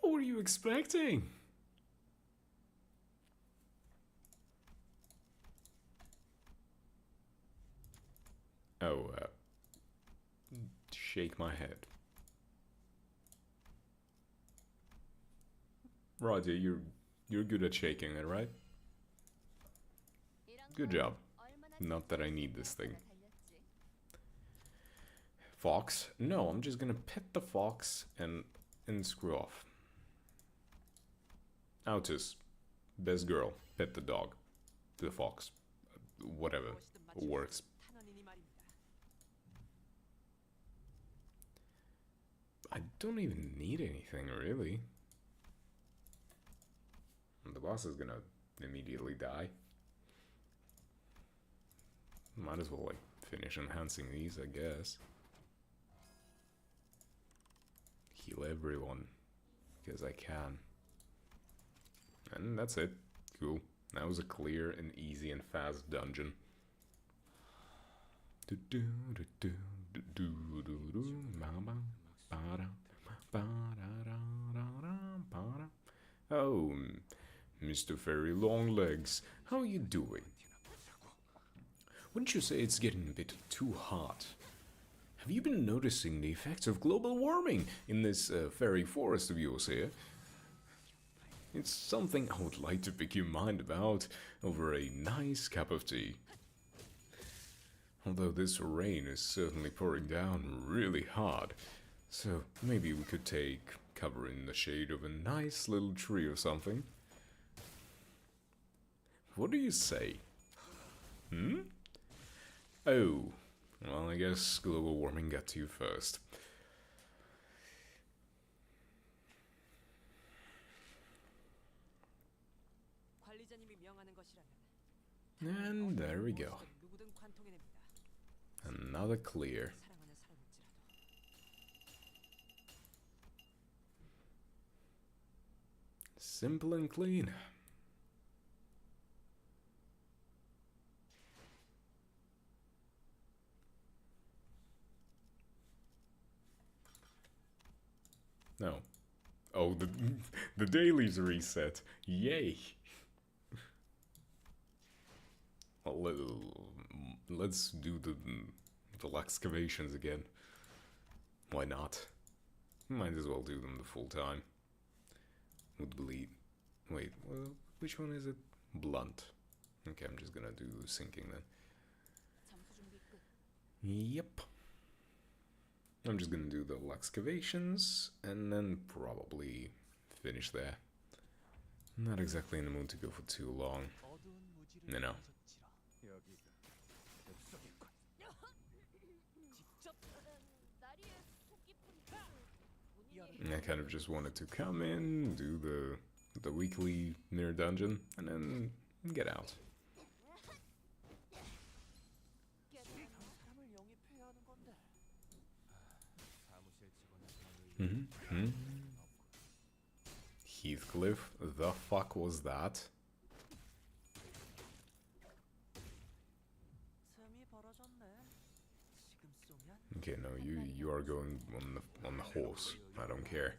what were you expecting? Oh, shake my head. Roger, you're good at shaking it, right? Good job. Not that I need this thing. Fox? No, I'm just gonna pet the fox and screw off. Autus, best girl, pet the dog, the fox, whatever works. I don't even need anything really. The boss is gonna immediately die. Might as well like finish enhancing these, I guess. Heal everyone because I can. And that's it. Cool. That was a clear and easy and fast dungeon. Oh, Mr. Fairy Longlegs, how are you doing? Wouldn't you say it's getting a bit too hot? Have you been noticing the effects of global warming in this fairy forest of yours here? It's something I would like to pick your mind about over a nice cup of tea. Although this rain is certainly pouring down really hard, so maybe we could take cover in the shade of a nice little tree or something. What do you say? Hmm? Oh, well, I guess global warming got to you first. And there we go. Another clear. Simple and clean. No. Oh, the daily's reset. Yay. Well, let's do the excavations again. Why not? Might as well do them the full time. Would bleed. Wait, well, which one is it? Blunt. Okay, I'm just gonna do sinking then. Yep. I'm just gonna do the excavations and then probably finish there. Not exactly in the mood to go for too long. You know. I kind of just wanted to come in, do the weekly mirror dungeon, and then get out. Heathcliff, the fuck was that? Okay, no, you are going on the horse. I don't care.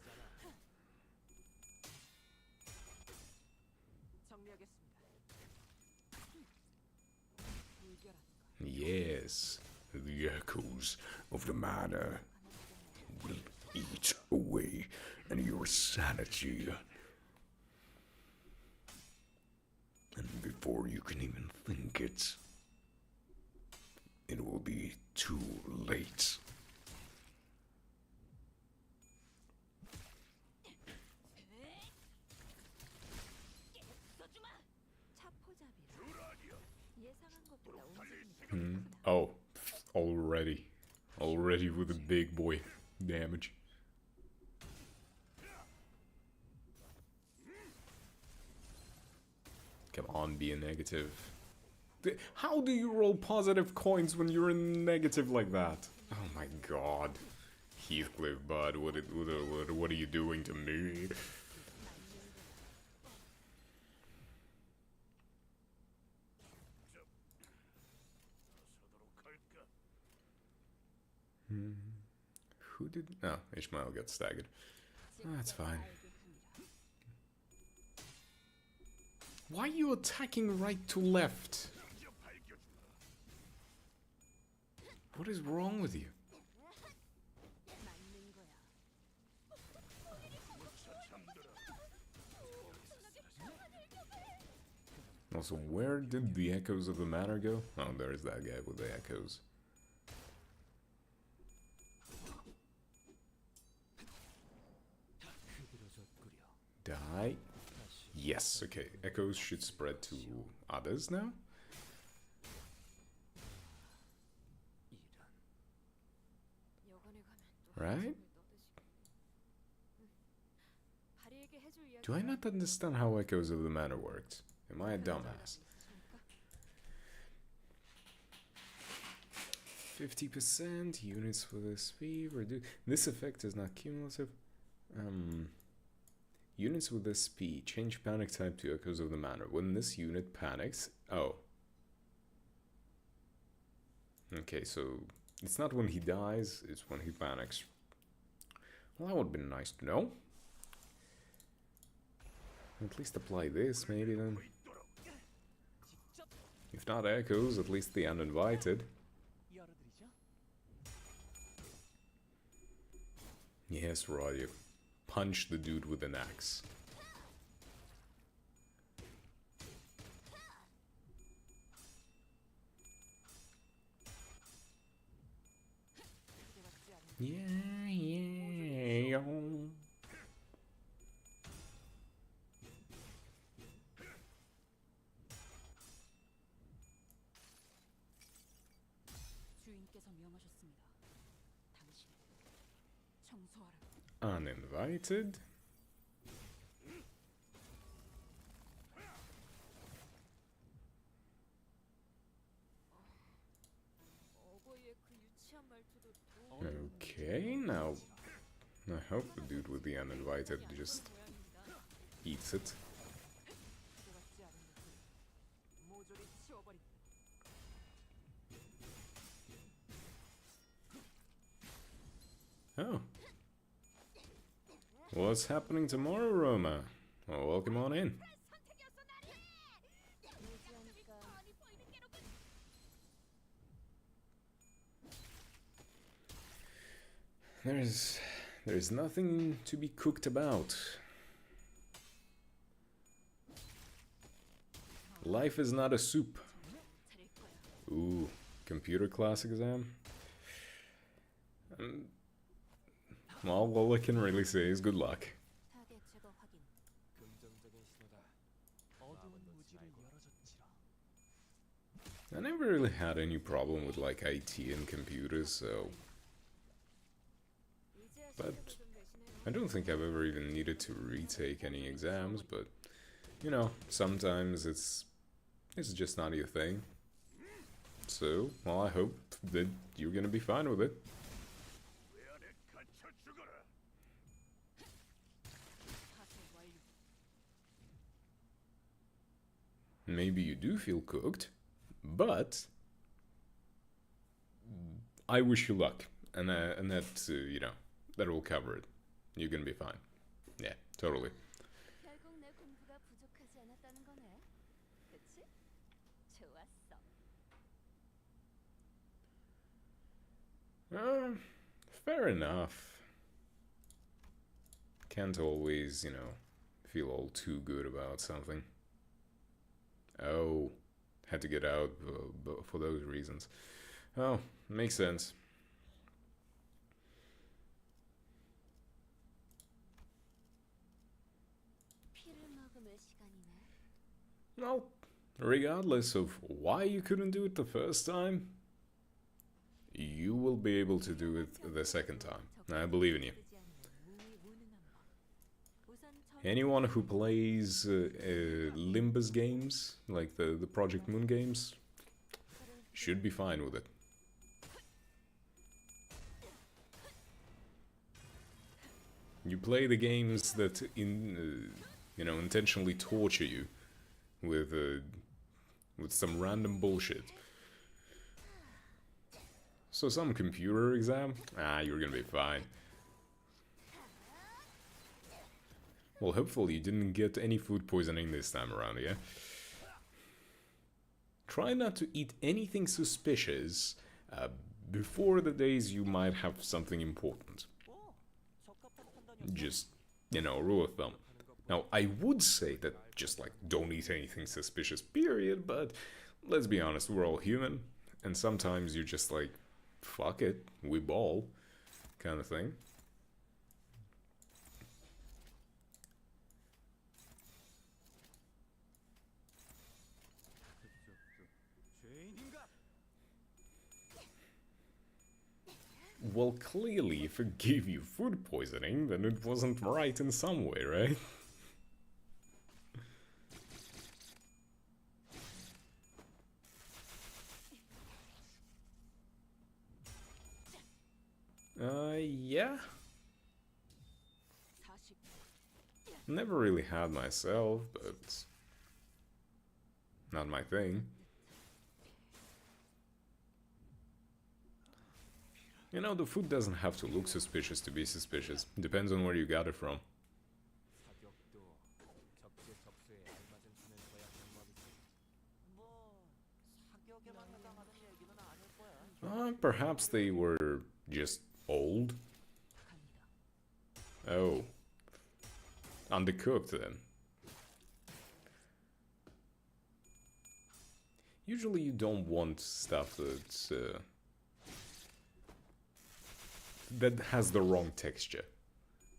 Yes, the echoes of the manor will eat away and your sanity. And before you can even think it, it will be too late. Oh, already. Already with the big boy damage. Come on, be a negative. How do you roll positive coins when you're in negative like that? Oh my god. Heathcliff, bud, what are you doing to me? Who did... No, Ishmael got staggered. That's fine. Why are you attacking right to left? What is wrong with you? Also, where did the echoes of the manor go? Oh, there's that guy with the echoes. Die. Yes, okay. Echoes should spread to others now. Right? Do I not understand how Echoes of the Manor worked? Am I a dumbass? 50% units for the speed reduce. This effect is not cumulative. Units with this speed change panic type to Echoes of the Manor. When this unit panics, oh. Okay, so it's not when he dies, it's when he panics. Well, that would have been nice to know. At least apply this, maybe then. If not echoes, at least the uninvited. Yes, Rodya. Punch the dude with an axe. Yeah. Uninvited. Okay, now I hope the dude with the uninvited just eats it. Oh. What's happening tomorrow, Roma? Well, welcome on in. There's nothing to be cooked about. Life is not a soup. Ooh, computer class exam? Well, all I can really say is good luck. I never really had any problem with like IT and computers, so... But I don't think I've ever even needed to retake any exams, but you know, sometimes it's just not your thing. So, well, I hope that you're gonna be fine with it. Maybe you do feel cooked, but I wish you luck. and that you know, that will cover it. You're gonna be fine. Yeah, totally. 결국 내 공부가 부족하지 않았다는 거네. 그치? 좋았어. Fair enough. Can't always, you know, feel all too good about something. Oh, had to get out for those reasons. Oh, makes sense. 피를 머금을 시간이네. Well, regardless of why you couldn't do it the first time, you will be able to do it the second time. I believe in you. Anyone who plays Limbus games, like the Project Moon games, should be fine with it. You play the games that you know, intentionally torture you with some random bullshit. So some computer exam? Ah, you're gonna be fine. Well, hopefully you didn't get any food poisoning this time around, yeah? Try not to eat anything suspicious before the days you might have something important. Just, you know, rule of thumb. Now, I would say that just like don't eat anything suspicious, period, but let's be honest, we're all human, and sometimes you're just like, fuck it, we ball, kind of thing. Well, clearly, if it gave you food poisoning, then it wasn't right in some way, right? Yeah. Never really had myself, but not my thing. You know, the food doesn't have to look suspicious to be suspicious. Depends on where you got it from. Perhaps they were just old. Oh. Undercooked then. Usually you don't want stuff that's that has the wrong texture.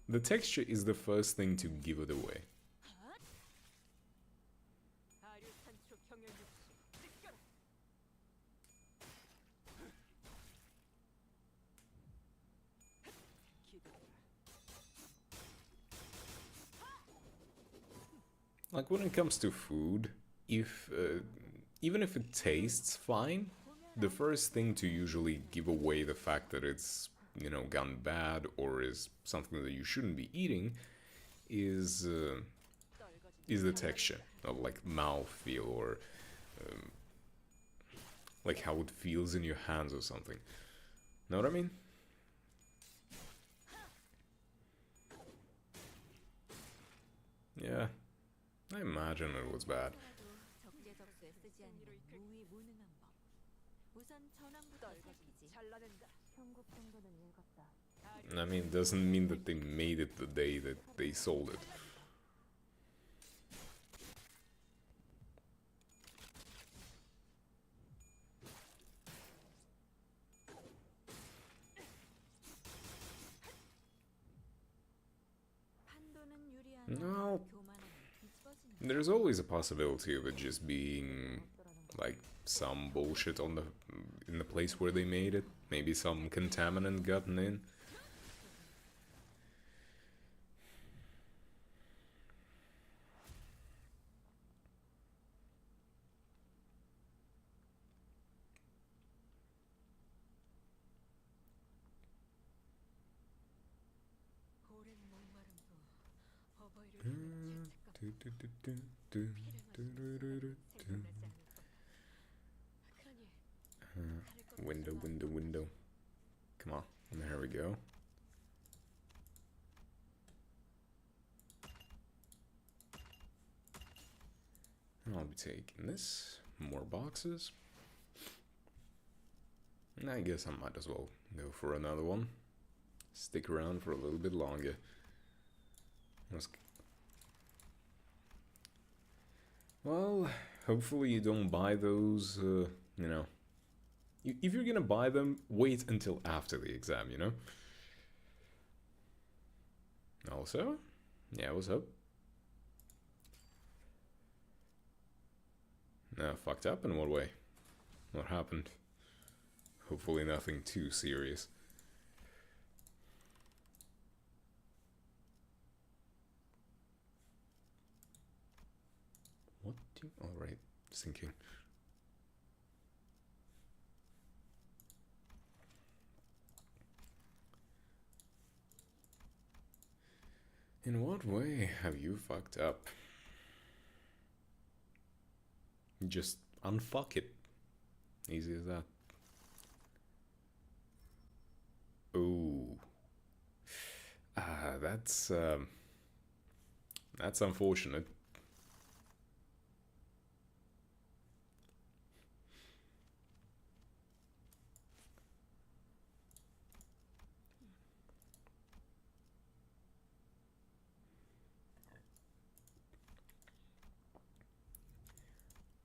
The texture is the first thing to give it away. Like when it comes to food, if even if it tastes fine, the first thing to usually give away the fact that it's, you know, gone bad or is something that you shouldn't be eating is the texture, of like mouthfeel or like how it feels in your hands or something. Know what I mean? Yeah, I imagine it was bad. I mean, it doesn't mean that they made it the day that they sold it. No, there's always a possibility of it just being like some bullshit on the in the place where they made it. Maybe some contaminant gotten in. Window. Come on. There we go. I'll be taking this. More boxes. And I guess I might as well go for another one. Stick around for a little bit longer. Well, hopefully you don't buy those, you know. If you're gonna buy them, wait until after the exam, you know? Also, yeah, what's up? Fucked up in what way? What happened? Hopefully nothing too serious. What do you... Alright, sinking. In what way have you fucked up? Just unfuck it. Easy as that. Ooh. That's unfortunate.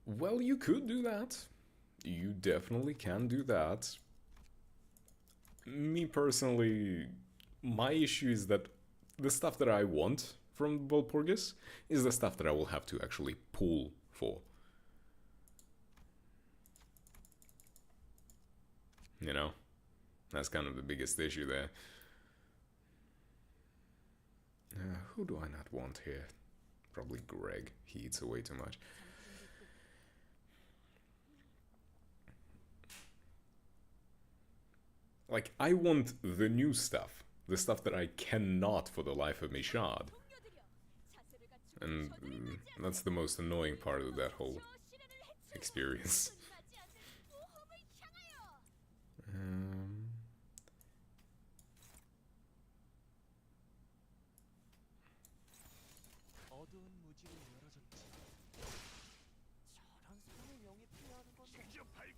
Well, you could do that. You definitely can do that. Me personally, my issue is that the stuff that I want from Walpurgis is the stuff that I will have to actually pull for. You know? That's kind of the biggest issue there. Who do I not want here? Probably Greg. He eats away too much. Like, I want the new stuff. The stuff that I cannot for the life of me shard. And that's the most annoying part of that whole experience.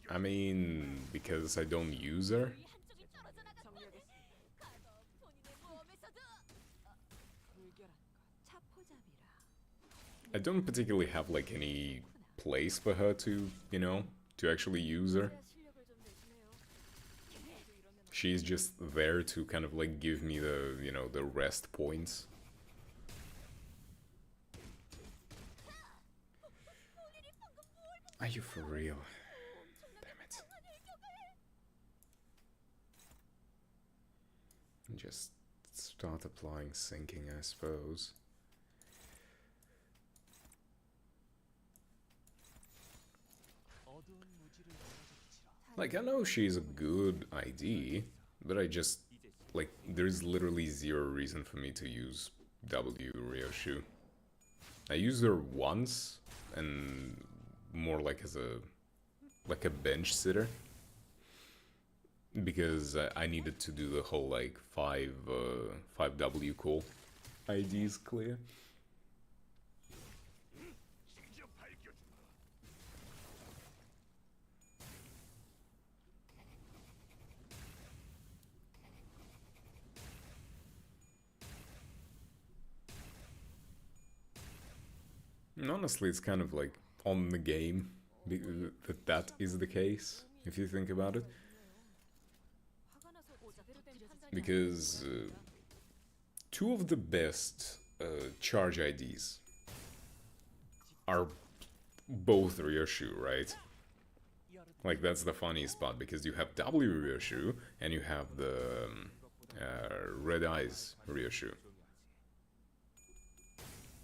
I mean, because I don't use her. I don't particularly have like any place for her to, you know, to actually use her. She's just there to kind of like give me the, you know, the rest points. Are you for real? Damn it. Just start applying sinking, I suppose. Like, I know she's a good ID, but I just, like, there's literally zero reason for me to use W Ryoshu. I used her once, and more like as a bench sitter. Because I needed to do the whole, like, 5W call. IDs clear. And honestly, it's kind of like on the game that is the case, if you think about it. Because two of the best charge IDs are both Ryoshu, right? Like, that's the funniest part, because you have W Ryoshu and you have the Red Eyes Ryoshu.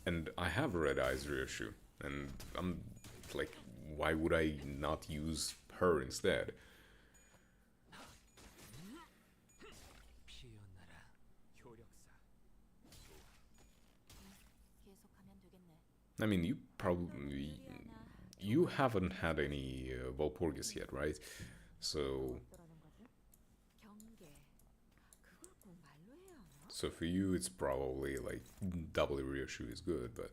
And I have Red Eyes Ryoshu, and I'm like, why would I not use her instead? I mean, you haven't had any Walpurgis yet, right? So So for you, it's probably like double Ryoshu is good, but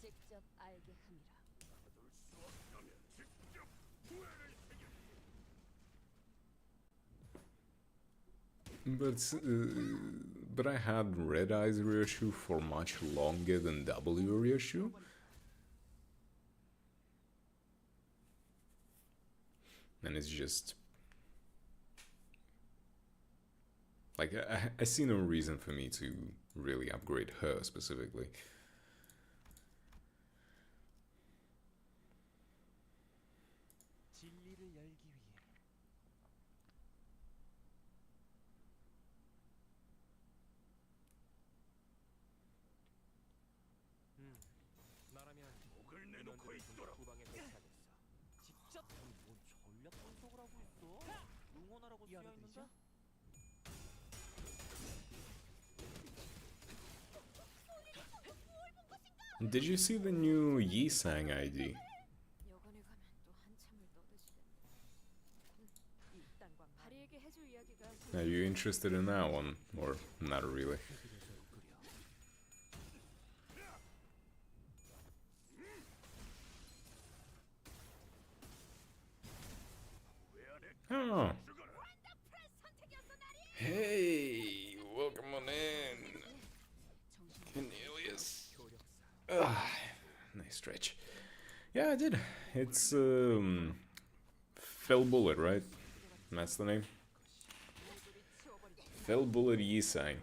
직접 알게 함이라. but I had Red Eyes Ryoshu for much longer than W Ryoshu. And it's just like I see no reason for me to really upgrade her specifically. 진리를 열기 위해 나라면 목을 내놓고 있도록 후방에 배치하겠어. 직접? 뭔 전략 분석을 하고 있어? 응원하라고 쓰여 있는데? Did you see the new Yisang ID? 여관에 가면 또 한참을 떠드시겠네. 이딴과 바리에게 해줄 이야기가 Are you interested in that one? Or not really? Oh. Hey, welcome on in, Cornelius. Nice stretch. Yeah, I did. It's Fell Bullet, right? That's the name. Fell Bullet Yisang.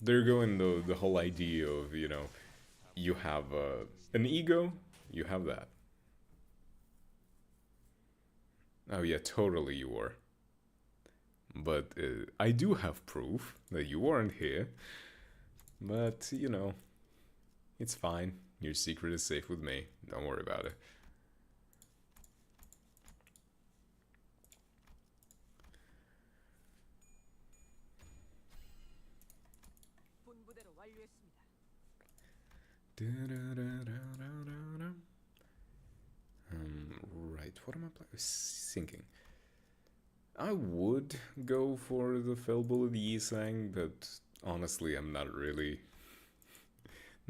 They're going the whole idea of, you know, you have an ego, you have that. Oh yeah, totally you were. But I do have proof that you weren't here. But, you know, it's fine. Your secret is safe with me. Don't worry about it. 분부대로 완료했습니다. Right, what am I thinking? I would go for the Fell Bullet Yisang, but honestly, I'm not really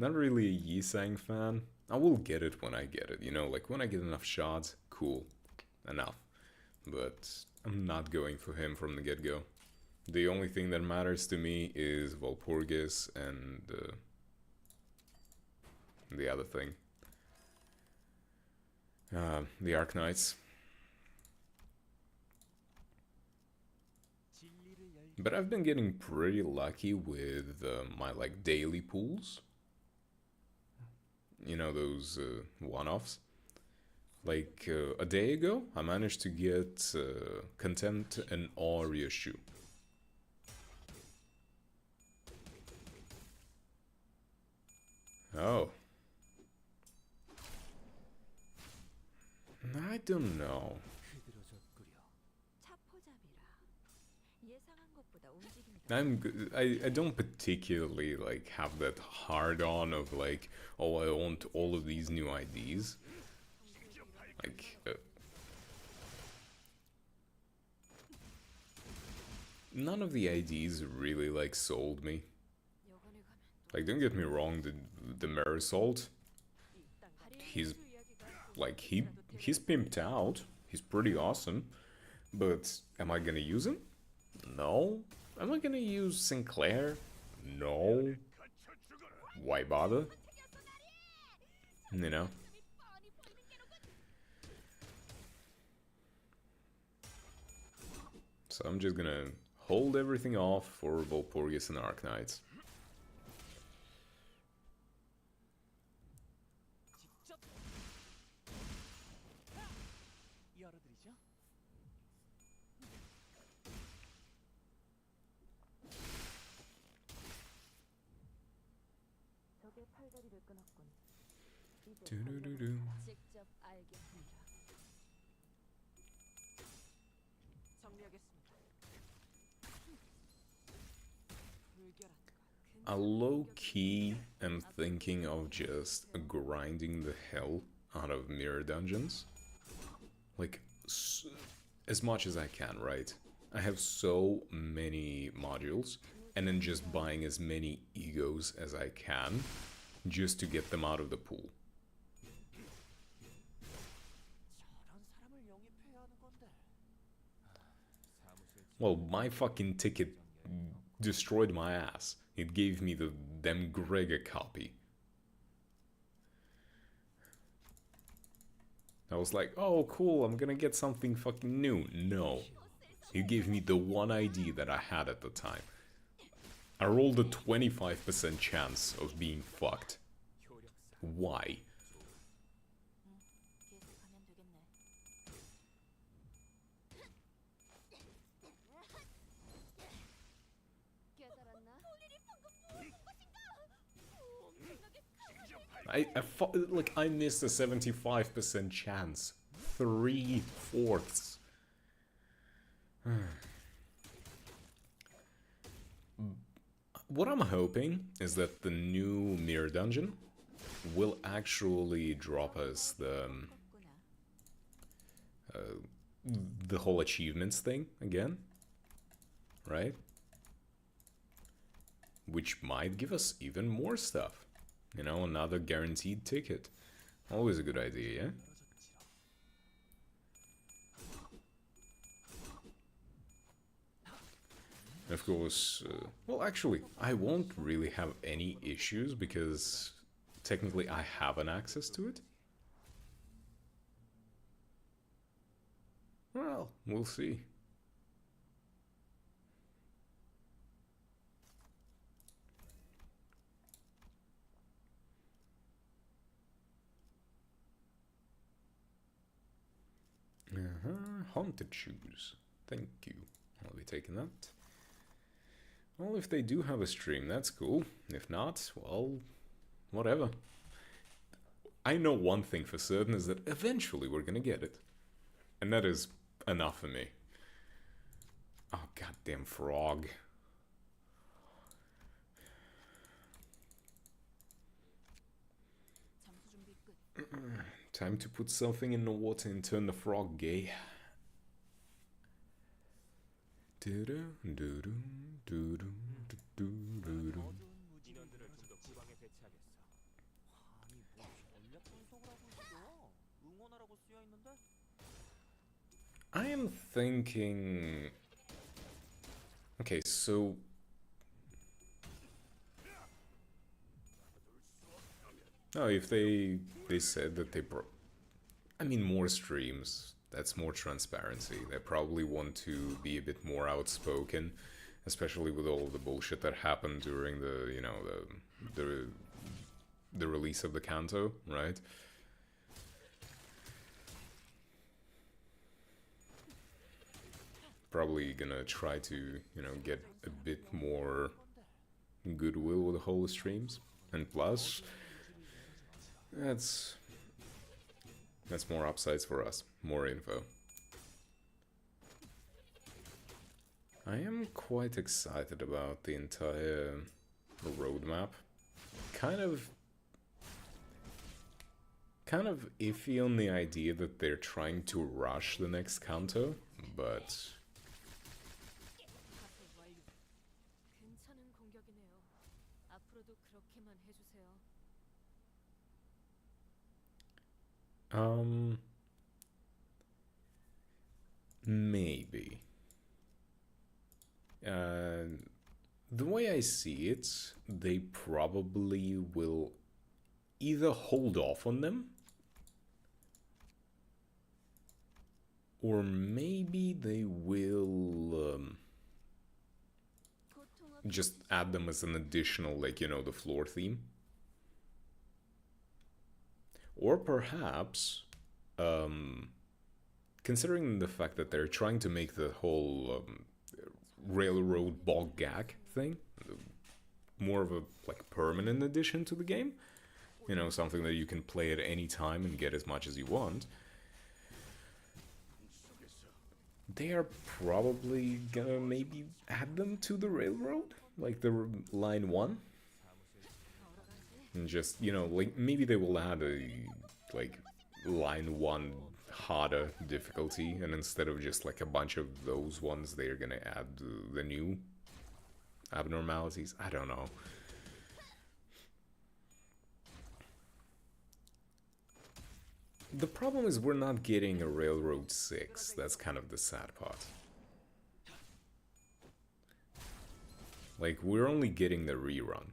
a Yisang fan. I will get it when I get it, you know, like when I get enough shots, cool, enough. But I'm not going for him from the get-go. The only thing that matters to me is Walpurgis and the other thing. The Arknights. But I've been getting pretty lucky with my like daily pools. You know, those one-offs. Like a day ago, I managed to get Contempt and Awe Ryoshu. Oh. I don't know. 예상한 것보다 움직임이 I don't particularly like have that hard on of like, oh, I want all of these new IDs. Like none of the IDs really like sold me. 여관에 가면 Like, don't get me wrong, the Marisol, he's like he's pimped out. He's pretty awesome. But am I gonna use him? No. Am I gonna use Sinclair? No. Why bother? You know? So I'm just gonna hold everything off for Walpurgis and Arknights. 직접 열어드리죠. 적의 팔다리를 끊었군. 이제 두루루루. 직접 알게 함이라. 정리하겠습니다. 불결한 I low-key am thinking of just grinding the hell out of mirror dungeons. Like, as much as I can, right? I have so many modules, and then just buying as many egos as I can just to get them out of the pool. 저런 사람을 영입해야 하는 건데. 사무실 Well, my fucking ticket destroyed my ass. It gave me the damn Gregor copy. I was like, oh cool, I'm gonna get something fucking new. No. It gave me the one ID that I had at the time. I rolled a 25% chance of being fucked. 효력사. Why? 계속하면 되겠네. 깨달았나? Like, I missed a 75% chance. 3/4. What I'm hoping is that the new Mirror Dungeon will actually drop us the whole achievements thing again, right? Which might give us even more stuff. You know, another guaranteed ticket. Always a good idea, yeah? Of course, well, actually, I won't really have any issues because technically I have an access to it. Well, we'll see. Haunted shoes. Thank you. I'll be taking that. Well, if they do have a stream, that's cool. If not, well, whatever. I know one thing for certain is that eventually we're gonna get it. And that is enough for me. Oh, goddamn frog. 잠수 준비 끝. Time to put something in the water and turn the frog gay. 인원들을 좀 더 후방에 배치하겠어. 아니 뭐 전략 분석을 하고 있어. 응원하라고 쓰여 있는데. I am thinking. Okay, so. Oh, if they said that they I mean, more streams. That's more transparency. They probably want to be a bit more outspoken, especially with all the bullshit that happened during the, you know, the release of the Kanto, right? Probably gonna try to, you know, get a bit more goodwill with the whole streams. And plus, that's more upsides for us, more info. I am quite excited about the entire roadmap. Kind of iffy on the idea that they're trying to rush the next Kanto, but 파괴 완료. 괜찮은 공격이네요. 앞으로도 그렇게만 해주세요. maybe. The way I see it, they probably will either hold off on them, or maybe they will just add them as an additional, like, you know, the floor theme. Or perhaps, considering the fact that they're trying to make the whole railroad bog gag thing more of a like permanent addition to the game, you know, something that you can play at any time and get as much as you want, they are probably gonna maybe add them to the railroad, like the line 1. And just, you know, like maybe they will add a like line 1 harder difficulty, and instead of just like a bunch of those ones, they're gonna add the new abnormalities. I don't know. The problem is we're not getting a Railroad 6. That's kind of the sad part. Like, we're only getting the rerun.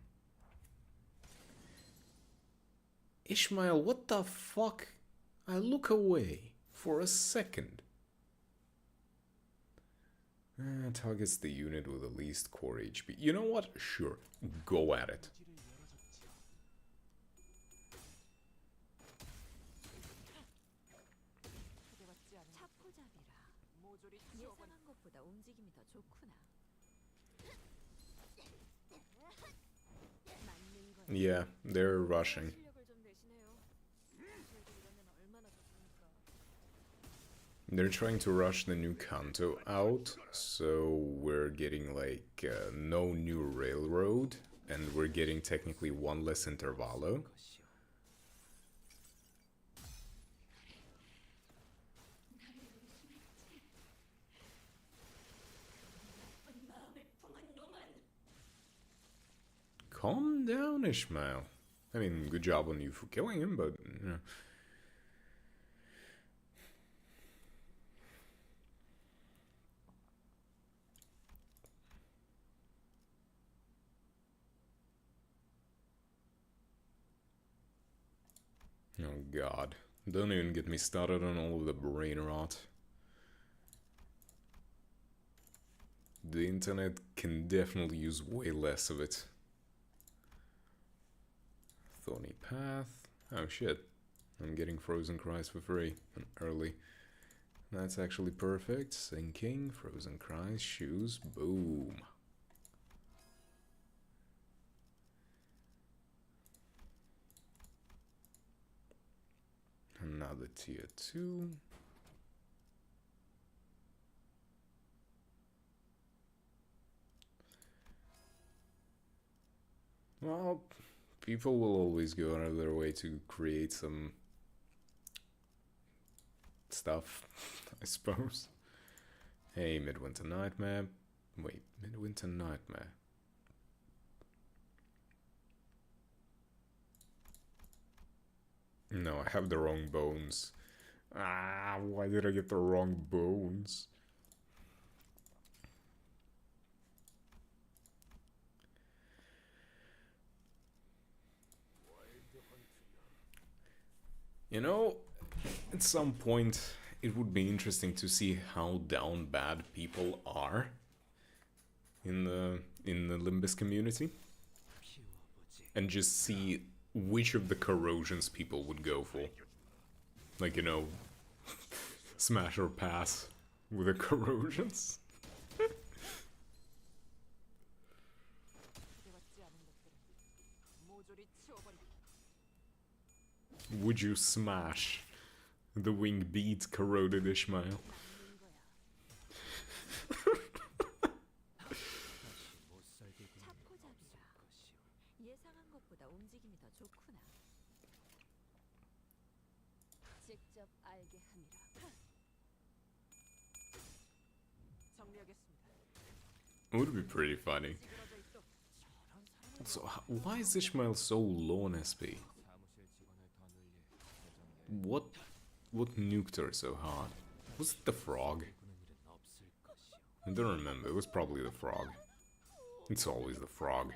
Ishmael, what the fuck? I look away for a second. Targets the unit with the least core HP. You know what? Sure, go at it. 차포잡이라. 예상한 것보다 움직임이 더 좋구나. 맞는 거야. Yeah, they're rushing. 실력을 좀 내시네요. 저희도 이러면 얼마나 좋습니까? They're trying to rush the new Kanto out, so we're getting like no new railroad, and we're getting technically one less intervallo. Calm down, Ishmael. I mean, good job on you for killing him, but you know. Oh god. Don't even get me started on all of the brain rot. The internet can definitely use way less of it. Thorny Path. Oh shit. I'm getting Frozen Cries for free. And early. That's actually perfect. Sinking, Frozen Cries, shoes, boom. Another tier 2. Well, people will always go out of their way to create some stuff, I suppose. Hey, Midwinter Nightmare. Wait, Midwinter Nightmare. No, I have the wrong bones. Ah, why did I get the wrong bones? You know, at some point it would be interesting to see how down bad people are in the Limbus community, and just see which of the corrosions people would go for. Like, you know, smash or pass with the corrosions. Would you smash the wing beat corroded Ishmael? 예상한 것보다 움직임이 더 좋구나. 직접 알게 함이라. 정리하겠습니다. It would be pretty funny. So, why is Ishmael so low on SP? What nuked her so hard? Was it the frog? I don't remember. It was probably the frog. It's always the frog.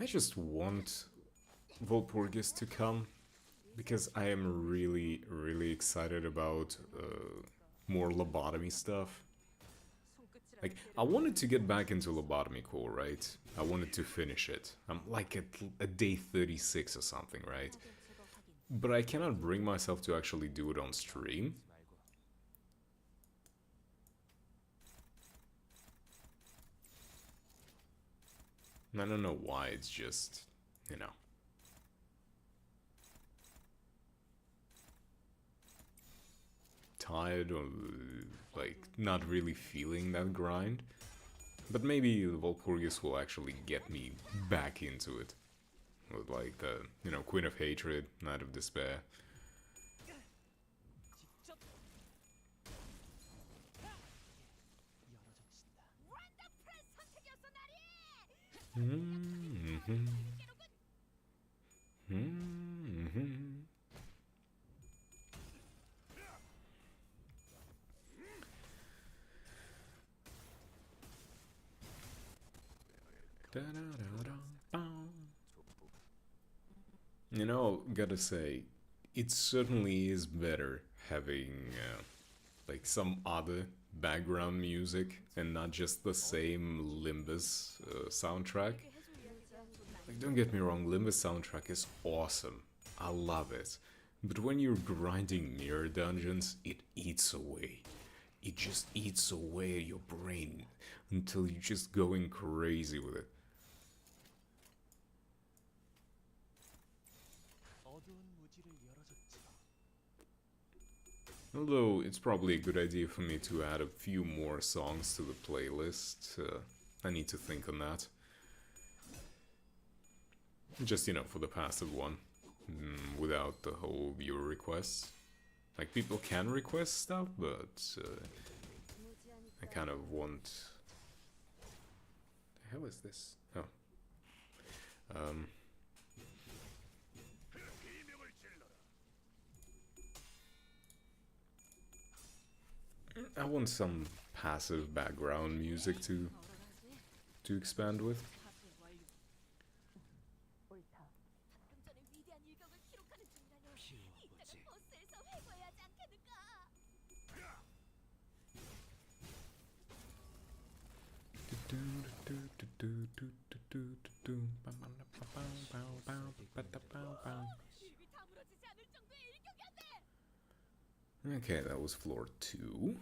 I just want Volpurgis to come, because I am really, really excited about more lobotomy stuff. Like, I wanted to get back into Lobotomy Core, right? I wanted to finish it. I'm like at day 36 or something, right? But I cannot bring myself to actually do it on stream. I don't know why, it's just, you know. Tired or like not really feeling that grind. But maybe the Volpurgis will actually get me back into it. with like the, you know, Queen of Hatred, Knight of Despair. 직접 열어젖힌다. You know, gotta say, it certainly is better having like some other background music and not just the same Limbus soundtrack. Like, don't get me wrong, Limbus soundtrack is awesome. I love it. But when you're grinding mirror dungeons, it eats away. It just eats away at your brain until you're just going crazy with it. 어두운 무지를 열어젖히라. Although it's probably a good idea for me to add a few more songs to the playlist. I need to think on that. Just, you know, for the passive one. Without the whole viewer requests. Like, people can request stuff, but I kind of want... The hell is this? Oh. I want some passive background music to expand with. 옳다. 방금 전에 위대한 일격을 기록하는 중이라뇨. 이때는 버스에서 회고해야 하지 않겠는가? 입이 다물어지지 않을 정도의 일격이었네. Okay, that was floor 2.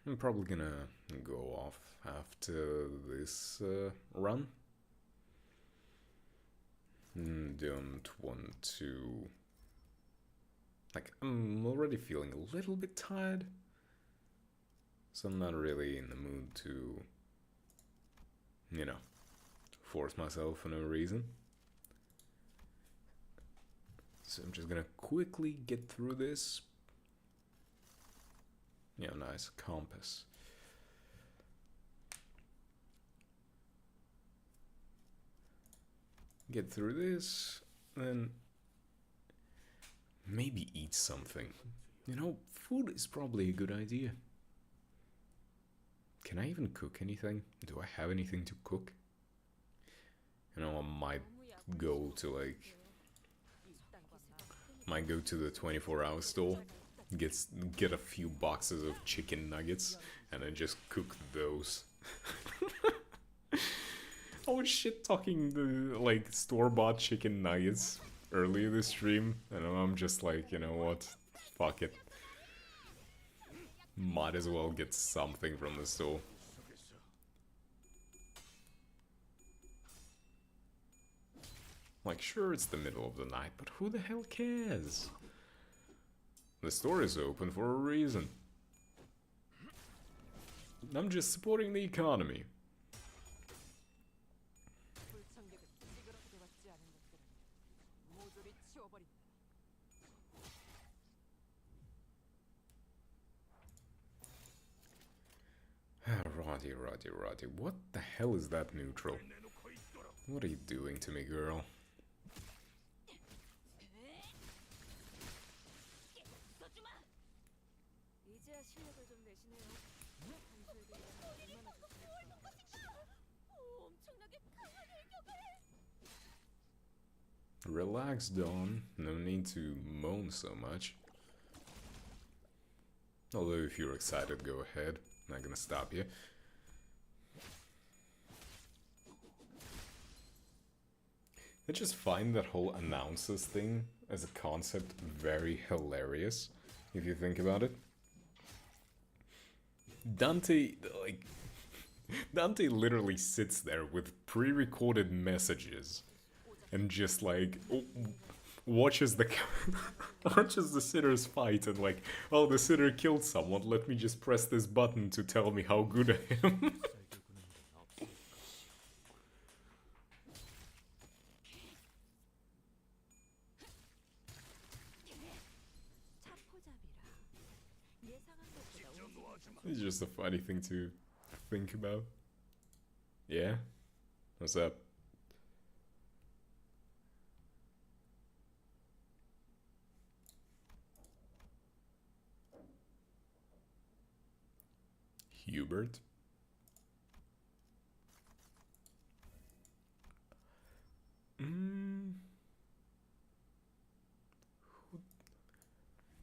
I'm probably gonna go off after this run. Don't want to... Like, I'm already feeling a little bit tired. So I'm not really in the mood to, you know, force myself for no reason. So I'm just gonna quickly get through this. Yeah, nice compass. Get through this, then maybe eat something. You know, food is probably a good idea. Can I even cook anything? Do I have anything to cook? You know, I might go to like... Might go to the 24-hour store, get a few boxes of chicken nuggets, and then just cook those. I was shit-talking the, like, store-bought chicken nuggets earlier this stream, and I'm just like, you know what? Fuck it. Might as well get something from the store. Like, sure, it's the middle of the night, but who the hell cares? The store is open for a reason. I'm just supporting the economy. 불청객은 찌그러져 받지 않은 것들은 모조리 치워버린다. Roddy, what the hell is that neutral? What are you doing to me, girl? 이제야 실력을 좀 내시네요. 한수에게 얼마나 좋습니까? 엄청나게 강한 일격을. Relax, Dawn. No need to moan so much. Although if you're excited, go ahead. Not gonna stop you. I just find that whole announces thing as a concept very hilarious, if you think about it. Dante, like, Dante literally sits there with pre-recorded messages and just like watches the watches the sitters fight and like, oh, the sitter killed someone, let me just press this button to tell me how good I am. just a funny thing to think about. Yeah? What's up? Hubert? Mm.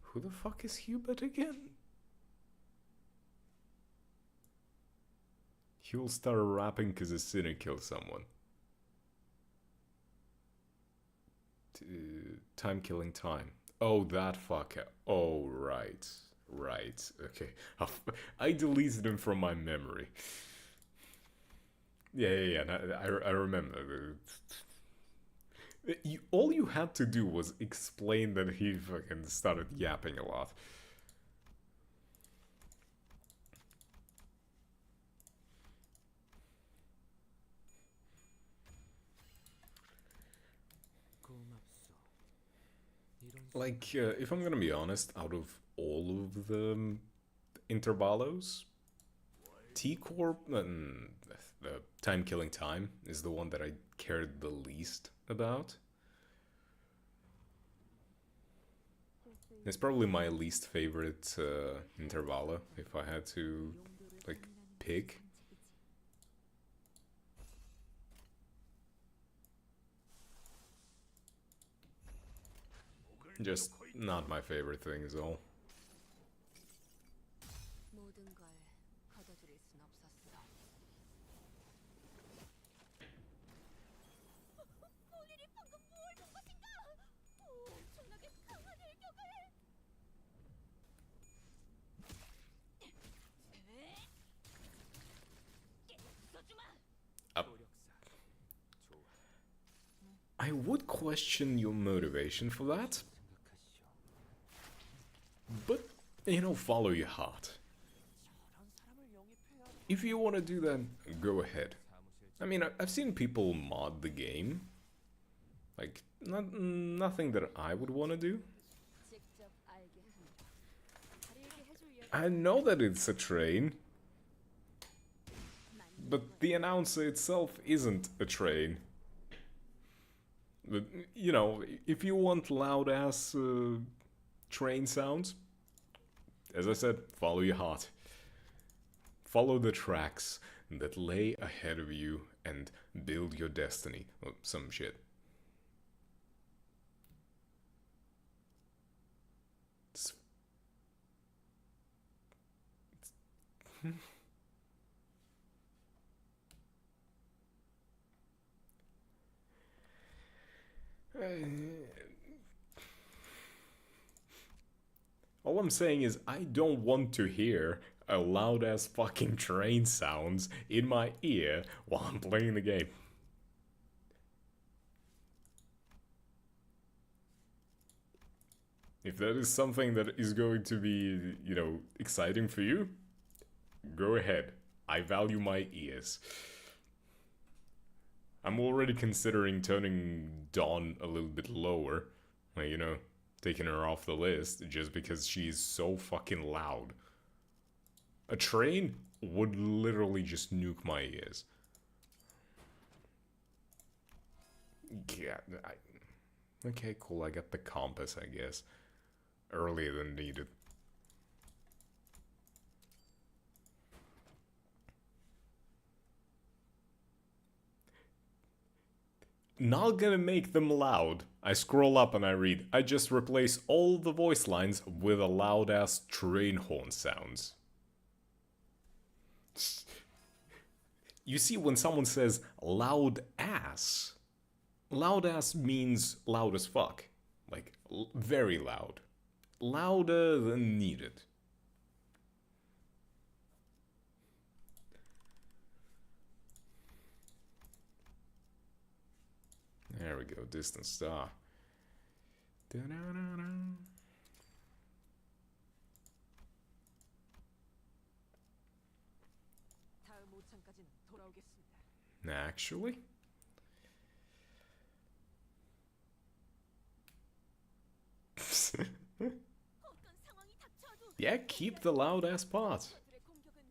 Who the fuck is Hubert again? He'll start rapping because his sinner killed someone. Time killing time. Oh, that fucker. Oh, right. Right. Okay. I deleted him from my memory. Yeah. I remember. All you had to do was explain that he fucking started yapping a lot. Like, if I'm gonna be honest, out of all of the Intervalos, T-Corp, the Time Killing Time, is the one that I cared the least about. It's probably my least favorite Intervala, if I had to, like, pick. Just not my favorite thing is all. 모든 걸 거둬들일 순 없었어. 본인이 방금 뭘 본 것인가? 엄청나게 강한 일격을. 써주마. I would question your motivation for that, but, you know, follow your heart. If you want to do that, go ahead. I mean, I've seen people mod the game. Like, nothing that I would want to do. 직접 알게 한다. 알게 해줄 여. I know that it's a train, but the announcer itself isn't a train. But, you know, if you want loud-ass train sounds, as I said, follow your heart. Follow the tracks that lay ahead of you and build your destiny. Or some shit. All I'm saying is I don't want to hear a loud ass fucking train sounds in my ear while I'm playing the game. If that is something that is going to be, you know, exciting for you, go ahead. I value my ears. I'm already considering turning Dawn a little bit lower. Like, you know, taking her off the list just because she's so fucking loud. A train would literally just nuke my ears. Yeah, okay, cool, I got the compass, I guess. Earlier than needed. Not gonna make them loud. I scroll up and I read, I just replace all the voice lines with a loud ass train horn sounds. You see, when someone says loud ass means loud as fuck. Like, very loud. Louder than needed. There we go, distant star. Da-da-da-da. 다음 오창까지는 돌아오겠습니다. Actually? 어떤 상황이 닥쳐도 Yeah, keep the loud ass part. 저들의 공격은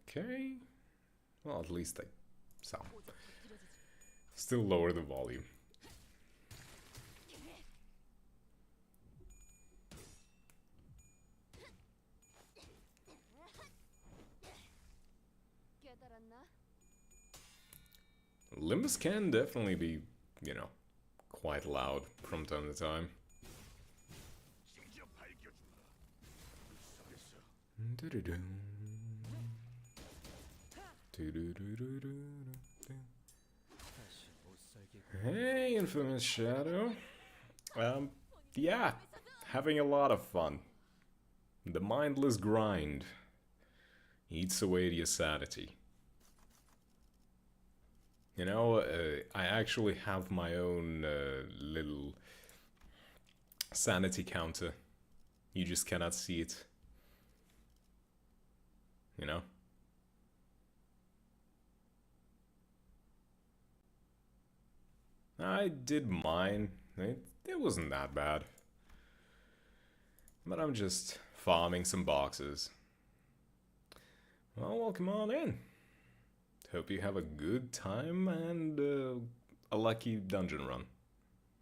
Okay. Well, at least I sound. 오직 터뜨려주지. Still lower the volume. 깨달았나? Limbus can definitely be, you know, quite loud from time to time. 다시 못 살게 Hey, Infamous Shadow. Yeah, having a lot of fun. The mindless grind eats away at your sanity. You know, I actually have my own little sanity counter. You just cannot see it. You know? I did mine. It wasn't that bad. But I'm just farming some boxes. Well, welcome on in. Hope you have a good time and a lucky dungeon run.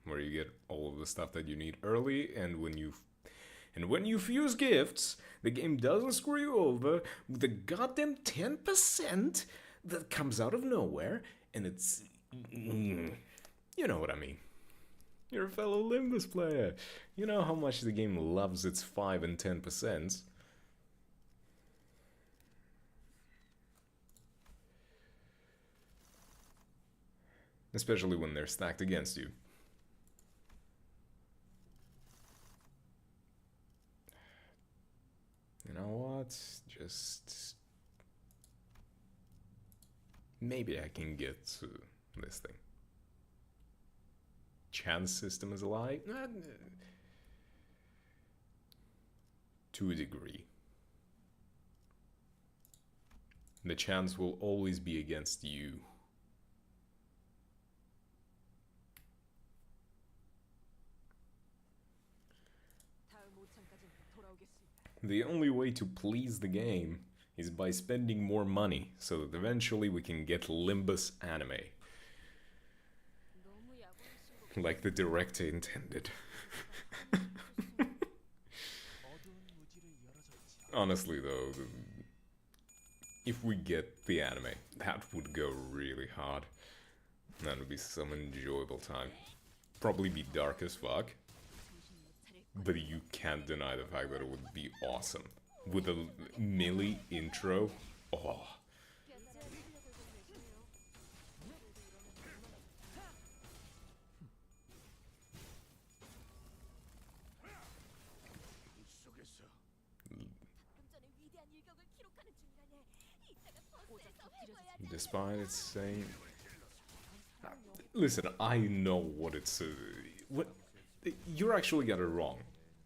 Where you get all of the stuff that you need early, and when you fuse gifts, the game doesn't screw you over with the goddamn 10% that comes out of nowhere, and it's... You know what I mean. You're a fellow Limbus player. You know how much the game loves its 5 and 10%. Especially when they're stacked against you. You know what? Just... Maybe I can get to this thing. Chance system is a lie? To a degree. The chance will always be against you. 다음 5천까지 돌아오겠습니다. The only way to please the game is by spending more money, so that eventually we can get Limbus anime. 너무 야구를 Like the director intended. 어두운 무지를 열어줬지. Honestly though, if we get the anime, that would go really hard. That would be some enjoyable time. Probably be dark as fuck, but you can't deny the fact that it would be awesome. With a melee intro, oh. Despite its saying... Listen, I know what it's... what you're actually got it wrong.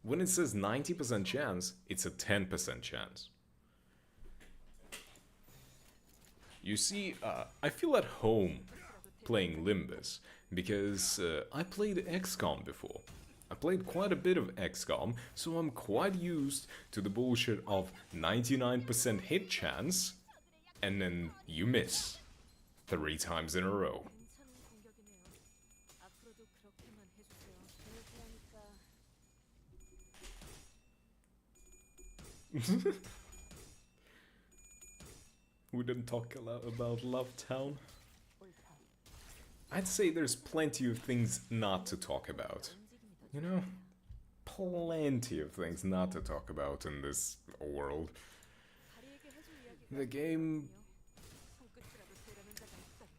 When it says 90% chance, it's a 10% chance. You see, I feel at home playing Limbus, because I played XCOM before. I played quite a bit of XCOM, so I'm quite used to the bullshit of 99% hit chance, and then you miss 3 times in a row. 괜찮은 공격이네요. 앞으로도 그렇게만 해주세요. 그러니까 We didn't talk a lot about Love Town. I'd say there's plenty of things not to talk about. You know? Plenty of things not to talk about in this world. 다리에게 해줄 이야기가 The game... 손끝이라도 대라는 자가 있다니.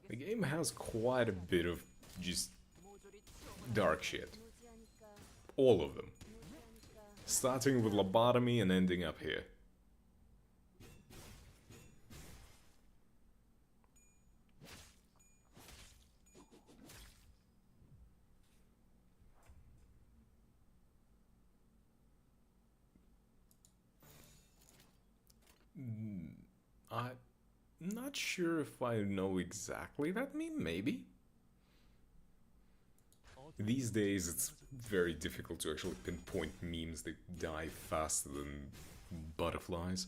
The 정력에서 game has quite a bit of just 모조리 치워버려. dark shit. 무지하니까 All of them. 무지하니까 Starting with lobotomy and ending up here. I'm not sure if I know exactly that meme, maybe? These days it's very difficult to actually pinpoint memes that die faster than butterflies.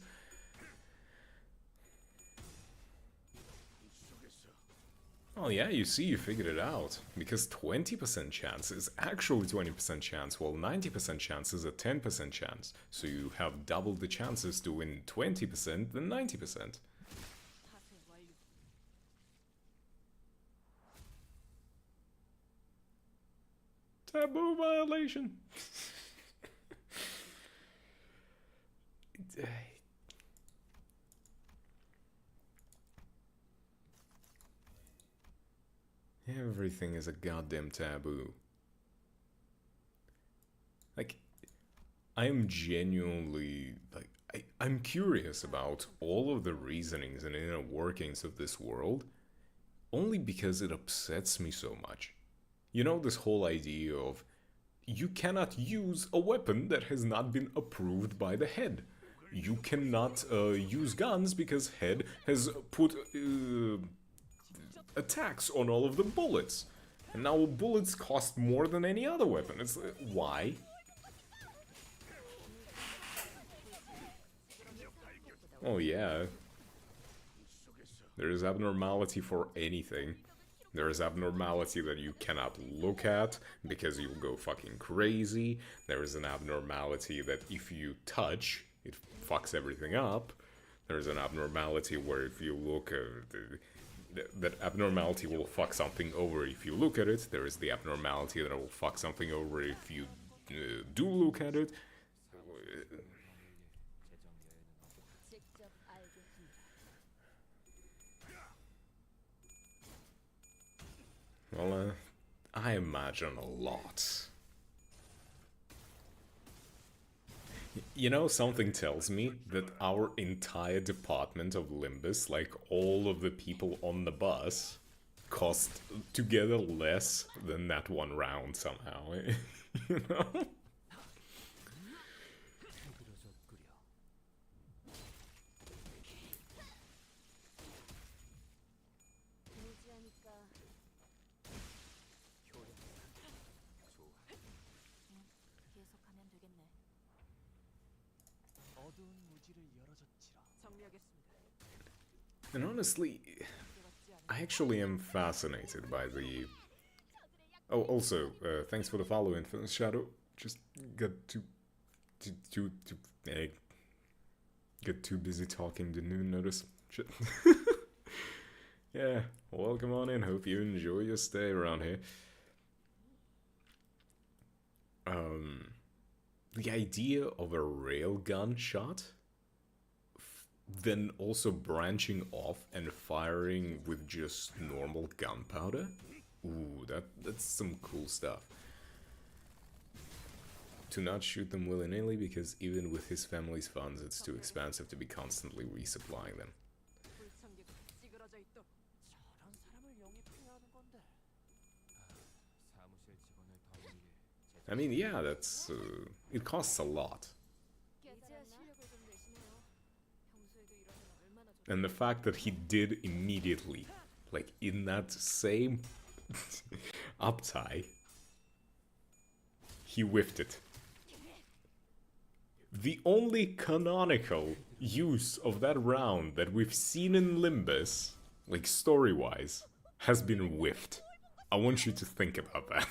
Oh yeah, you see, you figured it out. Because 20% chance is actually 20% chance, while 90% chance is a 10% chance. So you have double the chances to win 20% than 90%. Taboo violation. Everything is a goddamn taboo. Like, I'm genuinely, like, I'm curious about all of the reasonings and inner workings of this world, only because it upsets me so much. You know, this whole idea of you cannot use a weapon that has not been approved by the head. You cannot use guns because head has put a tax on all of the bullets. And now bullets cost more than any other weapon. It's why? Oh yeah. There is abnormality for anything. There is abnormality that you cannot look at because you'll go fucking crazy. There is an abnormality that if you touch, it fucks everything up. There is an abnormality where if you look that abnormality will fuck something over if you look at it. There is the abnormality that will fuck something over if you do look at it. 직접 알게 한다. Well, I imagine a lot. You know, something tells me that our entire department of Limbus, like all of the people on the bus, cost together less than that one round somehow. You know? 무지하니까 계속하면 되겠네. 어두운 무지를 열어젖히라. 정리하겠습니다. And honestly, I actually am fascinated by the... Oh, also, thanks for the follow, Infinite Shadow. Just got get too busy talking, didn't even notice. Shit. Yeah, welcome on in. Hope you enjoy your stay around here. The idea of a railgun shot, then also branching off and firing with just normal gunpowder. Ooh, that's some cool stuff. To not shoot them willy-nilly because even with his family's funds, it's too expensive to be constantly resupplying them. 불청객 찌그러져 있도록 저런 사람을 영입해야 하는 건데. 사무실 직원을 더 일에 I mean, yeah, that's... it costs a lot. 이제야 실력을 좀 내시네요. 평소에도 이러면 얼마나 좋. And the fact that he did immediately, like in that same uptie, he whiffed it. The only canonical use of that round that we've seen in Limbus, like story-wise, has been whiffed. I want you to think about that.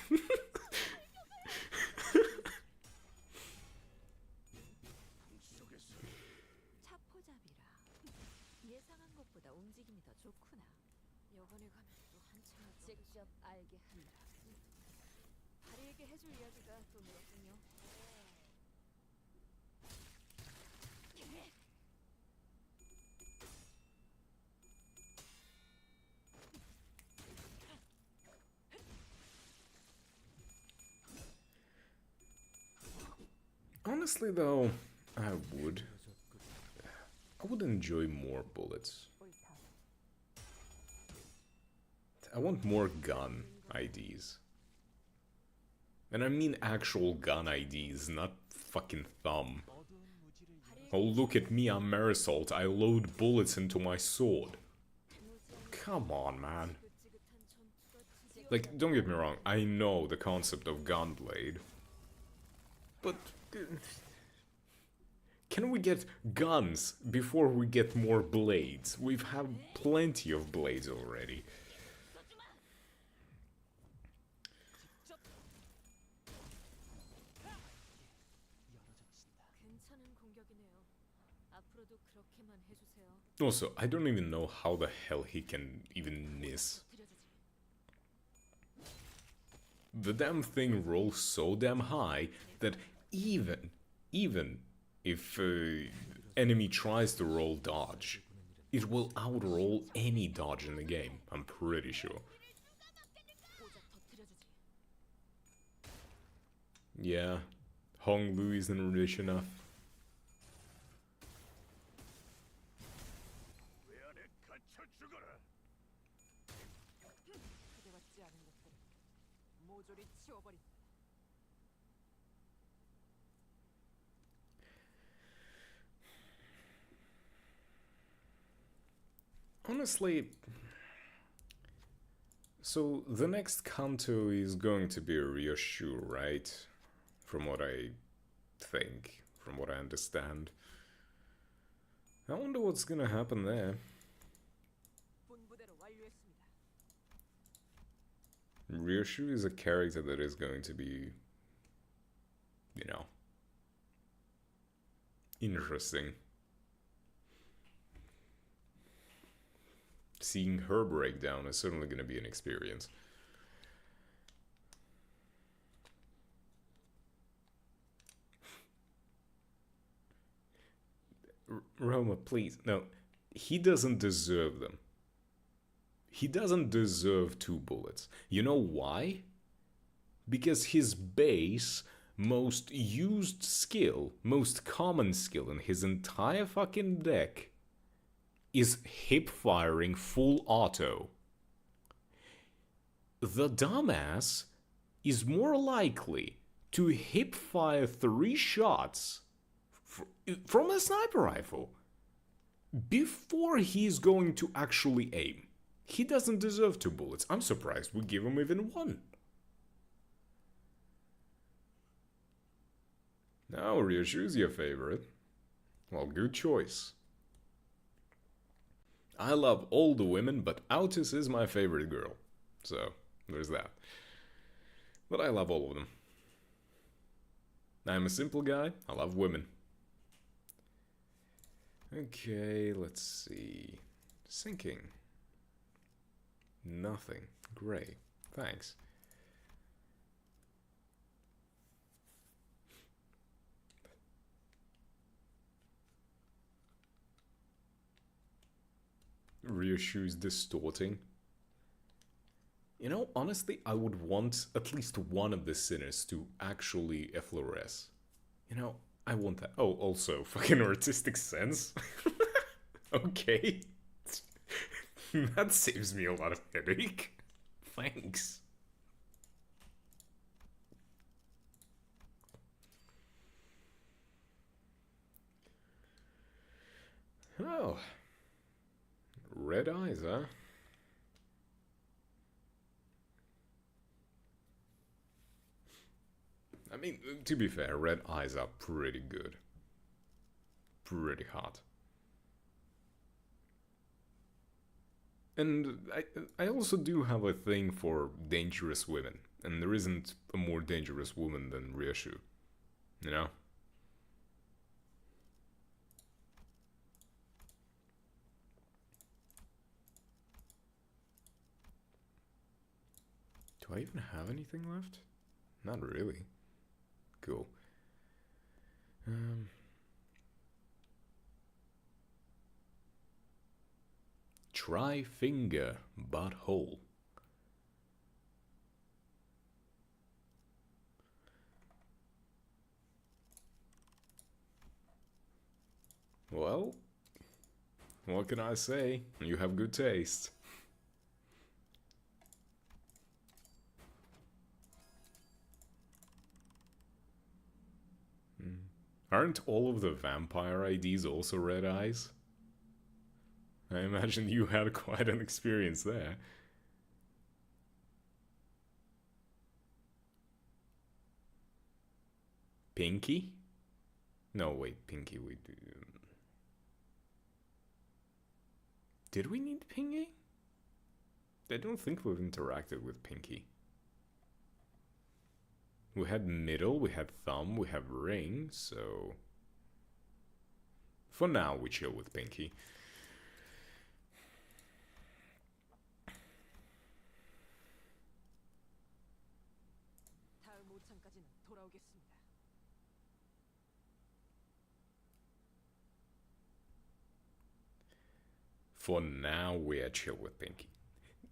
차포잡이라. 예상한 것보다 움직임이 더 좋구나. 여관에 가면 또 한참 직접 알게 한다. 다리에게 해줄 이야기가 또 늘었군요. Honestly, though, I would enjoy more bullets. I want more gun IDs. And I mean actual gun IDs, not fucking thumb. 어두운 무지를 Oh, look at me, I'm Marisol. I load bullets into my sword. Come on, man. Like, don't get me wrong, I know the concept of Gunblade. But... Can we get guns before we get more blades? We've had plenty of blades already. 괜찮은 공격이네요. 앞으로도 그렇게만 해주세요. Also, I don't even know how the hell he can even miss. The damn thing rolls so damn high that even if enemy tries to roll dodge, it will outroll any dodge in the game, I'm pretty sure. Yeah, Hong Lu isn't rich enough. 기대받지 않은 것들을 모조리 치워버린다. Honestly, so the next Kanto is going to be a Ryoshu, right? From what I think, from what I understand. I wonder what's gonna happen there. 본부대로 완료했습니다. Ryoshu is a character that is going to be, you know, interesting. Seeing her breakdown is certainly going to be an experience. Roma, please. No, he doesn't deserve them. He doesn't deserve 2 bullets. You know why? Because his base, most used skill, most common skill in his entire fucking deck is hip firing full auto. The dumbass is more likely to hip fire 3 shots from a sniper rifle before he's going to actually aim. He doesn't deserve 2 bullets. I'm surprised we give him even 1. Now Ryoshu's your favorite. Well, good choice. I love all the women, but Autis is my favorite girl. So, there's that. But I love all of them. I'm a simple guy. I love women. Okay, let's see. Sinking. Nothing. Great. Thanks. Ryoshu's distorting. You know, honestly, I would want at least one of the sinners to actually effloresce. You know, I want that. Oh, also, fucking artistic sense. Okay. That saves me a lot of headache. Thanks. Oh. Red eyes, huh? I mean, to be fair, red eyes are pretty good. Pretty hot. And I also do have a thing for dangerous women. And there isn't a more dangerous woman than Ryoshu. You know? Do I even have anything left? Not really. Cool. Try finger butthole. Well, what can I say? You have good taste. Aren't all of the vampire IDs also red eyes? I imagine you had quite an experience there. Pinky? No, wait, Pinky, we do. Did we need Pinky? I don't think we've interacted with Pinky. We had middle, we had thumb, we have ring, so... For now, we chill with Pinky. 다음 5천까지는 돌아오겠습니다. For now, we are chill with Pinky.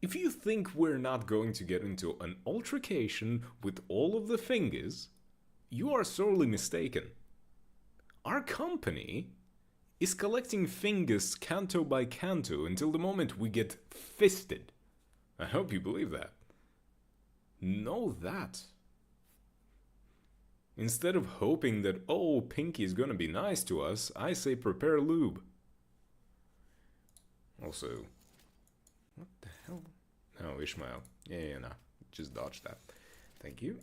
If you think we're not going to get into an altercation with all of the fingers, you are sorely mistaken. Our company is collecting fingers canto by canto until the moment we get fisted. I hope you believe that. Know that. Instead of hoping that, oh, Pinky is gonna be nice to us, I say prepare lube. Also, what the hell? Oh, Ishmael. Yeah, no. Just dodge that. Thank you.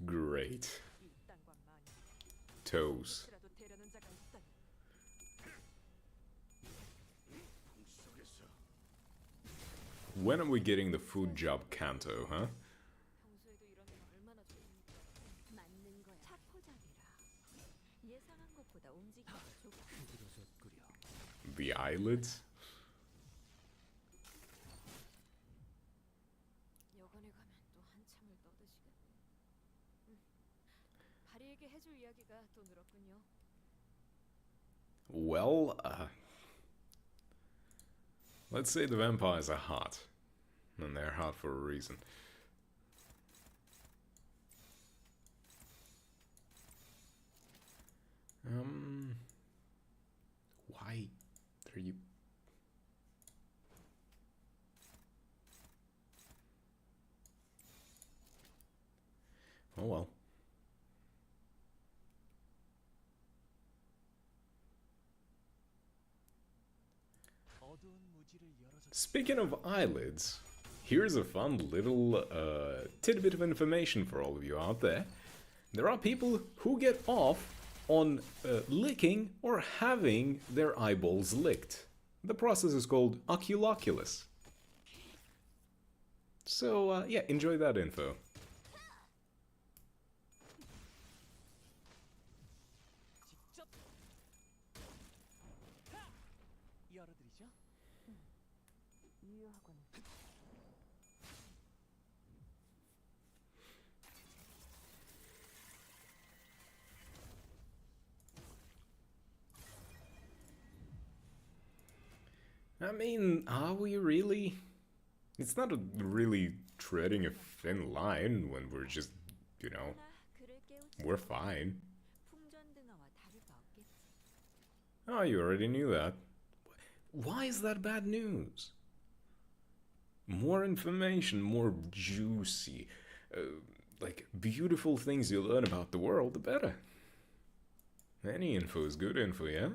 Great. 이 땅과 만유, Toes. 그라도 되려는 자가 있다니. When are we getting the food job canto, huh? 평소에도 이러면 얼마나 좋습니까? 맞는 거야. 차포잡이라. 예상한 것보다 움직임이 더 좋고. 그려서 끓여. The eyelids? 여관에 가면 또 한참을 떠드시겠네. 바리에게 해줄 이야기가 또 늘었군요. Well, let's say the vampires are hot. And they're hot for a reason. Why are you... Oh well. 어두운 무지를 열어줘. Speaking of eyelids, here's a fun little tidbit of information for all of you out there. There are people who get off on licking or having their eyeballs licked. The process is called oculoculus. So, yeah, enjoy that info. 직접 열어드리죠. 유효하군. I mean, are we really? It's not really treading a thin line when we're just, you know, 그러나 그를 깨우쳐 we're fine. 풍전등화와 다를 바 없겠지. Oh, you already knew that. Why is that bad news? More information, more juicy, like beautiful things you learn about the world, the better. Any info is good info, yeah?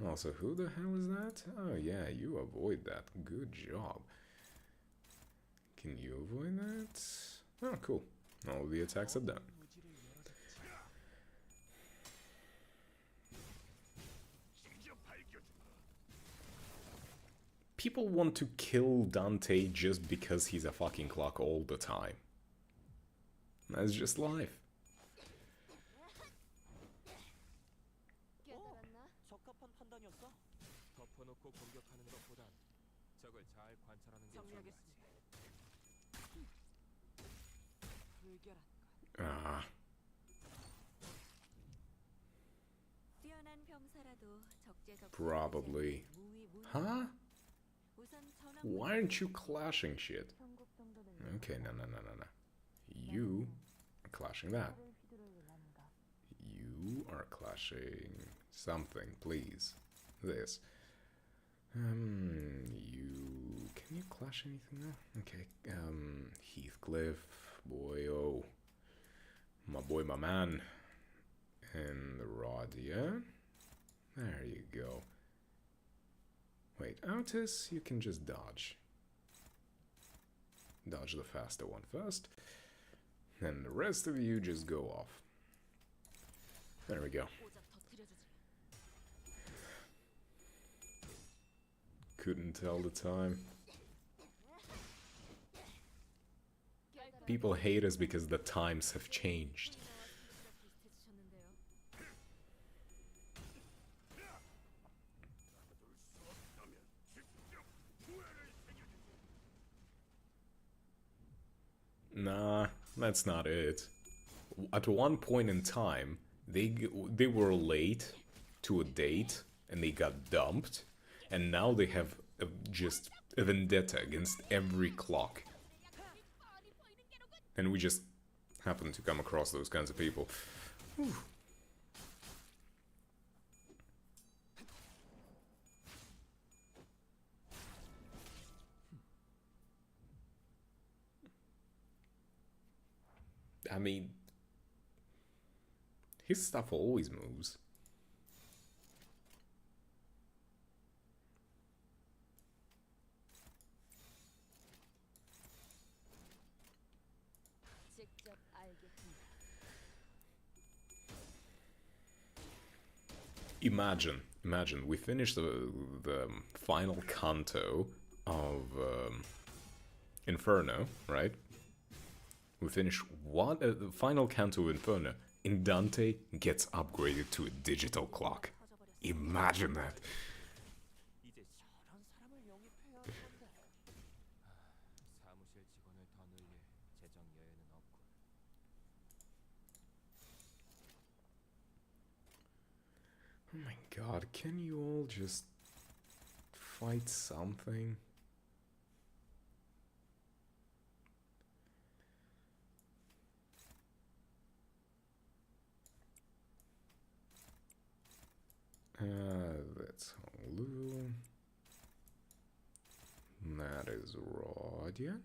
Also, who the hell is that? Oh yeah, you avoid that. Good job. Can you avoid that? Oh, cool. All the attacks are done. 무지를 열어줬지. People want to kill Dante just because he's a fucking clock all the time. That's just life. 깨달았나? 적합한 판단이었어. 덮어놓고 공격하는 것보단 적을 잘 관찰하는 게 좋은 것 같지. 불결한 것. Ah, 뛰어난 병사라도 적재적 probably. Huh? 우선 전황 Why aren't you clashing shit? 천국 정도는 Okay, no. You are clashing that. You are clashing something, please. This. You... Can you clash anything now? Okay, Heathcliff, boy, oh. My boy, my man. And the Radia. There you go. Wait, Otis, you can just dodge. Dodge the faster one first. And the rest of you just go off. There we go. Couldn't tell the time. People hate us because the times have changed. Nah, that's not it. At one point in time, they were late to a date and they got dumped, and now they have just a vendetta against every clock. And we just happen to come across those kinds of people. Whew. I mean, his stuff always moves. Imagine, we finished the final canto of Inferno, right? We finish the final canto of Inferno, and Dante gets upgraded to a digital clock. Imagine that. 이제 저런 사람을 영입해야 할 건데. 사무실 직원을 더 늘릴 재정 여유는 없군. Oh my god, can you all just fight something? That's Holu. That is Rodian.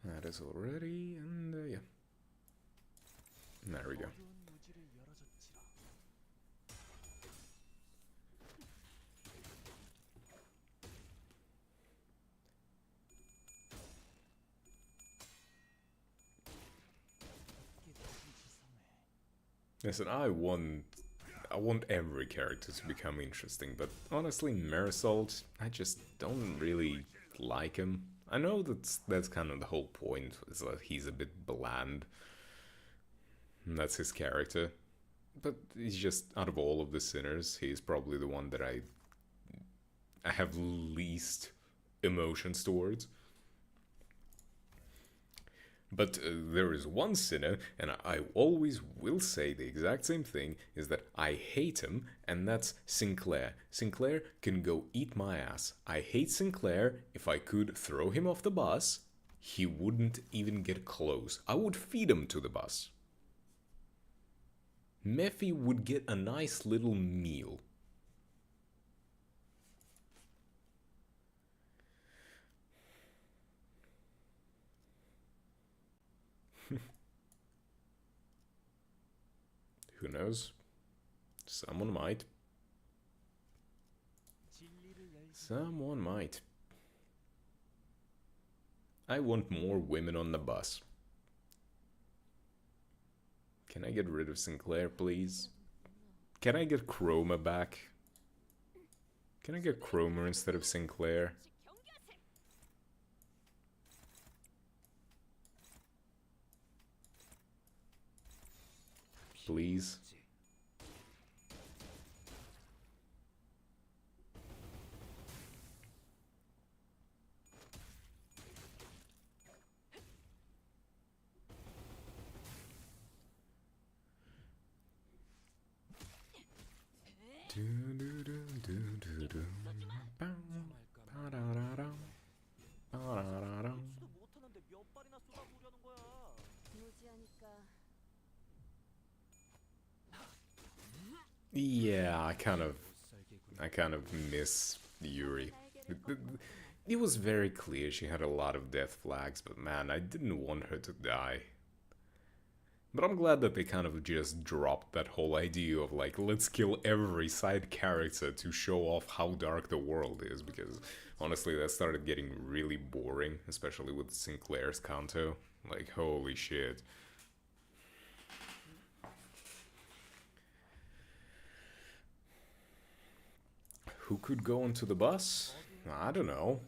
That is already, and yeah. There we go. 어두운 무지를 열어줬지라. Listen, I want every character to become interesting, but honestly, Marisol, I just don't really like him. I know that's kind of the whole point, is that he's a bit bland. And that's his character. But he's just, out of all of the sinners, he's probably the one that I have least emotions towards. But there is one sinner, and I always will say the exact same thing, is that I hate him, and that's Sinclair. Sinclair can go eat my ass. I hate Sinclair. If I could throw him off the bus, he wouldn't even get close. I would feed him to the bus. Mephi would get a nice little meal. Who knows? Someone might. Someone might. I want more women on the bus. Can I get rid of Sinclair, please? Can I get Chroma back? Can I get Chroma instead of Sinclair? Please. 수도 못하는데 몇 발이나 쏟아부으려는 거야. 무지하니까 Yeah, I kind of miss Yuri. It was very clear she had a lot of death flags, but man, I didn't want her to die. But I'm glad that they kind of just dropped that whole idea of like, let's kill every side character to show off how dark the world is, because honestly that started getting really boring, especially with Sinclair's Kanto. Like, holy shit. Who could go onto the bus? I don't know.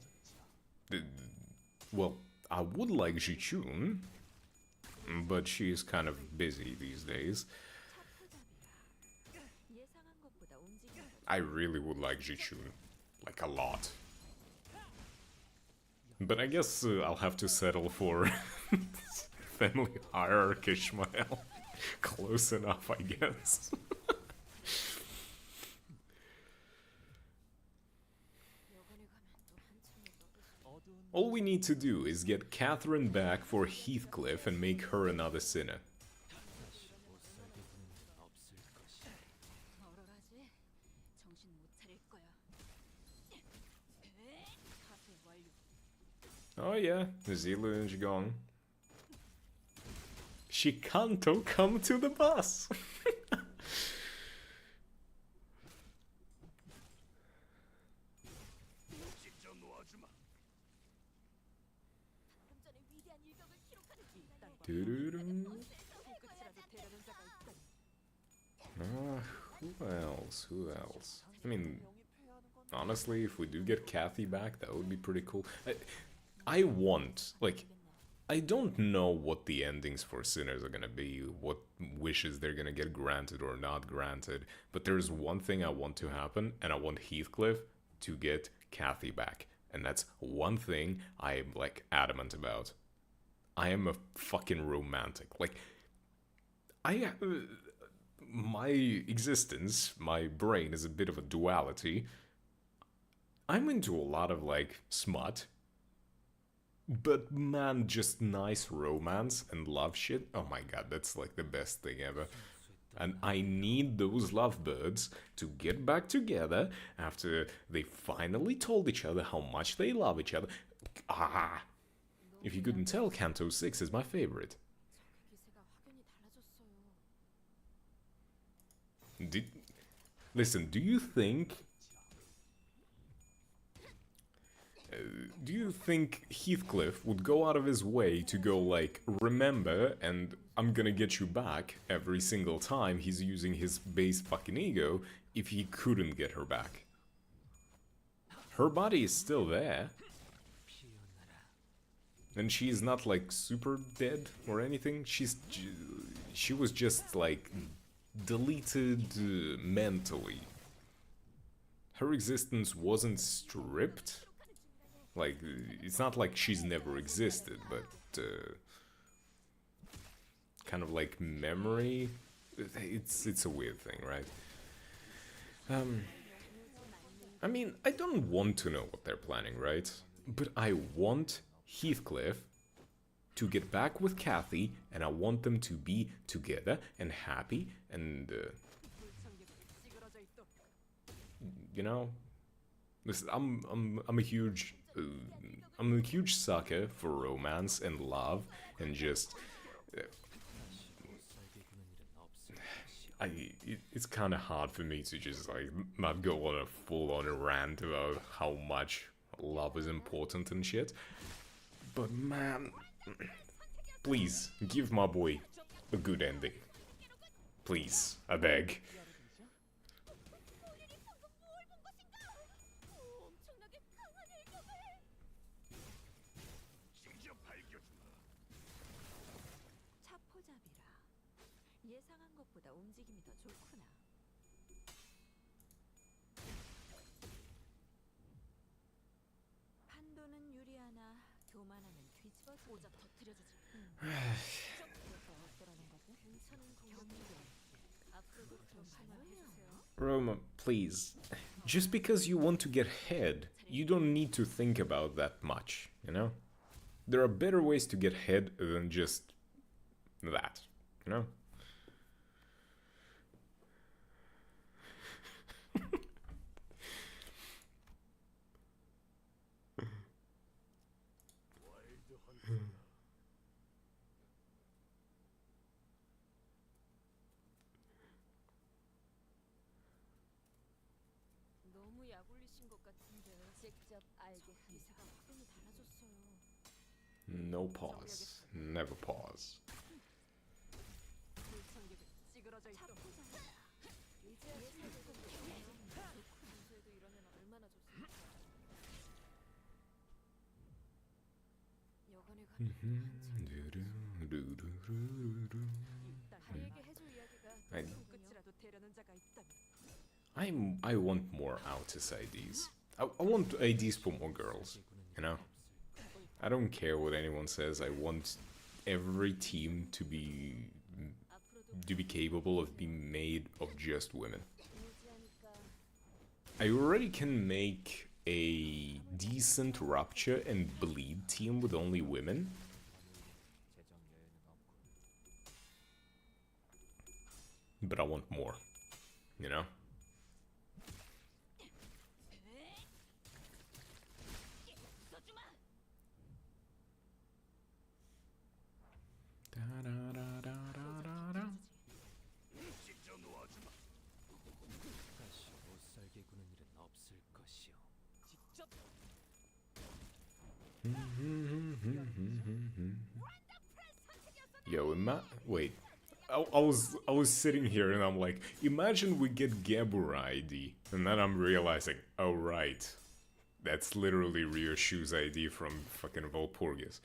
Well, I would like Jichun, but she is kind of busy these days. 예상한 것보다 움직임이 더 I really would like Jichun. Like, a lot. But I guess I'll have to settle for family hierarchy Ishmael. Close enough, I guess. 여관에 가면 또 한참을 떠들 어두운 All we need to do is get Catherine back for Heathcliff and make her another sinner. 다시 못 살게 구는 일은 없을 것이야. 얼얼하지? 정신 못 차릴 거야. 파쇄 완료. Oh yeah, Zila and Jigong. She can't come to the bus! 방금 전에 위대한 일격을 기록하는 이 Doo-doo-doo. 끝이라도 되려는 자가 있다니. Who else? Who else? I mean, 영입해야 하는 건 honestly, if we do get Kathy back, that would be pretty cool. I want, like, I don't know what the endings for Sinners are gonna be, what wishes they're gonna get granted or not granted, but there's one thing I want to happen, and I want Heathcliff to get Kathy back. And that's one thing I am, like, adamant about. I am a fucking romantic. Like, my existence, my brain is a bit of a duality. I'm into a lot of, like, smut. But man, just nice romance and love shit. Oh my god, that's like the best thing ever. And I need those lovebirds to get back together after they finally told each other how much they love each other. Ah! If you couldn't tell, Canto 6 is my favorite. 기세가 확연히 달라졌어요. Listen, do you think Heathcliff would go out of his way to go like, remember, and I'm gonna get you back every single time he's using his base fucking ego if he couldn't get her back? Her body is still there, and she's not like super dead or anything. She was just like deleted mentally. Her existence wasn't stripped. Like, it's not like she's never existed, but kind of like memory. It's a weird thing, right? I mean, I don't want to know what they're planning, right? But I want Heathcliff to get back with Kathy, and I want them to be together and happy, and you know, listen, I'm a huge sucker for romance and love, and just it's kind of hard for me to just like not go on a full-on rant about how much love is important and shit. But man, please give my boy a good ending. Please, I beg. 엄청나게 강한 일격을. 차포잡이라. 예상한 것보다 움직임이 더 좋구나. 판도는 유리하나 교만하면 뒤집어져. 오자 터뜨려주지. 어쩌라는 거지? 괜찮은 경험이야. 앞으로도 그런 말만 해주세요. Roma, please. Just because you want to get head, you don't need to think about that much, you know? There are better ways to get head than just that, you know? 직접 알게 기세가 확연히 달라졌어요. No pause. Never pause. 불청객은 찌그러져 있던 이제야 생각해보면 평소에도 이러면 얼마나 좋습니까? 여관에 가면 다리에게 해줄 이야기가 I- 끝이라도 되려는 자가 있다면 I want more Altus IDs. I want IDs for more girls. You know? I don't care what anyone says. I want every team to be capable of being made of just women. 무지하니까 I already can make a decent Rapture and Bleed team with only women. 재정 여유는 없고 But I want more. You know? Da-da-da-da-da-da-da. 다시 못 살게 구는 일은 없을 것이오. 직접 Yo, wait. I was sitting here and I'm like, imagine we get Gabura ID, and then I'm realizing, oh right, that's literally Ryoshu's ID from fucking Volpurgis.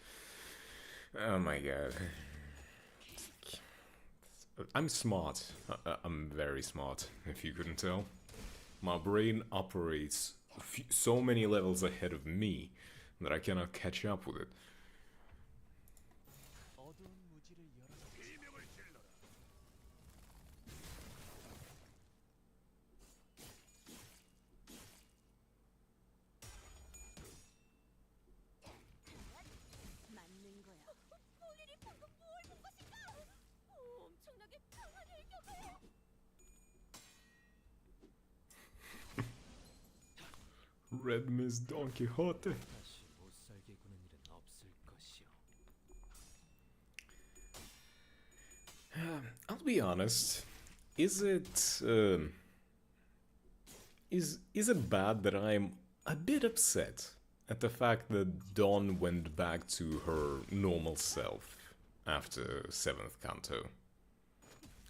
Oh my god. I'm smart. I'm very smart, if you couldn't tell. My brain operates so many levels ahead of me that I cannot catch up with it. 어두운 무지를 열어. 맞는 거야. 본인이 방금 뭘 본 것인가? 엄청나게 강한 일격을. Red Miss Don Quixote. 다시 못 살게 구는 일은 없을 것이오. I'll be honest. Is it is it bad that I'm a bit upset at the fact that Dawn went back to her normal self after 7th Canto?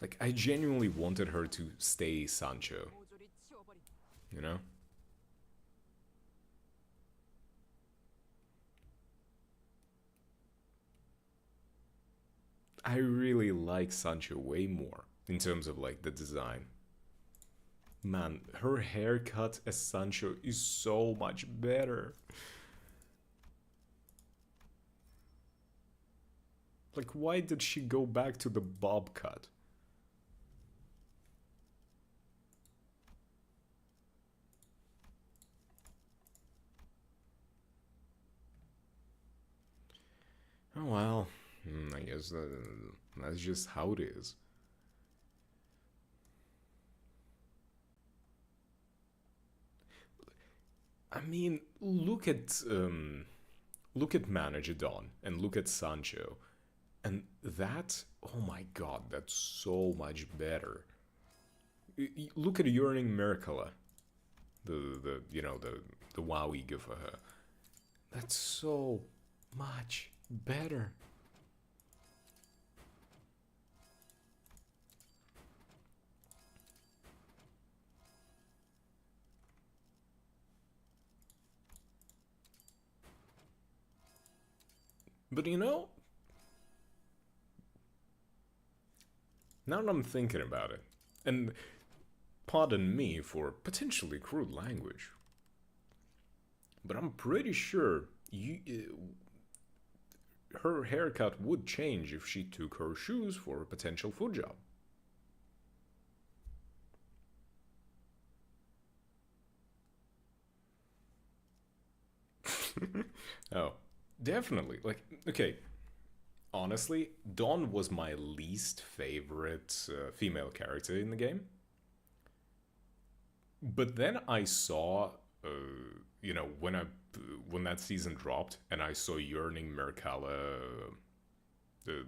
Like, I genuinely wanted her to stay Sancho, 모조리 치워버린. you know? I really like Sancho way more in terms of like the design. Man, her haircut as Sancho is so much better. Like, why did she go back to the bob cut? Oh well, I guess that's just how it is. I mean, look at Manager Don and look at Sancho, and that, oh my god, that's so much better. Look at Yearning Miracula, the you know the Wowie give for her. That's so much better. But you know, now that I'm thinking about it, and pardon me for potentially crude language, but I'm pretty sure her haircut would change if she took her shoes for a potential foot job. Oh, definitely. Like, okay, honestly, Dawn was my least favorite female character in the game. But then I saw, you know, when that season dropped, and I saw Yearning Merkala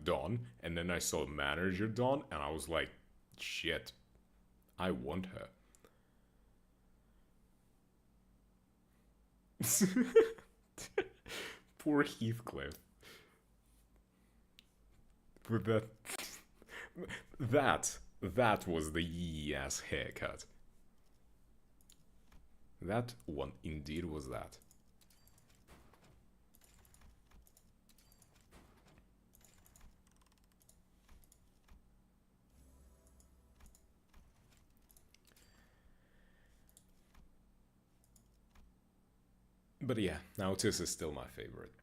Dawn, and then I saw Manager Dawn, and I was like, shit, I want her. Poor Heathcliff. With that... That was the yee-ass haircut. That one indeed was that. But yeah, Nautis is still my favorite.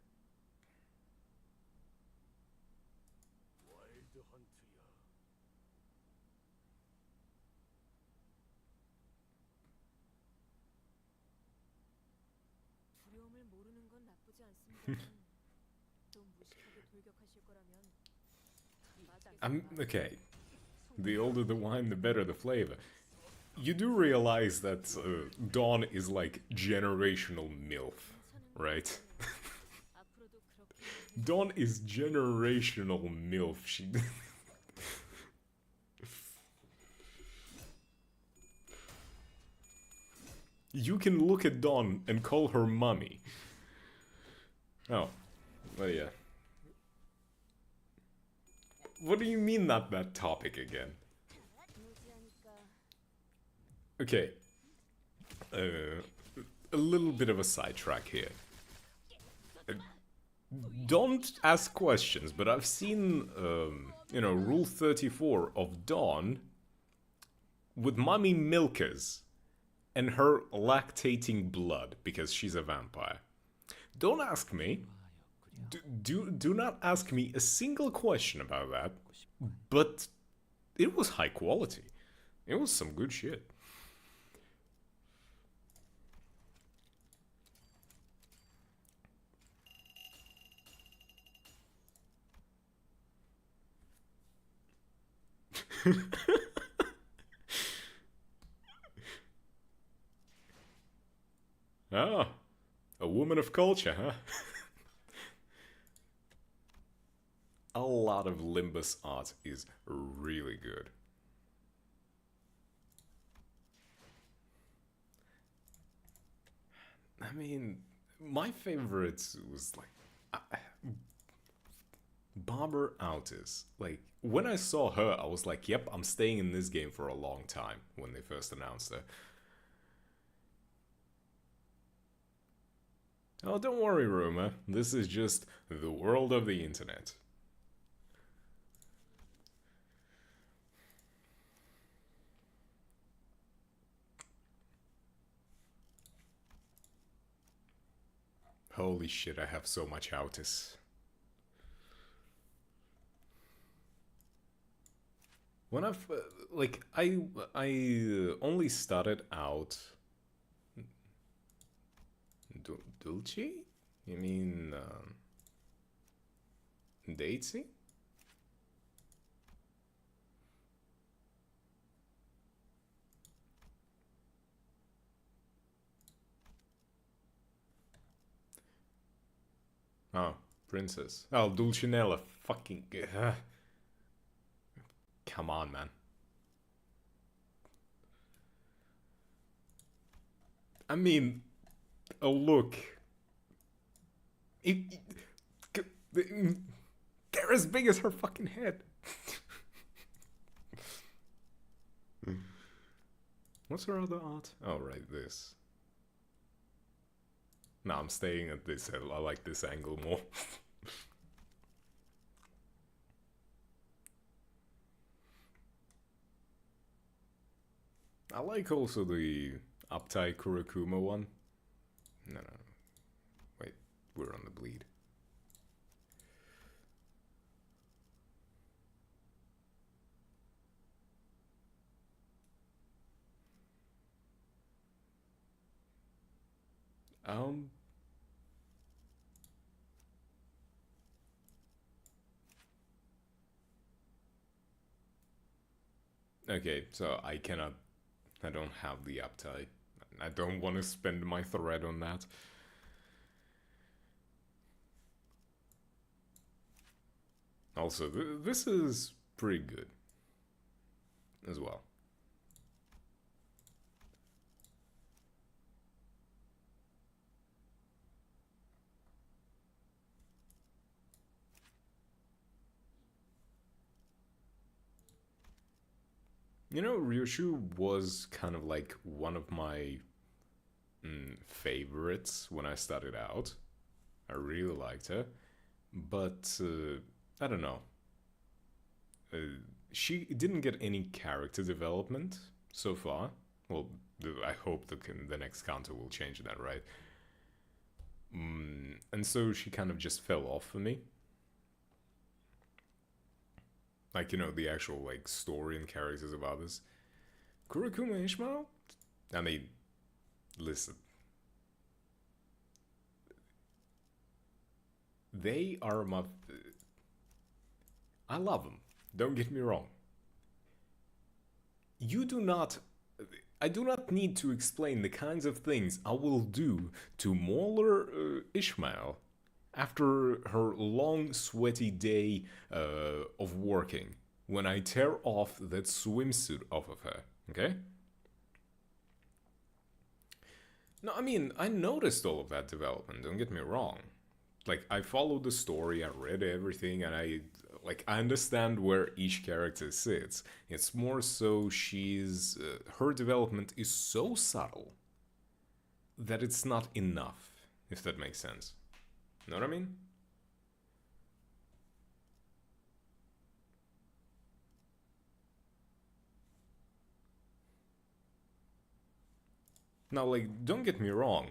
두려움을 모르는 건 나쁘지 않습니다만 또 무식하게 돌격하실 거라면 Okay. The older the wine, the better the flavor. You do realize that Dawn is like generational MILF, right? 앞으로도 그렇게 Dawn is generational MILF. She. You can look at Dawn and call her mommy. Oh, well, yeah. What do you mean not that topic again? 무지하니까 Okay. A little bit of a sidetrack here. Don't ask questions, but I've seen, Rule 34 of Dawn with Mommy Milkers and her lactating blood because she's a vampire. Don't ask me. Do not ask me a single question about that. But it was high quality. It was some good shit. Ah, a woman of culture, huh? A lot of Limbus art is really good. I mean, my favorites was like Barber Altis. Like, when I saw her, I was like, yep, I'm staying in this game for a long time when they first announced her. Oh, don't worry, Roma. This is just the world of the internet. Holy shit, I have so much Autis. When I've, I only started out... Dulce? You mean, Daisy? Oh, princess. Oh, Dulcinella. Fucking... Come on, man. I mean... Oh, look. They're as big as her fucking head. What's her other art? Oh, right, this. No, I'm staying at this. I like this angle more. I like also the Uptai Kurakuma one. No. Wait, we're on the bleed. Okay, so I don't have the Uptai. I don't want to spend my thread on that. Also, this is pretty good as well. You know, Ryushu was kind of like one of my favorites when I started out. I really liked her, but I don't know. Uh, she didn't get any character development so far. Well, I hope the next counter will change that, right? And so she kind of just fell off for me. Like, you know, the actual like story and characters of others. Kurokuma Ishmael? I mean, listen. They are my... I love them. Don't get me wrong. You do not... I do not need to explain the kinds of things I will do to Mauler Ishmael after her long, sweaty day of working when I tear off that swimsuit off of her, okay? No, I mean, I noticed all of that development, don't get me wrong. Like, I followed the story, I read everything, and I understand where each character sits. It's more so her development is so subtle that it's not enough, if that makes sense. Know what I mean? Now, like, don't get me wrong.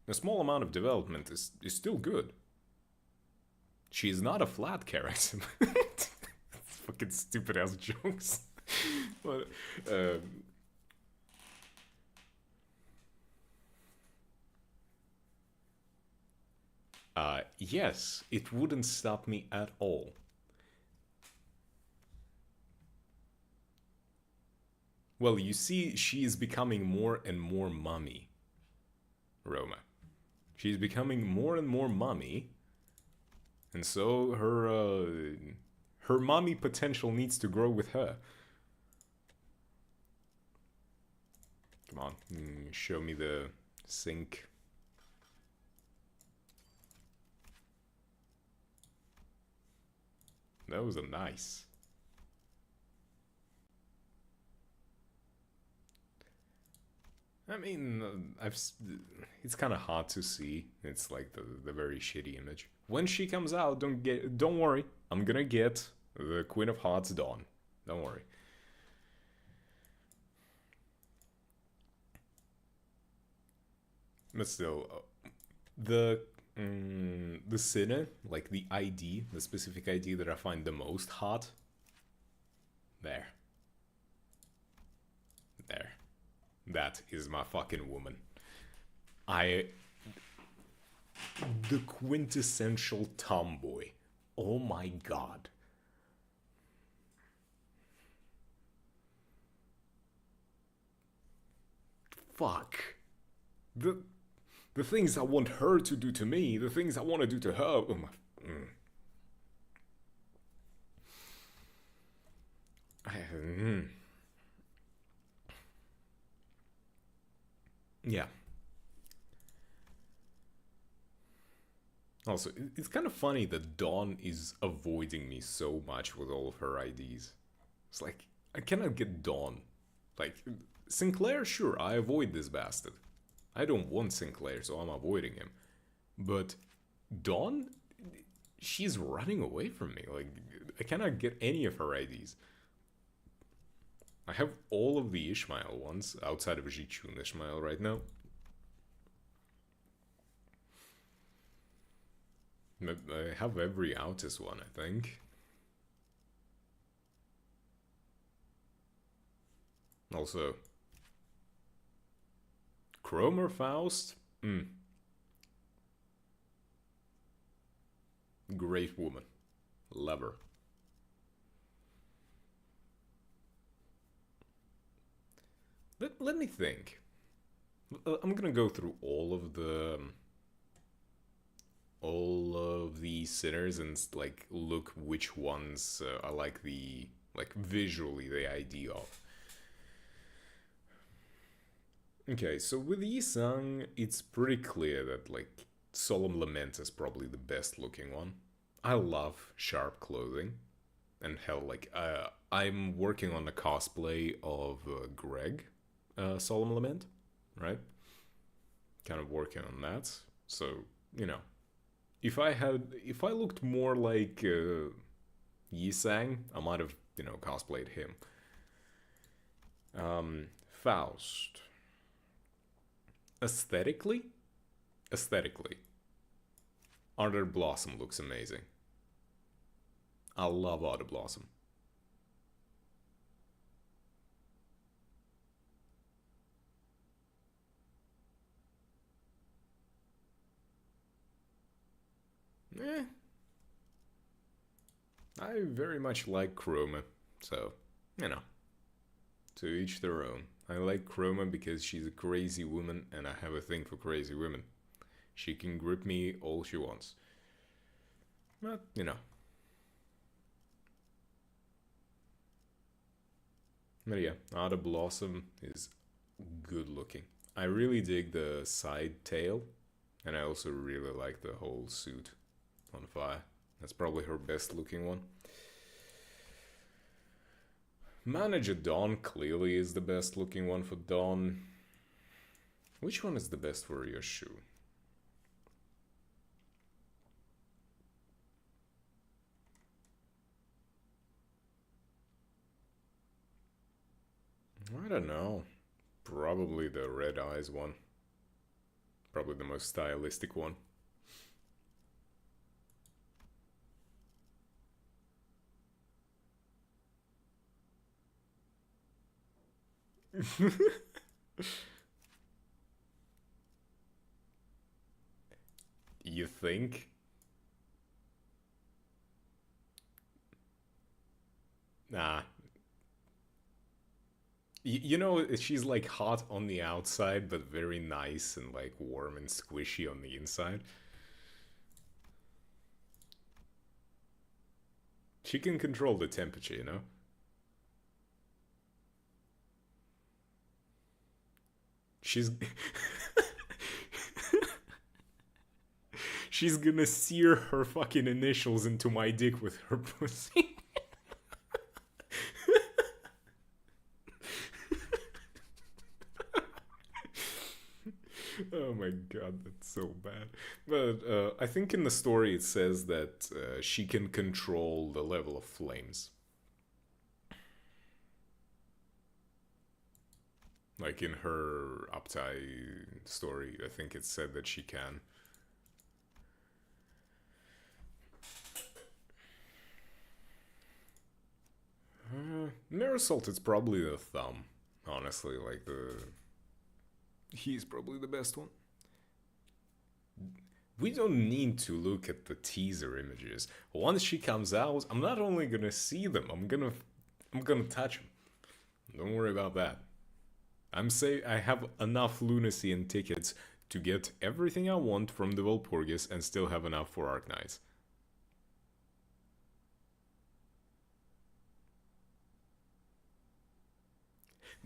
A small amount of development is still good. She is not a flat character. Fucking stupid ass jokes. But, yes, it wouldn't stop me at all. Well, you see, she is becoming more and more mummy, Roma. She's becoming more and more mummy, and so her mommy potential needs to grow with her. Come on, show me the sink. That was a nice. I mean, it's kind of hard to see. It's like the very shitty image. When she comes out, don't worry. I'm gonna get the Queen of Hearts Dawn. Don't worry. But still, the sinner, like the ID, the specific ID that I find the most hot. There. That is my fucking woman. The quintessential tomboy. Oh my god. Fuck. The things I want her to do to me, the things I want to do to her. Oh my. Yeah. Also, it's kind of funny that Dawn is avoiding me so much with all of her IDs. It's like, I cannot get Dawn. Like, Sinclair, sure, I avoid this bastard. I don't want Sinclair, so I'm avoiding him. But Dawn, she's running away from me. Like, I cannot get any of her IDs. I have all of the Ishmael ones, outside of Jichun Ishmael right now. I have every Autis one, I think. Also, Cromer Faust? Great woman. Love her. Let me think. I'm gonna go through all of the sinners and like look which ones I like visually the ID of. Okay, so with Yisang, it's pretty clear that like Solemn Lament is probably the best looking one. I love sharp clothing. and hell, like, I'm working on a cosplay of Greg, Solemn Lament, right? Kind of working on that. So, you know, if I looked more like Yisang, I might have, you know, cosplayed him. Faust. Aesthetically, Ardor Blossom looks amazing. I love Ardor Blossom. I very much like Chroma, so, you know, to each their own. I like Chroma because she's a crazy woman and I have a thing for crazy women. She can grip me all she wants. But, you know. But yeah, Ardor Blossom is good looking. I really dig the side tail, and I also really like the whole suit on fire. That's probably her best looking one. Manager Dawn clearly is the best looking one for Dawn. Which one is the best for Yoshu? I don't know. Probably the Red Eyes one. Probably the most stylistic one. You think? Nah. You know, she's like hot on the outside, but very nice and like warm and squishy on the inside. She can control the temperature, you know? She's... She's gonna sear her fucking initials into my dick with her pussy. Oh my god, that's so bad. But I think in the story it says that she can control the level of flames. Like in her Uptai story, I think it said that she can. Mirror Salt is probably the thumb, honestly, like he's probably the best one. We don't need to look at the teaser images. Once she comes out, I'm not only gonna see them, I'm gonna touch them. Don't worry about that. I have enough lunacy and tickets to get everything I want from the Walpurgis and still have enough for Arknights.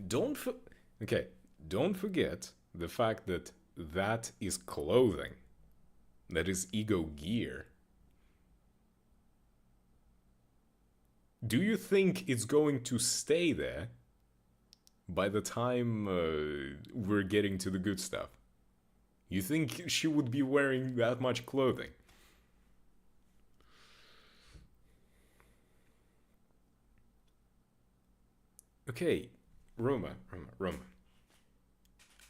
Don't forget the fact that that is clothing. That is ego gear. Do you think it's going to stay there by the time we're getting to the good stuff? You think she would be wearing that much clothing? Okay, Roma.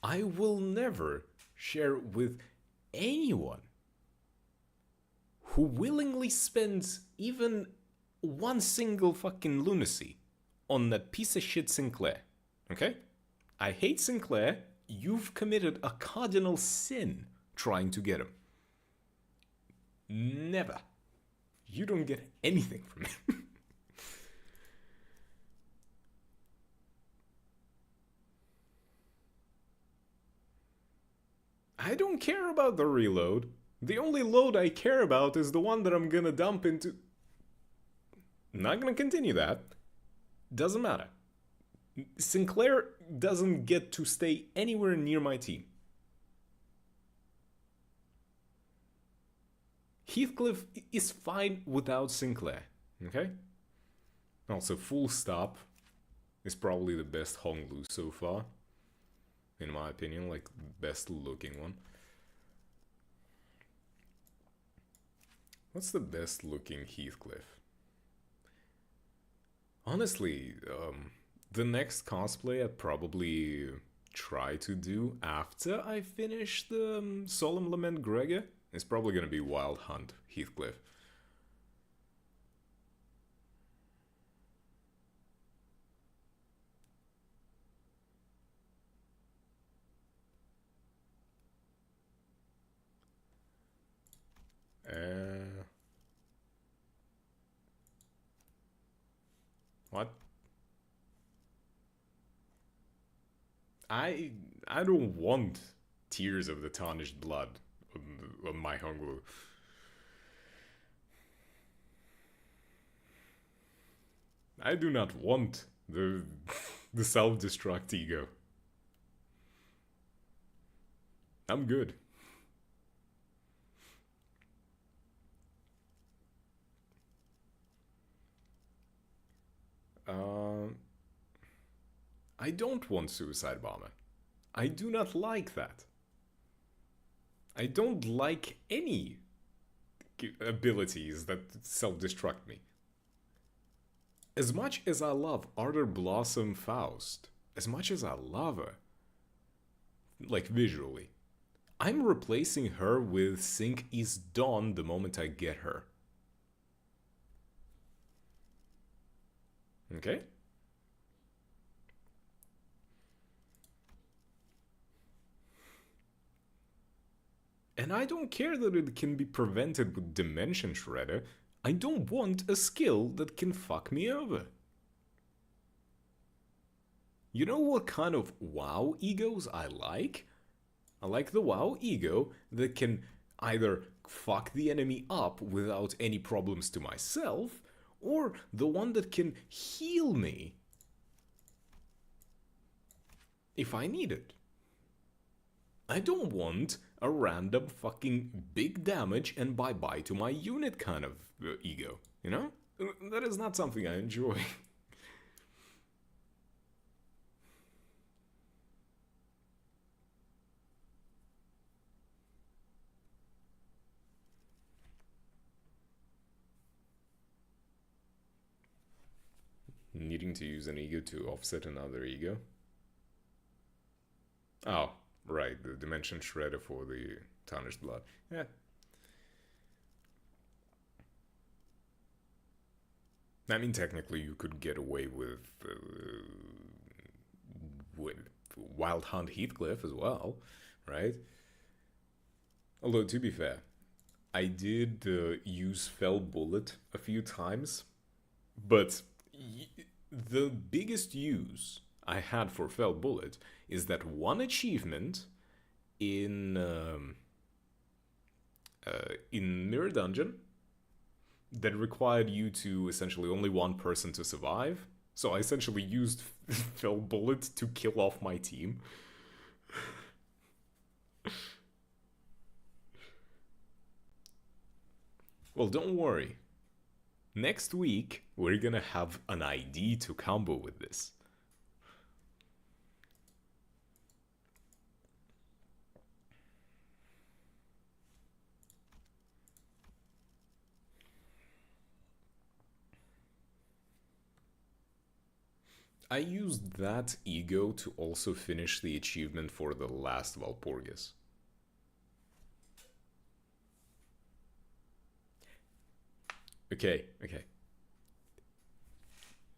I will never share with anyone who willingly spends even one single fucking lunacy on that piece of shit Sinclair. Okay? I hate Sinclair. You've committed a cardinal sin trying to get him. Never. You don't get anything from him. I don't care about the reload. The only load I care about is the one that I'm gonna dump into... Not gonna continue that. Doesn't matter. Sinclair doesn't get to stay anywhere near my team. Heathcliff is fine without Sinclair, okay? Also, Full Stop is probably the best Honglu so far. In my opinion, like, best looking one. What's the best looking Heathcliff? Honestly, the next cosplay I'd probably try to do after I finish the Solemn Lament Gregor is probably gonna be Wild Hunt Heathcliff. What? I don't want Tears of the Tarnished Blood on my Honglu. I do not want the the self-destruct ego. I'm good. I don't want Suicide Bomber. I do not like that. I don't like any abilities that self-destruct me. As much as I love Ardor Blossom Faust, as much as I love her, like visually, I'm replacing her with Sync is Dawn the moment I get her. Okay? And I don't care that it can be prevented with Dimension Shredder. I don't want a skill that can fuck me over. You know what kind of WoW egos I like? I like the WoW ego that can either fuck the enemy up without any problems to myself, or the one that can heal me if I need it. I don't want a random fucking big damage and bye-bye to my unit kind of ego, you know? That is not something I enjoy. Needing to use an ego to offset another ego? Oh, right, the Dimension Shredder for the Tarnished Blood. Yeah. I mean, technically, you could get away with Wild Hunt Heathcliff as well, right? Although, to be fair, I did use Fell Bullet a few times, but the biggest use I had for Fell Bullet is that one achievement in Mirror Dungeon that required you to essentially only one person to survive. So I essentially used Fell Bullet to kill off my team. Well, don't worry. Next week, we're gonna have an ID to combo with this. I used that ego to also finish the achievement for the last Valpurgis. Okay.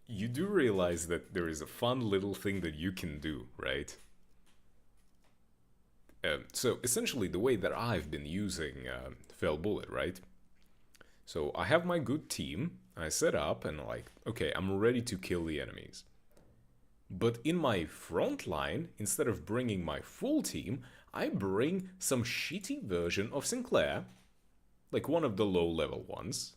You do realize that there is a fun little thing that you can do, right? So essentially the way that I've been using Fell Bullet, right? So I have my good team, I set up and like, okay, I'm ready to kill the enemies. But in my front line, instead of bringing my full team, I bring some shitty version of Sinclair, like one of the low-level ones,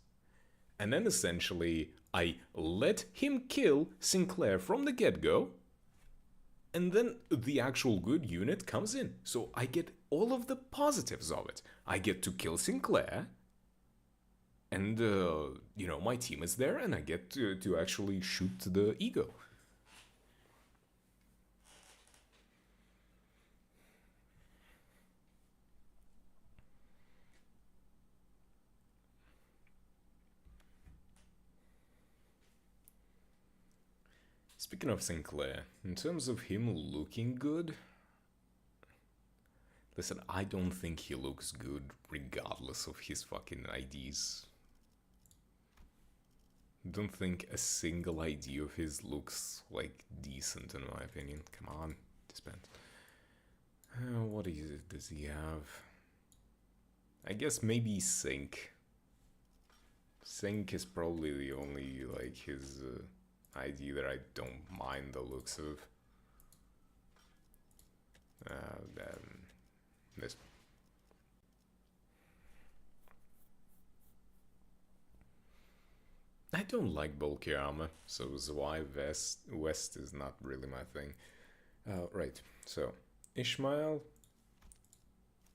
and then essentially I let him kill Sinclair from the get-go, and then the actual good unit comes in. So I get all of the positives of it. I get to kill Sinclair, And, you know, my team is there and I get to actually shoot the ego. Speaking of Sinclair, in terms of him looking good, listen, I don't think he looks good regardless of his fucking IDs. Don't think a single ID of his looks like decent in my opinion. Come on, dispense. What is it? Does he have? I guess maybe Sync. Sync is probably the only like his ID that I don't mind the looks of. This. I don't like bulky armor, so Zwei West is not really my thing. Right, so Ishmael,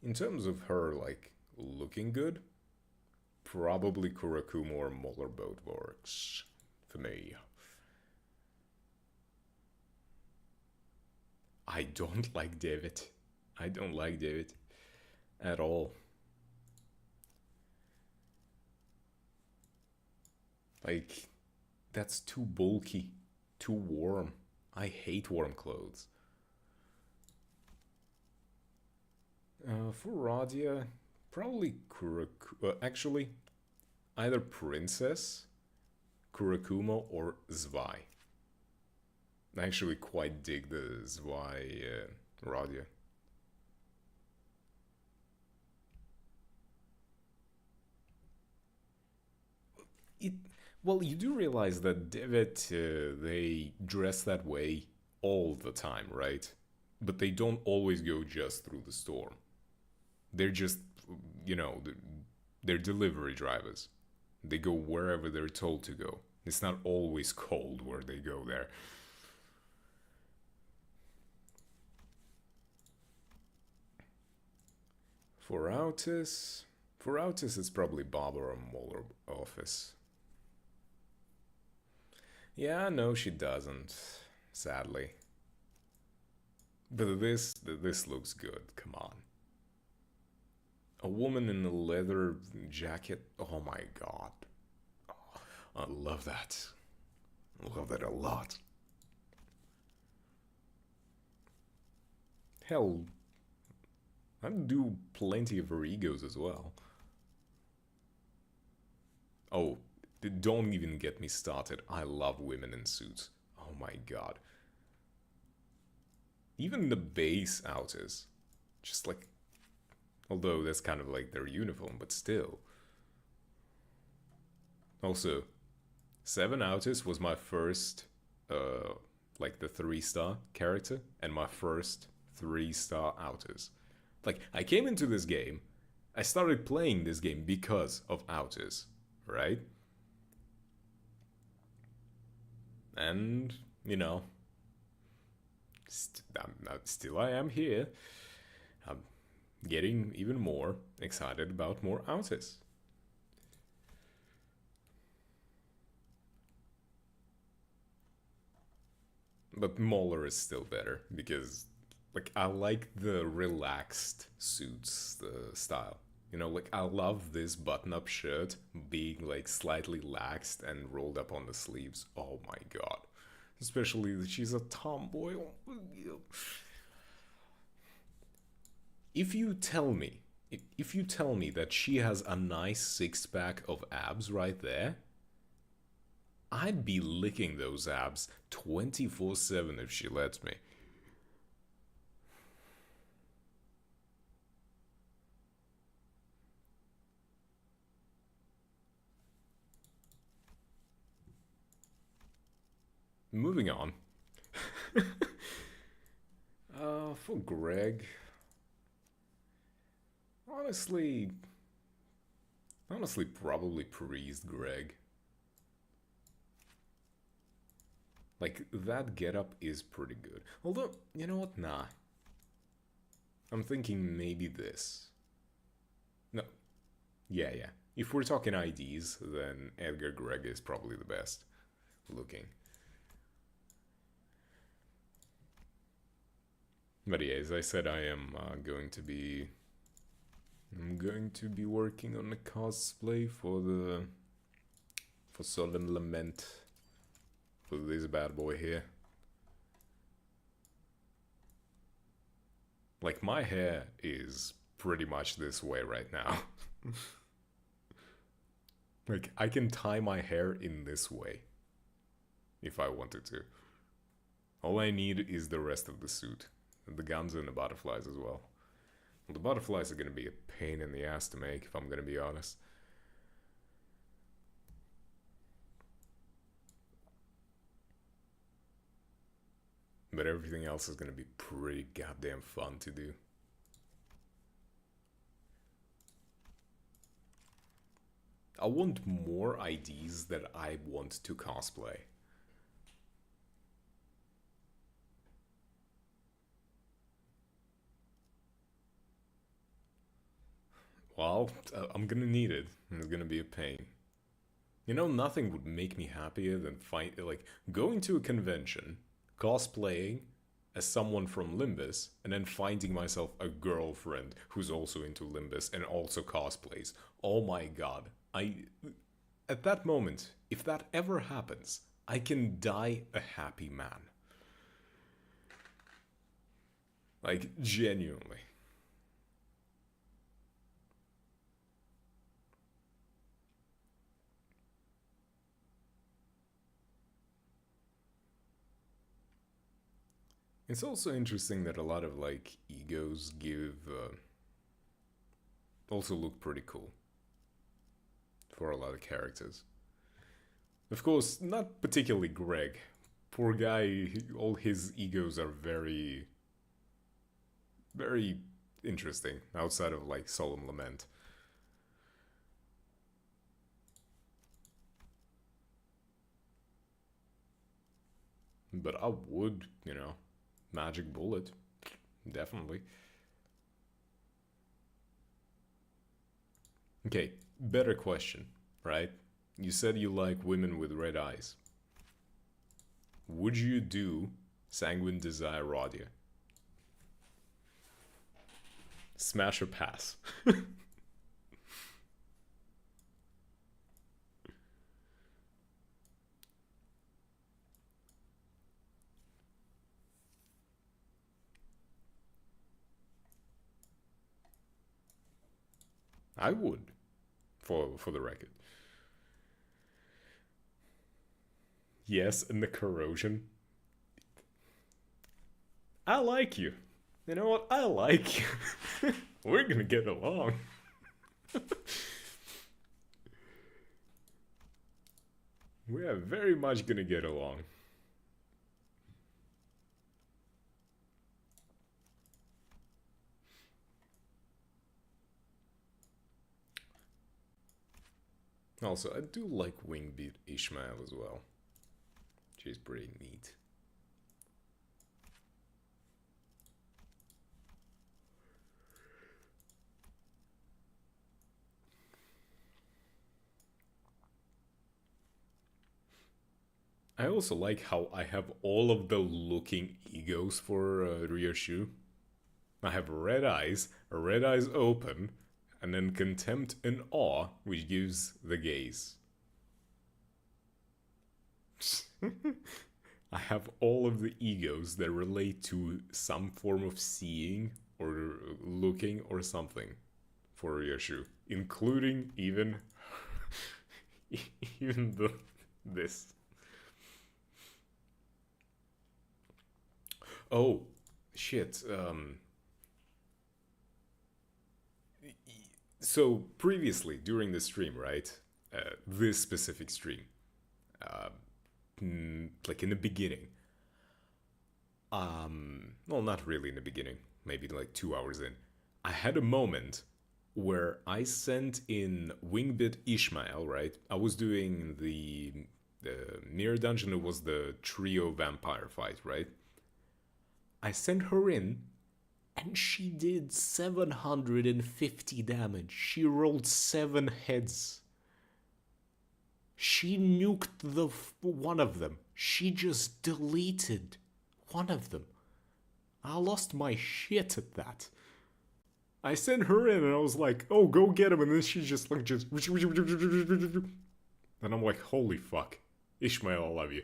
in terms of her like looking good, probably Kurakumo or Moller both works for me. I don't like David. I don't like David at all. Like, that's too bulky, too warm. I hate warm clothes. For Radia, probably actually, either Princess, Kurakumo, or Zwei. I actually quite dig the Zwei Radia. Well, you do realize that David, they dress that way all the time, right? But they don't always go just through the storm. They're just, you know, they're delivery drivers. They go wherever they're told to go. It's not always cold where they go there. For Autis, it's probably Barbara Moller office. Yeah, no, she doesn't, sadly. But this looks good. Come on. A woman in a leather jacket. Oh my god. Oh, I love that. I love that a lot. Hell, I'd do plenty of her egos as well. Oh, don't even get me started. I love women in suits. Oh my god. Even the base Autis. Just like... Although that's kind of like their uniform, but still. Also, 7 Autis was my first, like the 3-star character, and my first 3-star Autis. Like, I came into this game, I started playing this game because of Autis, right? And, you know, still I am here. I'm getting even more excited about more Autis. But Moller is still better because, like, I like the relaxed suits, the style. You know, like, I love this button-up shirt being, like, slightly laxed and rolled up on the sleeves. Oh my god. Especially that she's a tomboy. If you tell me that she has a nice six-pack of abs right there, I'd be licking those abs 24/7 if she lets me. Moving on. For Greg, honestly, probably Priest Greg. Like, that getup is pretty good. Although, you know what? Nah. I'm thinking maybe this. No. Yeah. if we're talking IDs, then Edgar Gregg is probably the best looking. But yeah, as I said, I'm going to be working on a cosplay for Solemn Lament for this bad boy here. Like, my hair is pretty much this way right now. Like, I can tie my hair in this way if I wanted to. All I need is the rest of the suit. The guns and the butterflies as well. Well, the butterflies are gonna be a pain in the ass to make, if I'm gonna be honest. But everything else is gonna be pretty goddamn fun to do. I want more IDs that I want to cosplay. Well, I'm gonna need it. It's gonna be a pain. You know, nothing would make me happier than going to a convention, cosplaying as someone from Limbus, and then finding myself a girlfriend who's also into Limbus and also cosplays. Oh my god. At that moment, if that ever happens, I can die a happy man. Like, genuinely. It's also interesting that a lot of like egos also look pretty cool for a lot of characters. Of course, not particularly Greg. Poor guy, all his egos are very, very interesting outside of like Solemn Lament. But I would, Magic Bullet, definitely. Okay, better question, right? You said you like women with red eyes. Would you do Sanguine Desire Radia? Smash or pass? I would, for the record. Yes, and the corrosion. I like you. You know what? I like you. We're gonna get along. We are very much gonna get along. Also, I do like Wingbeat Ishmael as well. She's pretty neat. I also like how I have all of the looking egos for Ryoshu. I have red eyes open, and then contempt and awe, which gives the gaze. I have all of the egos that relate to some form of seeing or looking or something for Ryoshu, including even this. Oh, shit. So previously during the stream, right? This specific stream, like in the beginning. Well, not really in the beginning. Maybe like 2 hours in. I had a moment where I sent in Wingbit Ishmael, right? I was doing the Mirror Dungeon. It was the trio vampire fight, right? I sent her in, And she did 750 damage. She rolled 7 heads. She nuked one of them. She just deleted one of them. I lost my shit at that. I sent her in and I was like, oh, go get him. And then she just like, And I'm like, holy fuck. Ishmael, I love you.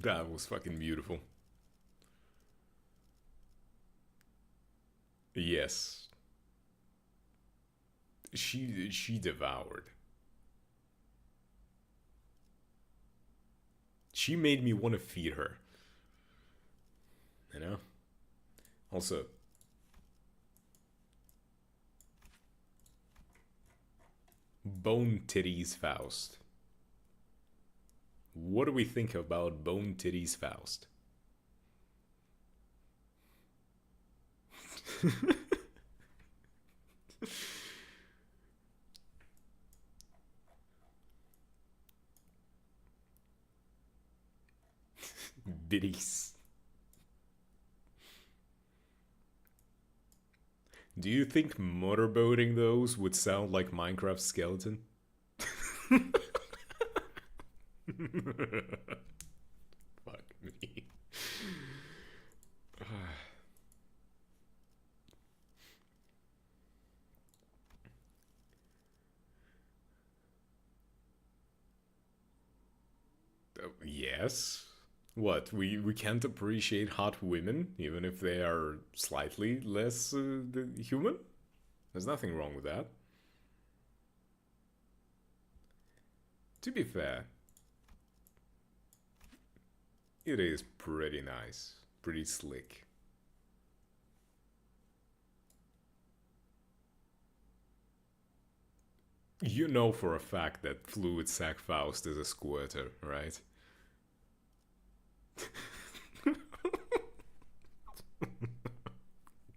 That was fucking beautiful. Yes. She devoured. She made me want to feed her. You know? Also, Bone Titties Faust. What do we think about Bone Titties Faust? Biddies. Do you think motorboating those would sound like Minecraft skeleton? Fuck me. Yes. What? We can't appreciate hot women even if they are slightly less human? There's nothing wrong with that. To be fair, it is pretty nice, pretty slick. You know for a fact that Fluid Sack Faust is a squirter, right? God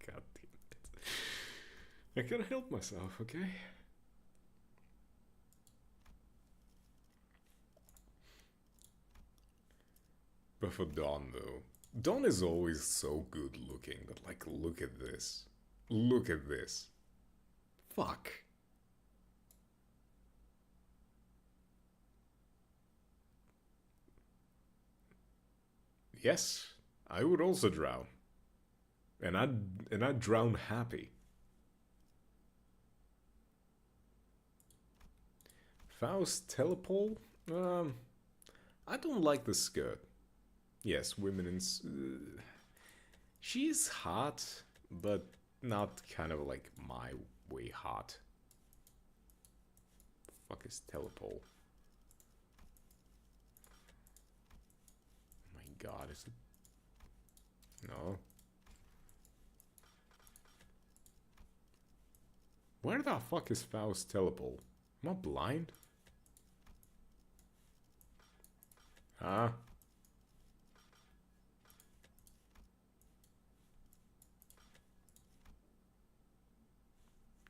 damn it. I can't help myself, okay? But for Dawn, though, Dawn is always so good looking, but like, look at this. Look at this. Fuck. Yes, I would also drown. And I'd drown happy. Faust Telepole? I don't like the skirt. Yes, women in... she's hot, but not kind of like my way hot. The fuck is Telepole? Oh my god, is it? No. Where the fuck is Faust Telepole? Am I blind? Huh?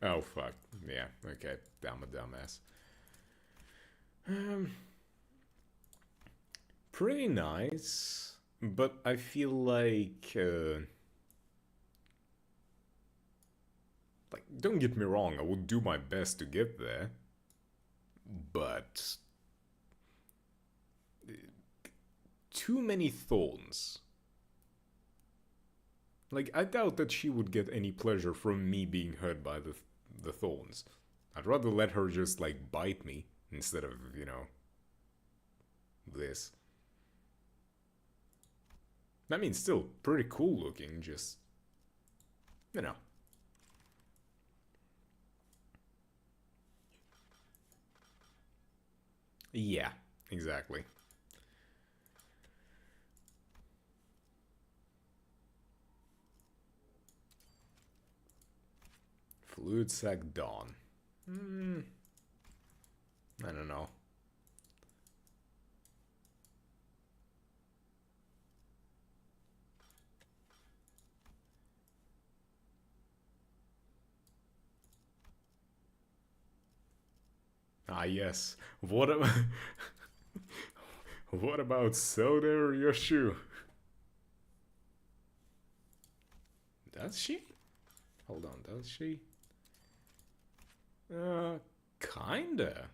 Oh fuck. Yeah, okay. I'm a dumbass. Pretty nice, but I feel like don't get me wrong, I would do my best to get there, but too many thorns. Like, I doubt that she would get any pleasure from me being hurt by the thorns. I'd rather let her just, like, bite me instead of, you know, this. I mean, still pretty cool looking, just, you know. Yeah, exactly. Fluid Sack Dawn. I don't know. Ah, yes. What am What about Soda or Yoshu? Does she? Hold on, does she? Kinda.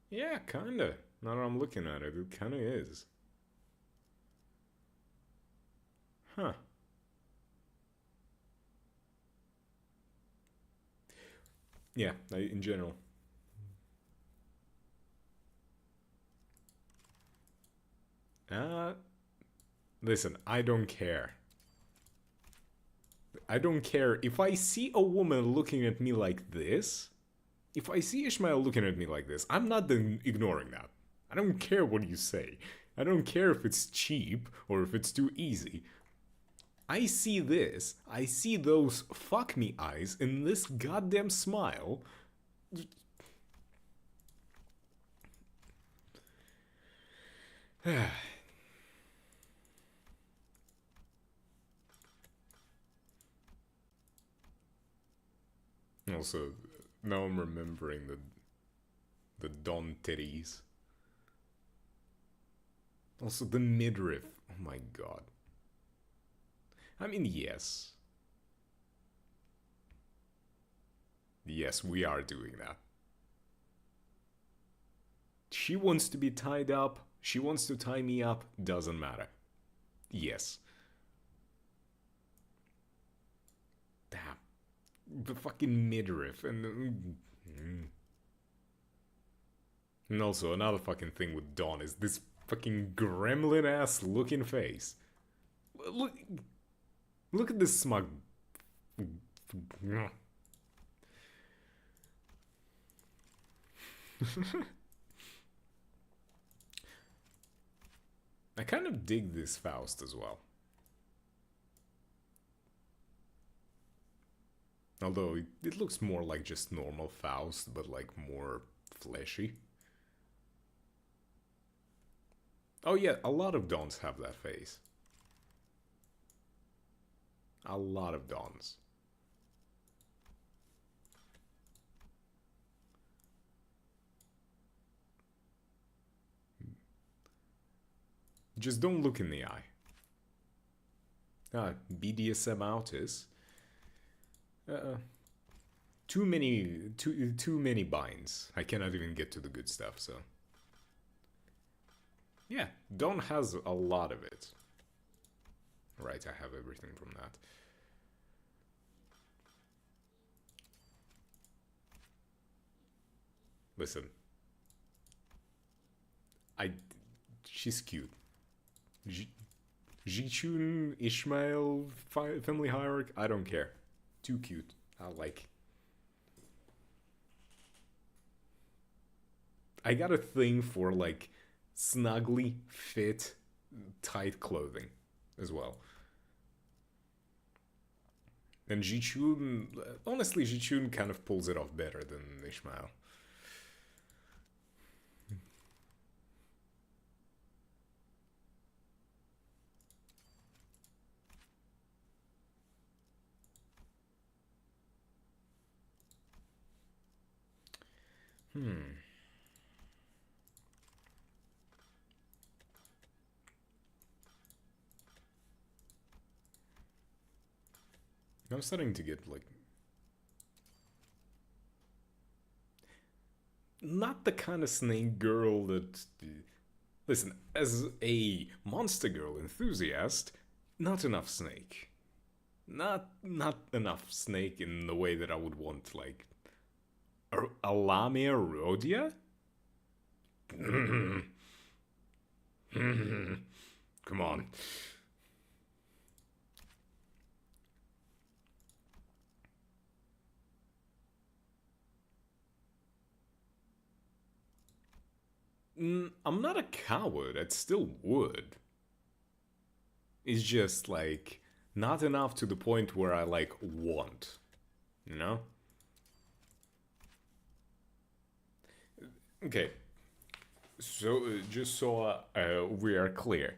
Yeah, kinda. Now that I'm looking at it, it kinda is. Huh. Yeah, in general. Listen, I don't care. I don't care if I see a woman looking at me like this. If I see Ishmael looking at me like this, I'm not then ignoring that. I don't care what you say. I don't care if it's cheap or if it's too easy. I see this. I see those fuck me eyes and this goddamn smile. Also, now I'm remembering the Don titties. Also the midriff. Oh my god. I mean, yes. Yes, we are doing that. She wants to be tied up. She wants to tie me up. Doesn't matter. Yes. Damn. The fucking midriff and also another fucking thing with Dawn is this fucking gremlin ass looking face. Look at this smug. I kind of dig this Faust as well. Although it looks more like just normal Faust, but like more fleshy. Oh yeah, a lot of Dons have that face. A lot of Dons. Just don't look in the eye. BDSM autist. Too many binds. I cannot even get to the good stuff, so. Yeah, Dawn has a lot of it. Right, I have everything from that. Listen. She's cute. Jichun, Ishmael, family hierarchy, I don't care. Too cute. I got a thing for like snugly fit, tight clothing as well. And Jichun, honestly, Jichun kind of pulls it off better than Ishmael. I'm starting to get like not the kind of snake girl that listen, as a monster girl enthusiast, not enough snake. Not enough snake in the way that I would want like a Lamia Rhodia? Come on. I'm not a coward, I still would. It's just like not enough to the point where I like want, you know? Okay, so just so we are clear,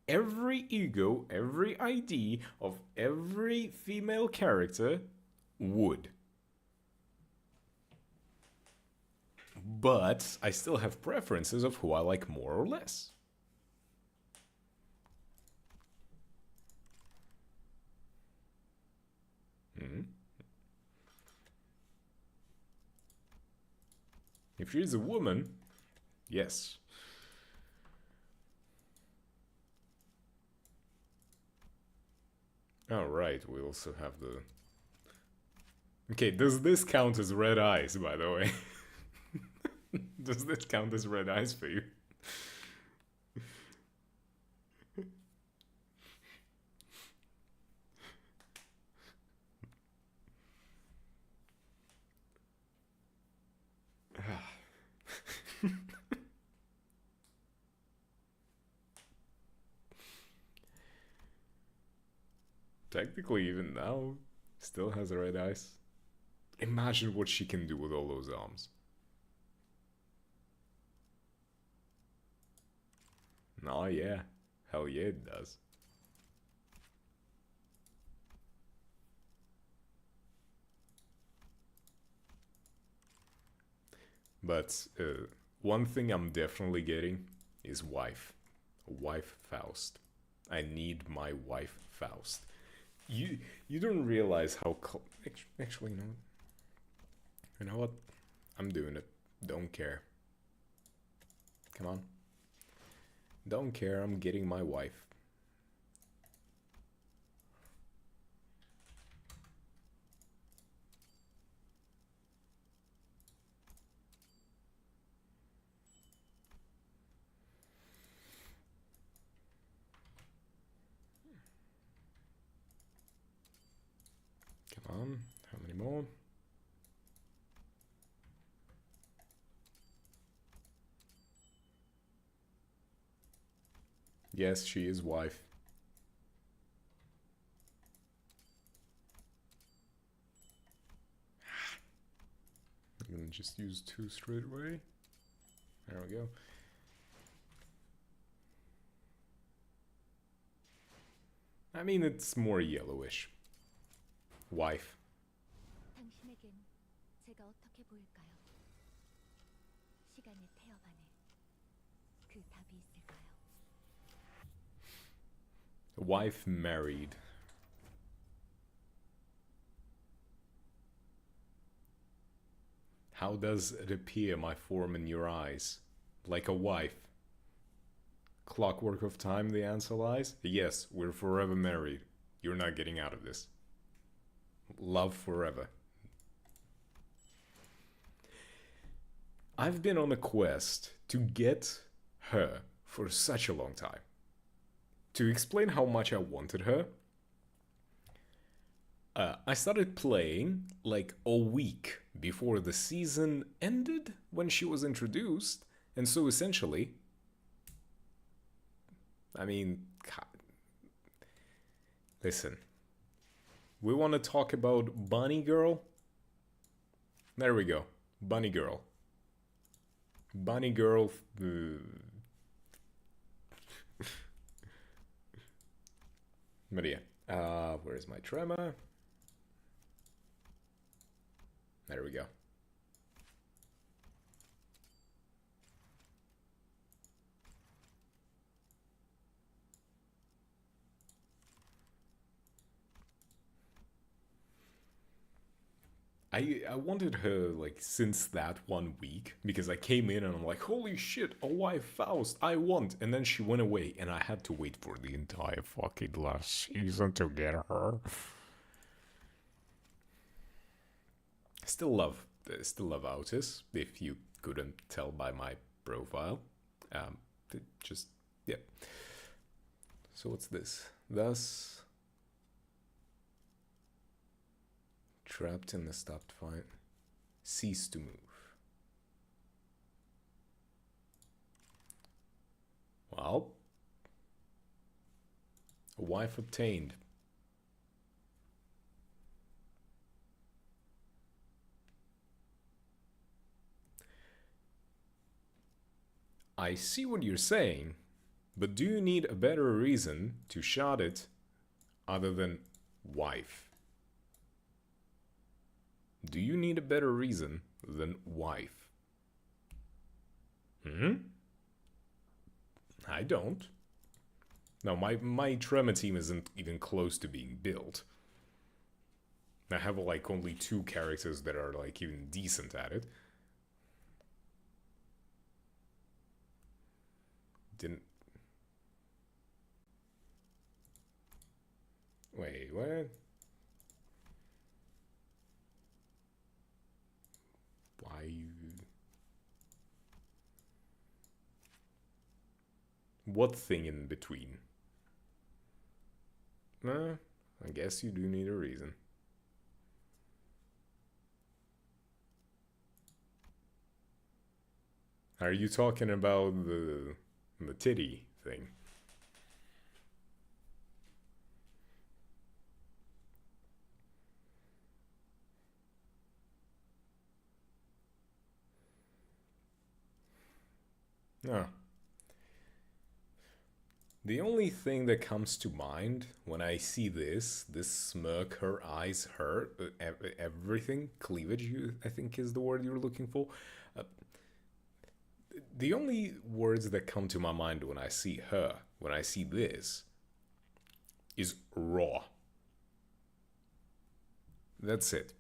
every ego, every ID of every female character would. but I still have preferences of who I like more or less. If she's a woman, yes. Oh, right, we also have the... Okay, does this count as red eyes, by the way? Does this count as red eyes for you? Technically, even now, still has red eyes. Imagine what she can do with all those arms. Oh yeah, hell yeah it does. But one thing I'm definitely getting is wife. Wife Faust. I need my wife Faust. You don't realize how actually no. You know what? I'm doing it. Don't care. Come on. Don't care. I'm getting my wife. Come on. How many more? Yes, she is wife. I'm gonna just use 2 straight away. There we go. I mean, it's more yellowish. Wife. 당신에겐 제가 어떻게 보일까요? 시간의 태엽 안에 그 답이 있을까요? Wife married. How does it appear my form in your eyes? Like a wife. Clockwork of time, the answer lies? Yes, we're forever married. You're not getting out of this. Love forever. I've been on a quest to get her for such a long time. To explain how much I wanted her, I started playing like a week before the season ended when she was introduced. And so essentially, I mean, listen, we want to talk about Bunny Girl? There we go. Bunny Girl. Bunny Girl. But yeah, where's my tremor? There we go. I wanted her like since that 1 week because I came in and I'm like, holy shit, a wife Faust, I want. And then she went away and I had to wait for the entire fucking last season to get her. Still love Autis, if you couldn't tell by my profile. Just, yeah. So what's this? Thus, trapped in the stopped fight. Cease to move. Well, a wife obtained. I see what you're saying, but do you need a better reason to shot it other than wife? Do you need a better reason than wife? Hmm? I don't. No, my Trema team isn't even close to being built. I have like only 2 characters that are like even decent at it. Didn't... Wait, what? Why? What thing in between? I guess you do need a reason. Are you talking about the titty thing? No. The only thing that comes to mind when I see this smirk, her eyes, everything, cleavage, I think is the word you're looking for. The only words that come to my mind when I see her, when I see this, is raw. That's it.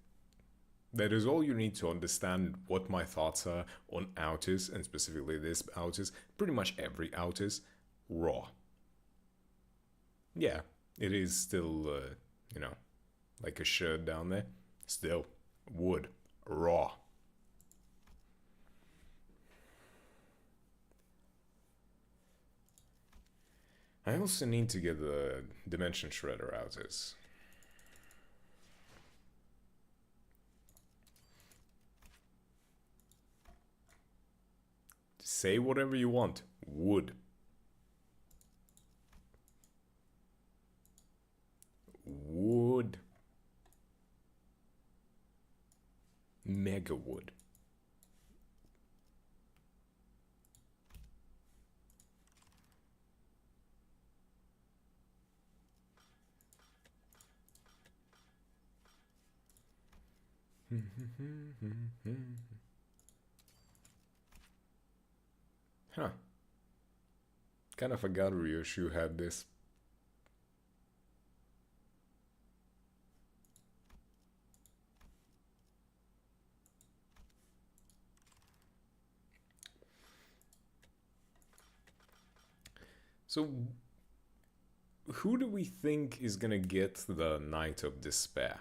That is all you need to understand what my thoughts are on Autis, and specifically this Autis, pretty much every Autis, raw. Yeah, it is still, you know, like a shirt down there. Still, wood, raw. I also need to get the Dimension Shredder Autis. Say whatever you want. Wood. Wood. Mega wood. Huh. Kind of forgot Ryoshu had this. So, who do we think is gonna get the Knight of Despair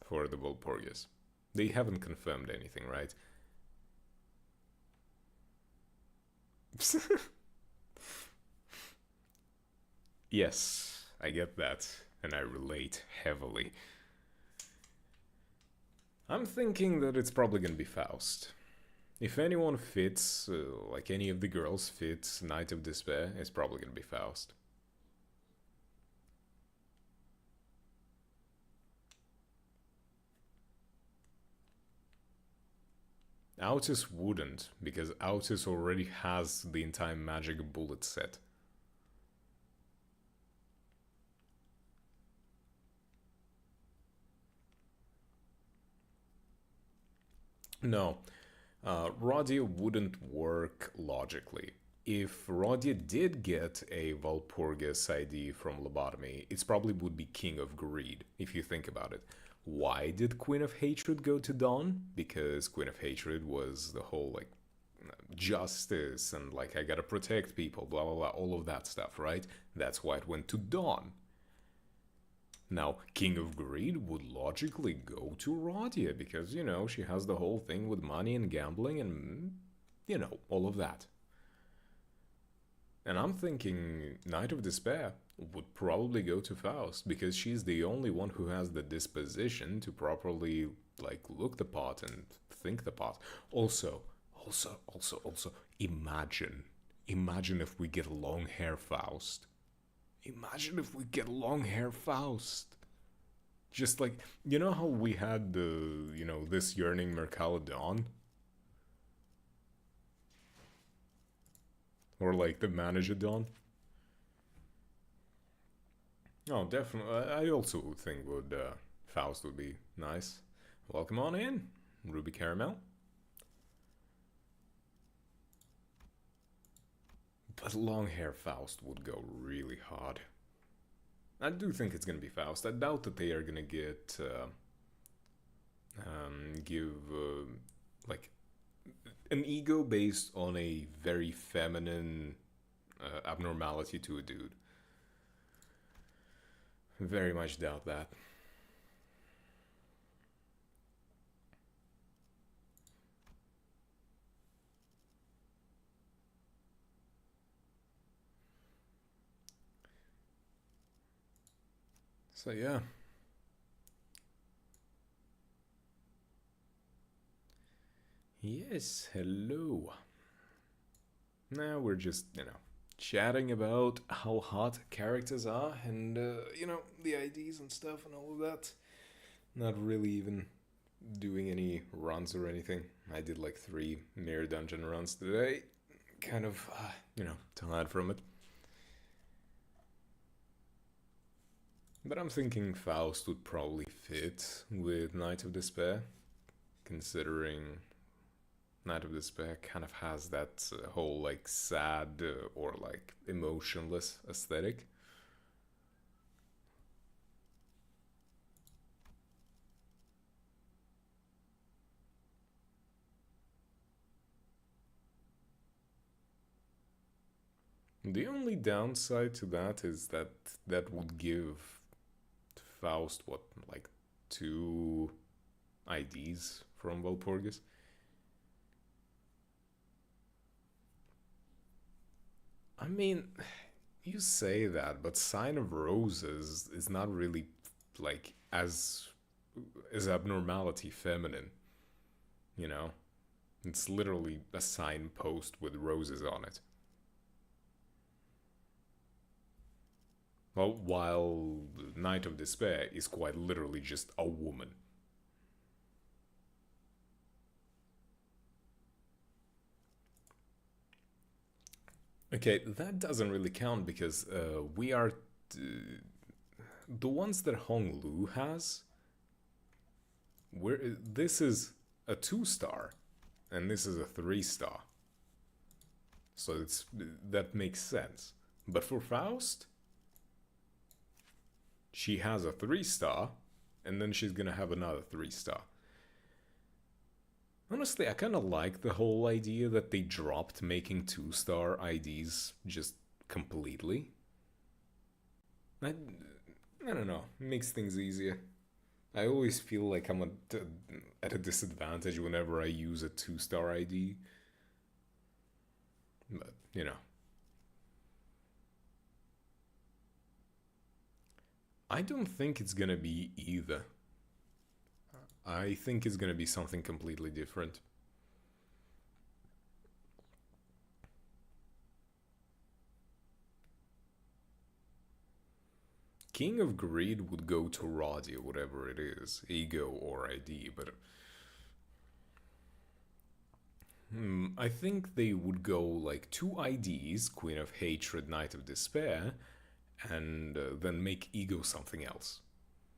for the Walpurgis? They haven't confirmed anything, right? Yes, I get that, and I relate heavily. I'm thinking that it's probably gonna be Faust. If anyone fits, like any of the girls fits Knight of Despair, it's probably gonna be Faust. Autis wouldn't, because Autis already has the entire magic bullet set. No, Rodia wouldn't work logically. If Rodia did get a Walpurgis ID from Lobotomy, it probably would be King of Greed, if you think about it. Why did Queen of Hatred go to Dawn? Because Queen of Hatred was the whole, like, justice and, like, I gotta protect people, blah blah blah, all of that stuff, right? That's why it went to Dawn. Now, King of Greed would logically go to Rodia because, you know, she has the whole thing with money and gambling and, you know, all of that. And I'm thinking Knight of Despair would probably go to Faust because she's the only one who has the disposition to properly, like, look the part and think the part. Also, imagine if we get long hair Faust. Imagine if we get long hair Faust. Just like, you know how we had the, you know, this yearning Mercalodon? Or like the Managedon? Oh, definitely. I also think would Faust would be nice. Welcome on in, Ruby Caramel. But long hair Faust would go really hard. I do think it's gonna be Faust. I doubt that they are gonna give like an ego based on a very feminine abnormality to a dude. Very much doubt that. So yeah. Yes, hello. Now we're just, chatting about how hot characters are and, the IDs and stuff and all of that. Not really even doing any runs or anything. I did like 3 Mirror Dungeon runs today. Kind of, tired from it. But I'm thinking Faust would probably fit with Night of Despair, considering Night of Despair kind of has that whole like sad or like emotionless aesthetic. The only downside to that is that that would give Faust what, like 2 IDs from Walpurgis. I mean, you say that, but Sign of Roses is not really like as abnormality feminine, you know? It's literally a signpost with roses on it. Well, while Night of Despair is quite literally just a woman. Okay, that doesn't really count because we are the ones that Hong Lu has. This is a 2-star, and this is a 3-star. So that makes sense. But for Faust, she has a 3-star, and then she's gonna have another 3-star. Honestly, I kind of like the whole idea that they dropped making 2-star IDs just completely. I don't know, makes things easier. I always feel like I'm at a disadvantage whenever I use a 2-star ID. But, I don't think it's gonna be either. I think it's gonna be something completely different. King of Greed would go to Roddy, whatever it is, ego or ID, but I think they would go like 2 IDs, Queen of Hatred, Knight of Despair, and then make ego something else.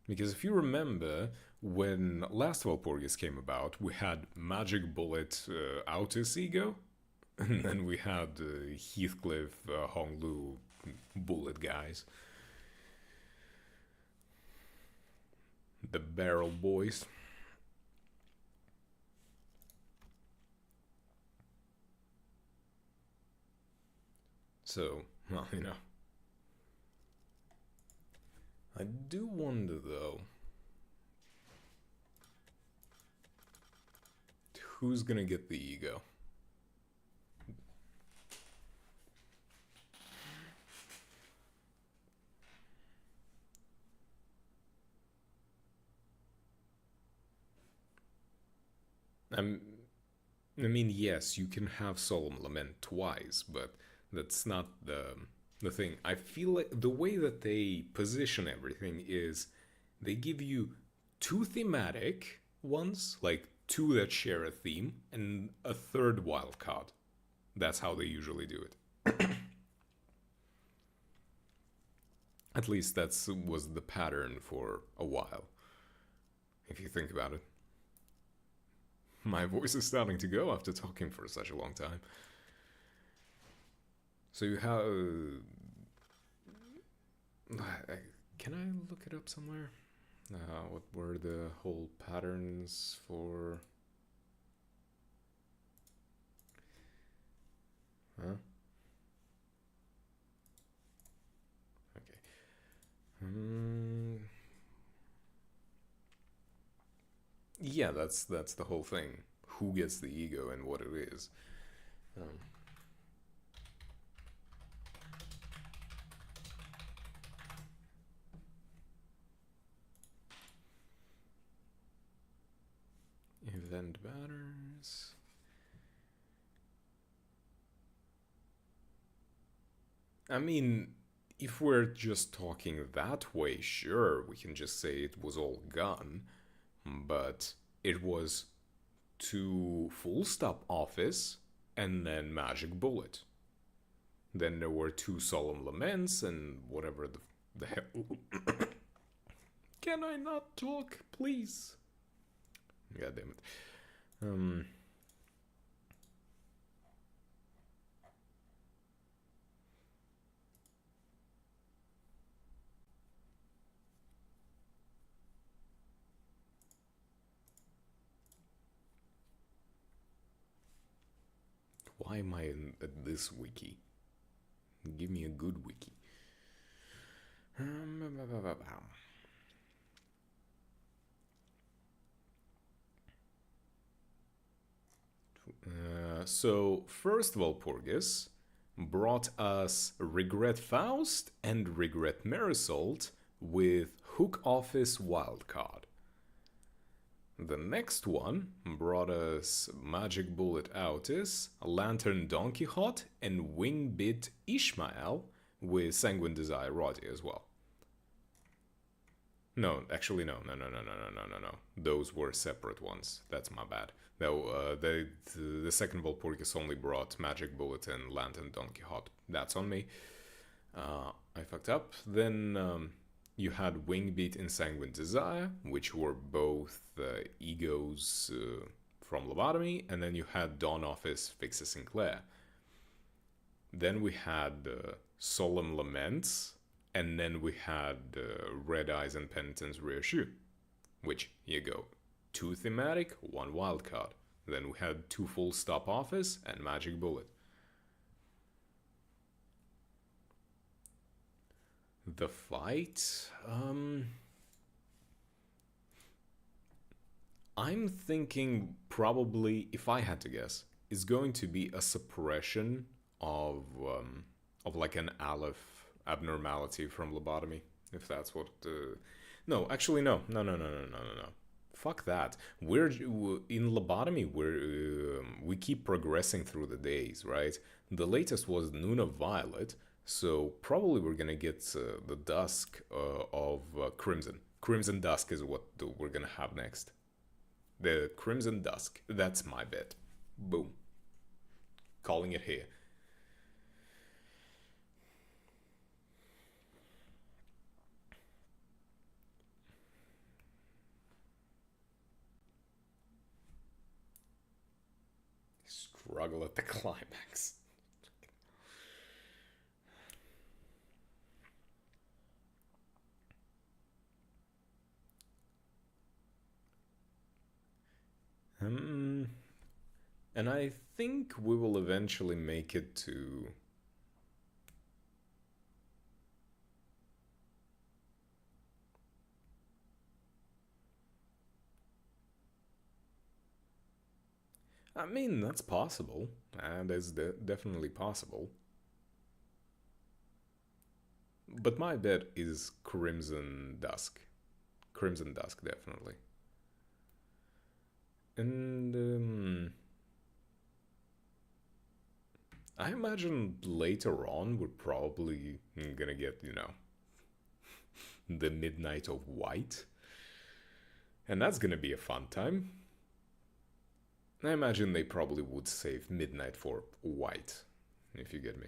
Because if you remember, when last Walpurgis came about, we had Magic Bullet Autis ego, and then we had Heathcliff, Hong Lu Bullet guys. The Barrel Boys. So, well, I do wonder though, who's gonna get the ego? I mean, yes, you can have Solemn Lament twice, but that's not the thing. I feel like the way that they position everything is they give you 2 thematic ones, like 2 that share a theme, and a 3rd wild card. That's how they usually do it. At least that was the pattern for a while, if you think about it. My voice is starting to go after talking for such a long time. So you have. Can I look it up somewhere? What were the whole patterns for? Huh? Okay. Yeah, that's the whole thing. Who gets the ego and what it is. Event patterns. I mean, if we're just talking that way, sure, we can just say it was all gone, but it was to full stop office and then magic bullet. Then there were two solemn laments and whatever the hell. Can I not talk, please? God damn it. Why am I at this wiki? Give me a good wiki. So, first Walpurgis brought us Regret Faust and Regret Marisold with Hook Office Wildcard. The next one brought us Magic Bullet Autis, Lantern Don Quixote, and Wingbit Ishmael with Sanguine Desire Roddy as well. No, actually, no. Those were separate ones. That's my bad. No, the second Walpurgis only brought Magic Bullet and Lantern Don Quixote. That's on me. I fucked up. Then you had Wingbeat and Sanguine Desire, which were both egos from Lobotomy, and then you had Dawn Office Fixa Sinclair. Then we had Solemn Laments, and then we had Red Eyes and Penitence Reissue, which, here you go, 2 thematic, 1 wildcard. Then we had 2 full stop office and Magic Bullet. The fight, I'm thinking probably, if I had to guess, is going to be a suppression of like an Aleph abnormality from Lobotomy, if that's what. No, actually, no. Fuck that. We're in Lobotomy. We keep progressing through the days, right? The latest was Noon of Violet. So probably we're gonna get the Dusk of Crimson. Crimson Dusk is what we're gonna have next. The Crimson Dusk. That's my bet. Boom. Calling it here. Struggle at the climax. And I think we will eventually make it to... I mean, that's possible. That's definitely possible. But my bet is Crimson Dusk. Crimson Dusk, definitely. And I imagine later on we're probably gonna get, you know, the Midnight of White. And that's gonna be a fun time. I imagine they probably would save Midnight for White, if you get me.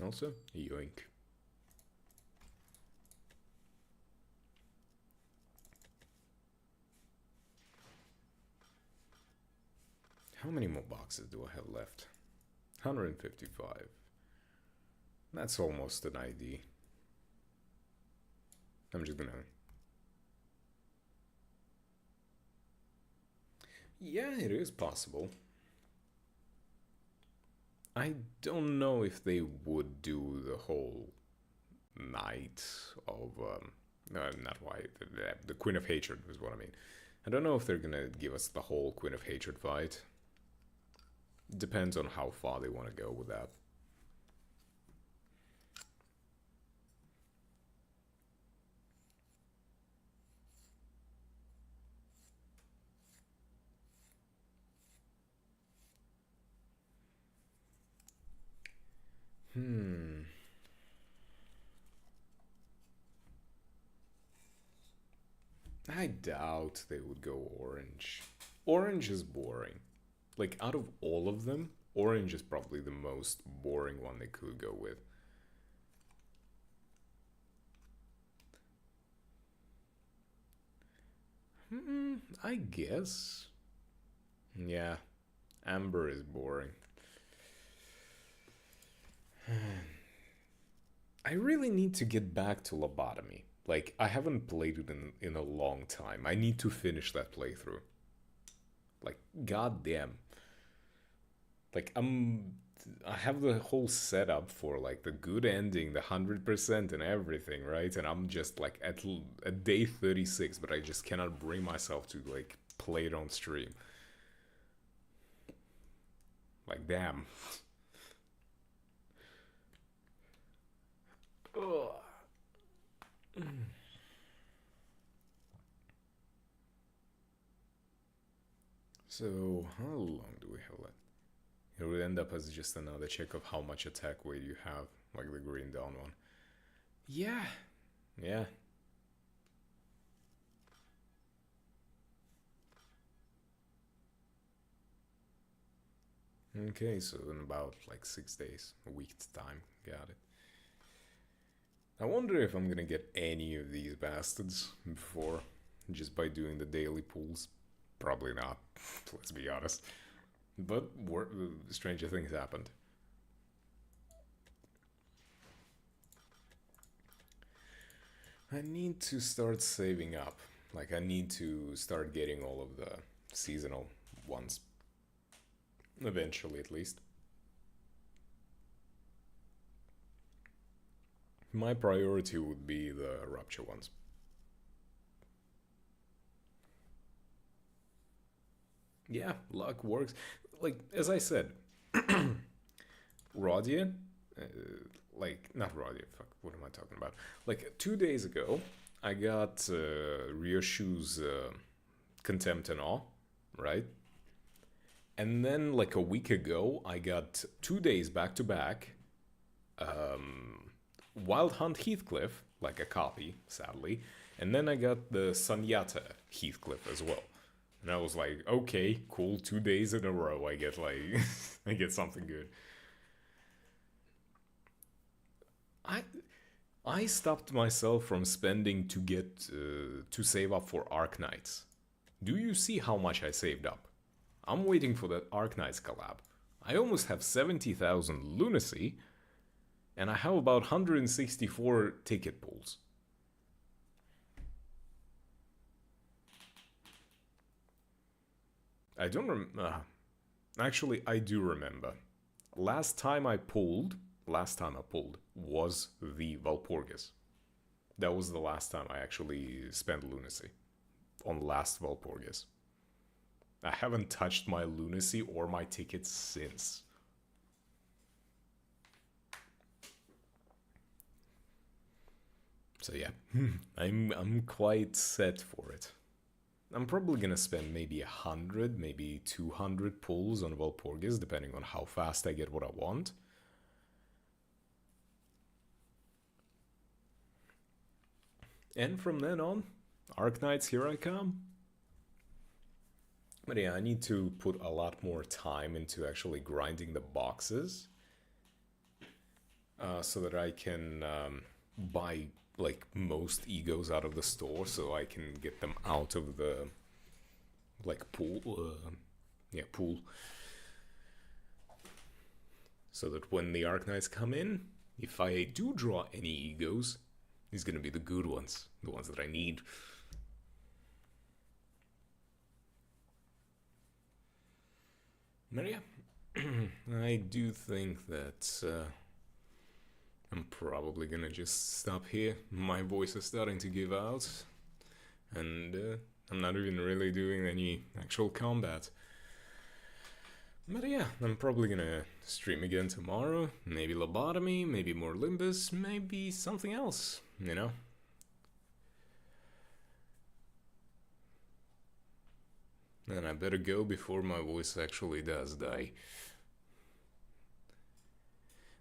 Also, yoink. How many more boxes do I have left? 155. That's almost an ID. I'm just gonna... Yeah, it is possible. I don't know if they would do the whole night of... not why, the Queen of Hatred is what I mean. I don't know if they're gonna give us the whole Queen of Hatred fight. Depends on how far they want to go with that. I doubt they would go orange. Orange is boring. Like, out of all of them, orange is probably the most boring one they could go with. I guess. Yeah, amber is boring. I really need to get back to Lobotomy. Like, I haven't played it in a long time. I need to finish that playthrough. Like, goddamn. Like, I have the whole setup for, like, the good ending, the 100% and everything, right? And I'm just, like, at day 36, but I just cannot bring myself to, like, play it on stream. Like, damn. Ugh. So, how long do we have left? It would end up as just another check of how much attack weight you have, like the Green Dawn one. Yeah. Yeah. Okay, so in about like 6 days, a week's time. Got it. I wonder if I'm gonna get any of these bastards before, just by doing the daily pulls. Probably not, let's be honest. But stranger things happened. I need to start saving up. Like, I need to start getting all of the seasonal ones. Eventually, at least. My priority would be the Rupture ones. Yeah, luck works. Like, as I said, Rodian, like, not Rodian, fuck, what am I talking about? Like, 2 days ago, I got Ryoshu's Contempt and Awe, right? And then, like, a week ago, I got 2 days back to back, Wild Hunt Heathcliff, like a copy, sadly, and then I got the Sunyata Heathcliff as well. And I was like, okay, cool, 2 days in a row I get like I get something good. I stopped myself from spending to get to save up for Arknights. Do you see how much I saved up? I'm waiting for that Arknights collab. I almost have 70,000 lunacy, and I have about 164 ticket pools. I don't actually, I do remember. Last time I pulled was the Valpurgis. That was the last time I actually spent lunacy on last Valpurgis. I haven't touched my lunacy or my tickets since. So yeah, I'm quite set for it. I'm probably gonna spend maybe 100, maybe 200 pulls on Valpurgis, depending on how fast I get what I want. And from then on, Arknights, here I come. But yeah, I need to put a lot more time into actually grinding the boxes. So that I can buy like most egos out of the store, so I can get them out of the like pool. Pool. so that when the Arknights come in, if I do draw any egos, it's gonna be the good ones, the ones that I need. But yeah, I do think that I'm probably gonna just stop here. My voice is starting to give out, and I'm not even really doing any actual combat. But yeah, I'm probably gonna stream again tomorrow. Maybe Lobotomy, maybe more Limbus, maybe something else, you know? And I better go before my voice actually does die.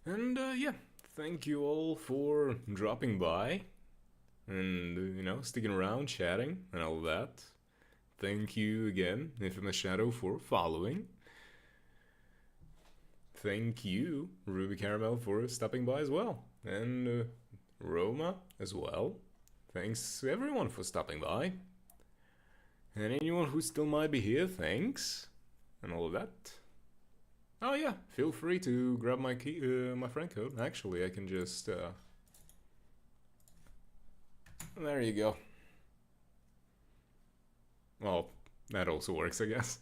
And yeah, thank you all for dropping by and, you know, sticking around, chatting, and all that. Thank you again, Infamous Shadow, for following. Thank you, Ruby Caramel, for stopping by as well. And Roma as well. Thanks everyone for stopping by. And anyone who still might be here, thanks. And all of that. Oh yeah, feel free to grab my key, my friend code. Actually, I can just... There you go. Well, that also works, I guess.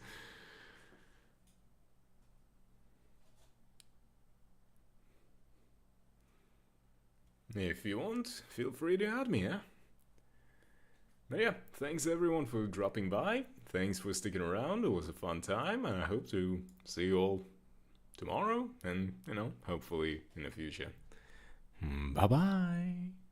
If you want, feel free to add me, yeah? But yeah, thanks everyone for dropping by. Thanks for sticking around. It was a fun time, and I hope to see you all tomorrow and, you know, hopefully in the future. Bye-bye.